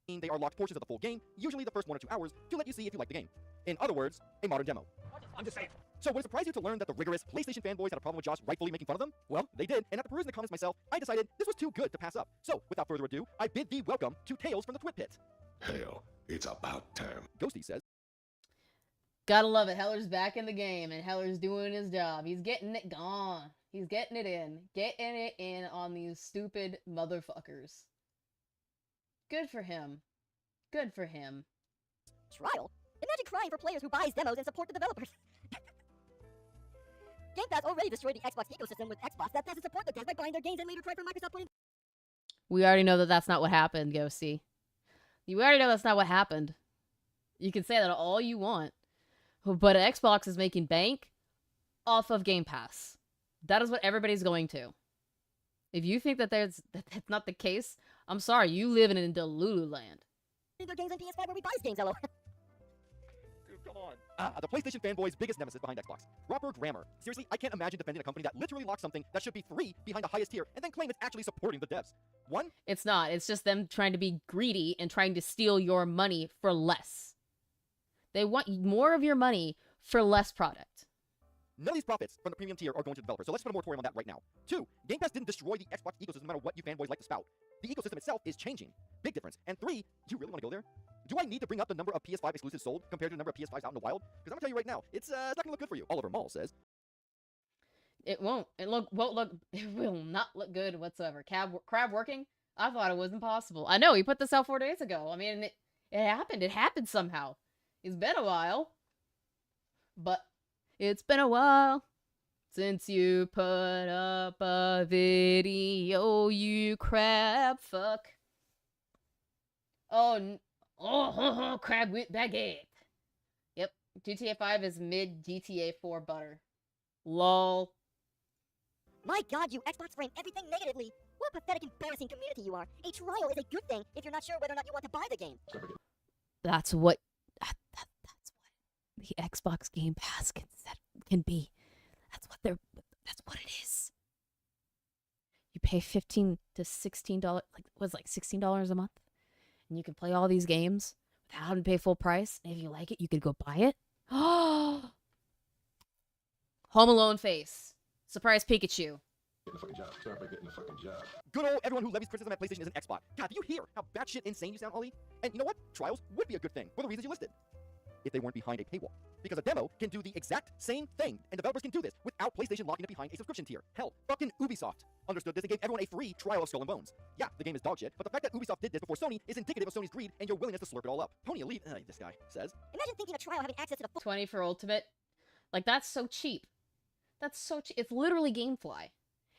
They are locked portions of the full game, usually the first 1 or 2 hours, to let you see if you like the game. In other words, a modern demo.
I'm just saying.
So would it surprise you to learn that the rigorous PlayStation fanboys had a problem with Josh rightfully making fun of them? Well, they did, and after perusing the comments myself, I decided this was too good to pass up. So, without further ado, I bid thee welcome to Tales from the Twit Pit.
Hell, it's about time.
Ghosty says,
gotta love it. Heller's back in the game, and Heller's doing his job. He's getting it gone. He's getting it in. Getting it in on these stupid motherfuckers. Good for him. Good for him.
Trial? Imagine crying for players who buys demos and support the developers. Game Pass already destroyed the Xbox ecosystem with Xbox that doesn't support the devs by buying their games and later tried for Microsoft putting...
We already know that that's not what happened, Ghosty. You already know that's not what happened. You can say that all you want. But Xbox is making bank off of Game Pass. That is what everybody's going to. If you think that that's not the case, I'm sorry, you live in Delulu land.
Their games on PS5 where we buy games, hello.
Dude, come on. The PlayStation fanboy's biggest nemesis behind Xbox. Proper grammar. Seriously, I can't imagine defending a company that literally locks something that should be free behind the highest tier and then claim it's actually supporting the devs. One?
It's not. It's just them trying to be greedy and trying to steal your money for less. They want more of your money for less product.
None of these profits from the premium tier are going to developers, so let's put a moratorium on that right now. 2, Game Pass didn't destroy the Xbox ecosystem no matter what you fanboys like to spout. The ecosystem itself is changing. Big difference. And 3, do you really want to go there? Do I need to bring up the number of PS5 exclusives sold compared to the number of PS5s out in the wild? Because I'm going to tell you right now, it's not going to look good for you. Oliver Mall says.
It won't. It will not look good whatsoever. Crab working? I thought it was impossible. I know, he put this out 4 days ago. I mean, it happened. It happened somehow. It's been a while. But it's been a while since you put up a video, you crab fuck. Oh, crab with baguette. Yep, GTA 5 is mid GTA 4 butter. Lol.
My god, you Xbox frame everything negatively. What a pathetic, embarrassing community you are. A trial is a good thing if you're not sure whether or not you want to buy the game.
That's what the Xbox Game Pass can be. That's what it is. You pay $15 to $16, like $16 a month, and you can play all these games without having to pay full price. And if you like it, you could go buy it. Home Alone face. Surprise Pikachu.
Getting the fucking job. Sorry about getting the fucking job.
Good old everyone who levies criticism at PlayStation is an Xbox. God, do you hear how batshit insane you sound, Ollie? And you know what? Trials would be a good thing for the reasons you listed. If they weren't behind a paywall. Because a demo can do the exact same thing, and developers can do this without PlayStation locking it behind a subscription tier. Hell, fucking Ubisoft understood this and gave everyone a free trial of Skull and Bones. Yeah, the game is dog shit, but the fact that Ubisoft did this before Sony is indicative of Sony's greed and your willingness to slurp it all up. Pony Elite, this guy says.
Imagine thinking a trial having access to the full
20 for Ultimate. Like, that's so cheap. That's so cheap. It's literally Gamefly.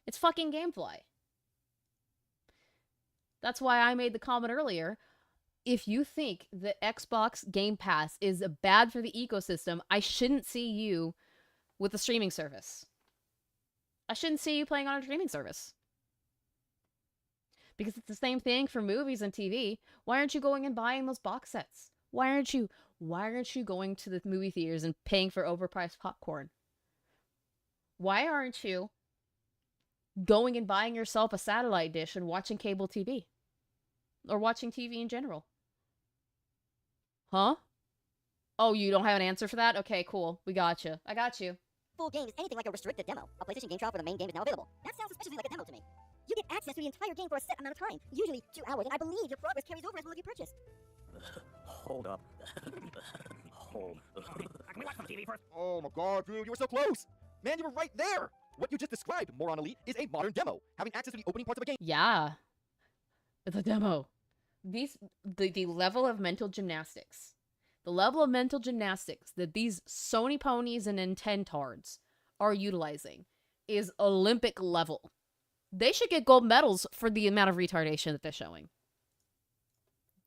It's fucking Gamefly. That's why I made the comment earlier. If you think the Xbox Game Pass is bad for the ecosystem, I shouldn't see you with a streaming service. I shouldn't see you playing on a streaming service. Because it's the same thing for movies and TV. Why aren't you going and buying those box sets? Why aren't you going to the movie theaters and paying for overpriced popcorn? Why aren't you going and buying yourself a satellite dish and watching cable TV? Or watching TV in general? Huh? Oh, you don't have an answer for that? Okay, cool. We got you. I got you.
full game is anything like a restricted demo. A PlayStation game trial for the main game is now available. That sounds suspiciously like a demo to me. You get access to the entire game for a set amount of time, usually 2 hours, and I believe your progress carries over as well as you purchase.
Hold up. Hold up. Can we watch some TV first? Oh my god, Drew, you were so close! Man, you were right there! What you just described, Moron Elite, is a modern demo, having access to the opening parts of a game.
Yeah. It's a demo. The level of mental gymnastics. The level of mental gymnastics that these Sony ponies and Nintendards are utilizing is Olympic level. They should get gold medals for the amount of retardation that they're showing.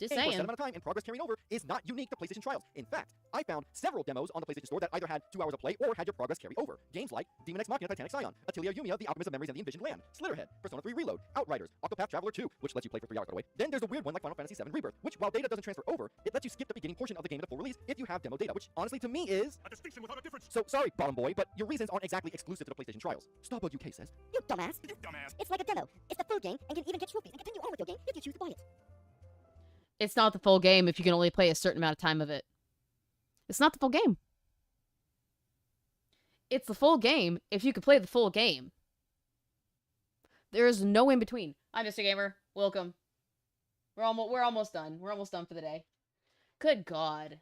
Just
For a
saying.
set amount of time and progress carrying over is not unique to PlayStation Trials. In fact, I found several demos on the PlayStation Store that either had 2 hours of play or had your progress carry over. Games like Demon X Machina Titanic Scion, Atelier Yumia, The Alchemist of Memories and the Envisioned Land, Slitterhead, Persona 3 Reload, Outriders, Octopath Traveler 2, which lets you play for 3 hours by the way. Then there's a weird one like Final Fantasy VII Rebirth, which while data doesn't transfer over, it lets you skip the beginning portion of the game at a full release if you have demo data, which honestly to me is
a distinction without a difference.
So sorry, bottom boy, but your reasons aren't exactly exclusive to the PlayStation Trials. Starbug UK says.
You dumbass.
You dumbass.
It's like a demo. It's the full game and can even get trophies and continue on with your game if you choose to buy it.
It's not the full game if you can only play a certain amount of time of it. It's not the full game. It's the full game if you can play the full game. There is no in between. Hi, Mr. Gamer. Welcome. We're almost done. We're almost done for the day. Good God.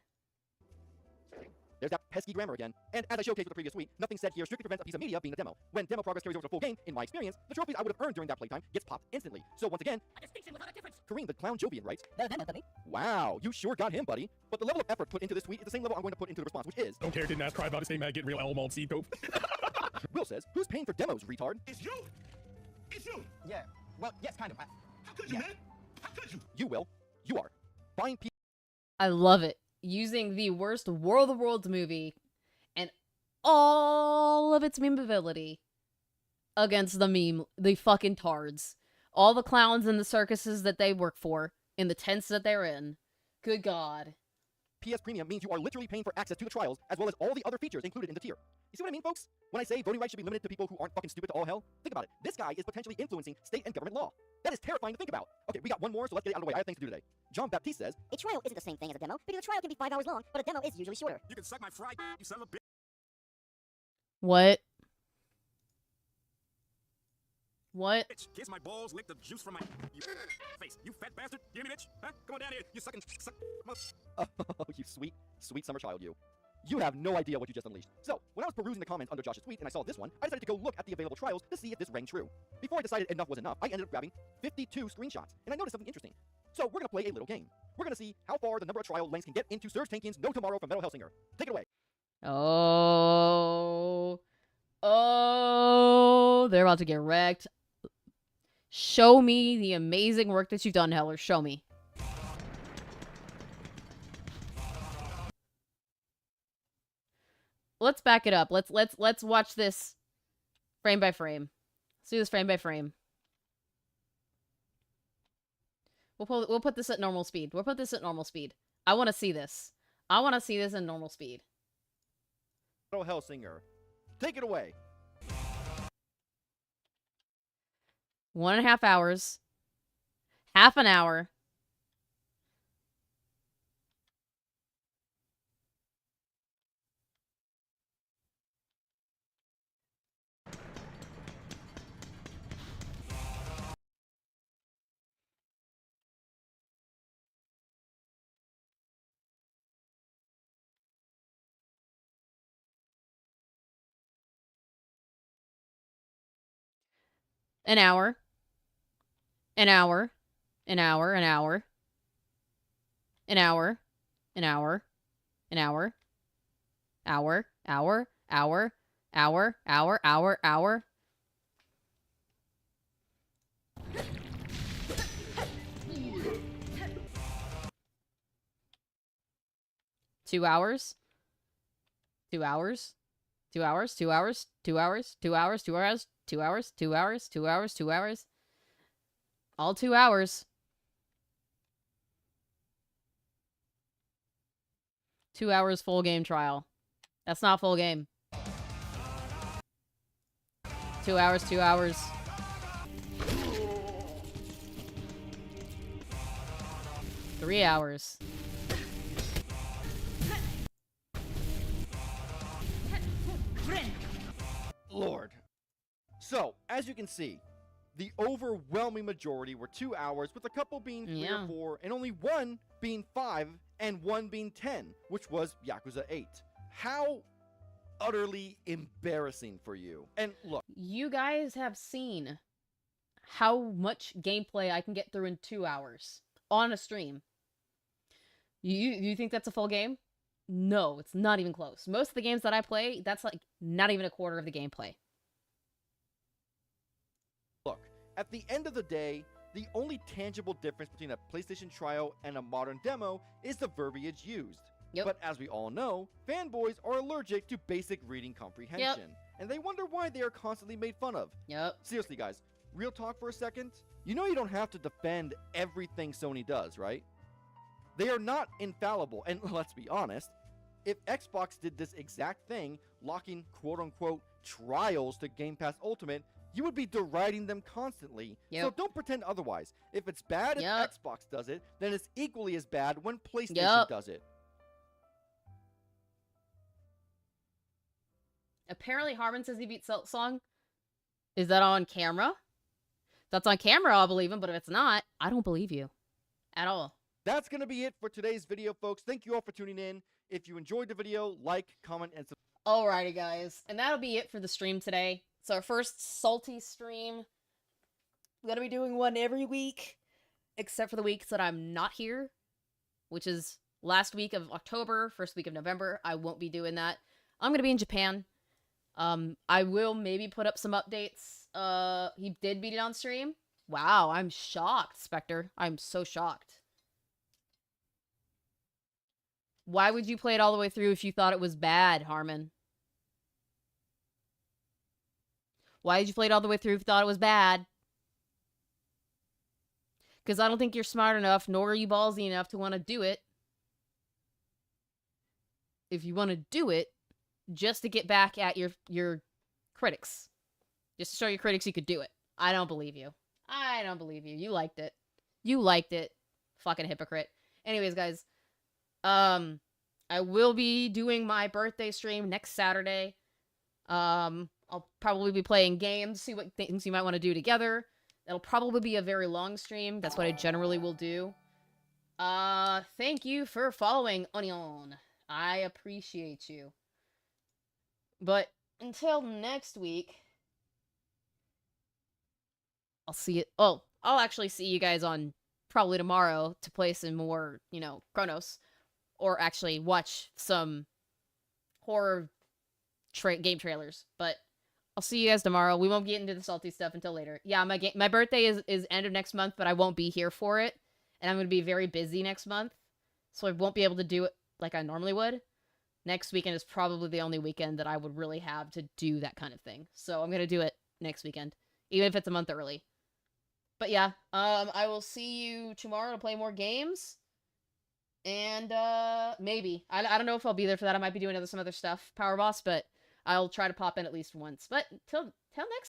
There's that pesky grammar again. And as I showcased with the previous week, nothing said here strictly prevents a piece of media being a demo. When demo progress carries over to full game, in my experience, the trophies I would have earned during that playtime gets popped instantly. So once again,
a distinction without a difference.
Kareem the Clown Jovian writes,
No, to me.
wow, you sure got him, buddy. But the level of effort put into this tweet is the same level I'm going to put into the response, which is...
Don't care, didn't ask, cry about it, stay mad, get real, Elmond, seed cope.
Will says, who's paying for demos, retard?
It's you! It's you!
Yeah. Well, yes, kind of.
How could you, man? How could you?
You will. You are. Buying people...
I love it. Using the worst War of the Worlds movie and all of its memeability against the fucking tards. All the clowns in the circuses that they work for, in the tents that they're in. Good God.
PS Premium means you are literally paying for access to the trials, as well as all the other features included in the tier. You see what I mean, folks? When I say voting rights should be limited to people who aren't fucking stupid to all hell, think about it. This guy is potentially influencing state and government law. That is terrifying to think about. Okay, we got one more, so let's get it out of the way. I have things to do today. John Baptiste says,
A trial isn't the same thing as a demo, because a trial can be 5 hours long, but a demo is usually shorter.
You can suck my fry, you son of a bitch.
What? What?
Kiss my balls, lick the juice from my face. You fat bastard. Give me, bitch. Huh? Come on down here. You sucking.
oh, you sweet, sweet summer child, you. You have no idea what you just unleashed. So, when I was perusing the comments under Josh's tweet and I saw this one, I decided to go look at the available trials to see if this rang true. Before I decided enough was enough, I ended up grabbing 52 screenshots, and I noticed something interesting. So, we're gonna play a little game. We're gonna see how far the number of trial lengths can get into Serge Tankian's No Tomorrow from Metal Hellsinger. Take it away.
Oh, they're about to get wrecked. Show me the amazing work that you've done, Heller. Show me. Let's back it up. Let's watch this frame by frame. Let's do this frame by frame. We'll put this at normal speed. We'll put this at normal speed. I want to see this. I want to see this in normal speed.
Metal Hellsinger. Take it away.
1.5 hours. Half an hour. An hour. An hour. An hour. An hour. An hour. An hour. An hour. Hour. Hour. Hour. Hour. Hour. Hour. Hour. Two hours. 2 hours. 2 hours. 2 hours. 2 hours. 2 hours. 2 hours. 2 hours. 2 hours. 2 hours. 2 hours. All 2 hours. 2 hours full game trial. That's not full game. 2 hours, 2 hours. Three hours.
Lord. So, as you can see, the overwhelming majority were 2 hours, with a couple being 3
Yeah.
or 4, and only one being 5, and one being 10, which was Yakuza 8. How utterly embarrassing for you. And look,
You guys have seen how much gameplay I can get through in 2 hours on a stream. You think that's a full game? No, it's not even close. Most of the games that I play, that's like not even a quarter of the gameplay.
look, at the end of the day, the only tangible difference between a PlayStation trial and a modern demo is the verbiage used.
Yep.
But as we all know, fanboys are allergic to basic reading comprehension, and they wonder why they are constantly made fun of.
Yep.
Seriously, guys, real talk for a second. You know you don't have to defend everything Sony does, right? They are not infallible, and let's be honest, if Xbox did this exact thing, locking quote-unquote trials to Game Pass Ultimate, you would be deriding them constantly. So don't pretend otherwise. If it's bad if Xbox does it, then it's equally as bad when PlayStation does it.
Apparently Harmon says he beat Song. Is that on camera? If that's on camera, I'll believe him, but if it's not, I don't believe you. At all.
That's going to be it for today's video, folks. Thank you all for tuning in. If you enjoyed the video, like, comment, and subscribe.
Alrighty, guys. And that'll be it for the stream today. It's our first salty stream. We're going to be doing one every week, except for the weeks that I'm not here, which is last week of October, first week of November. I won't be doing that. I'm going to be in Japan. I will maybe put up some updates. He did beat it on stream. Wow, I'm shocked, Spectre. I'm so shocked. Why would you play it all the way through if you thought it was bad, Harmon? Why did you play it all the way through if you thought it was bad? Because I don't think you're smart enough, nor are you ballsy enough to want to do it. If you want to do it, just to get back at your critics. Just to show your critics you could do it. I don't believe you. I don't believe you. You liked it. You liked it. Fucking hypocrite. Anyways, guys. I will be doing my birthday stream next Saturday. I'll probably be playing games, see what things you might want to do together. That'll probably be a very long stream. That's what I generally will do. Thank you for following Onion. I appreciate you. But until next week, I'll see it. Oh, I'll actually see you guys on probably tomorrow to play some more, Chronos. Or actually watch some horror game trailers. But I'll see you guys tomorrow. We won't get into the salty stuff until later. Yeah, my birthday is end of next month, but I won't be here for it. And I'm going to be very busy next month. So I won't be able to do it like I normally would. Next weekend is probably the only weekend that I would really have to do that kind of thing. So I'm going to do it next weekend. Even if it's a month early. But yeah, I will see you tomorrow to play more games. And, maybe. I don't know if I'll be there for that. I might be doing some other stuff, Power Boss, but I'll try to pop in at least once. But till next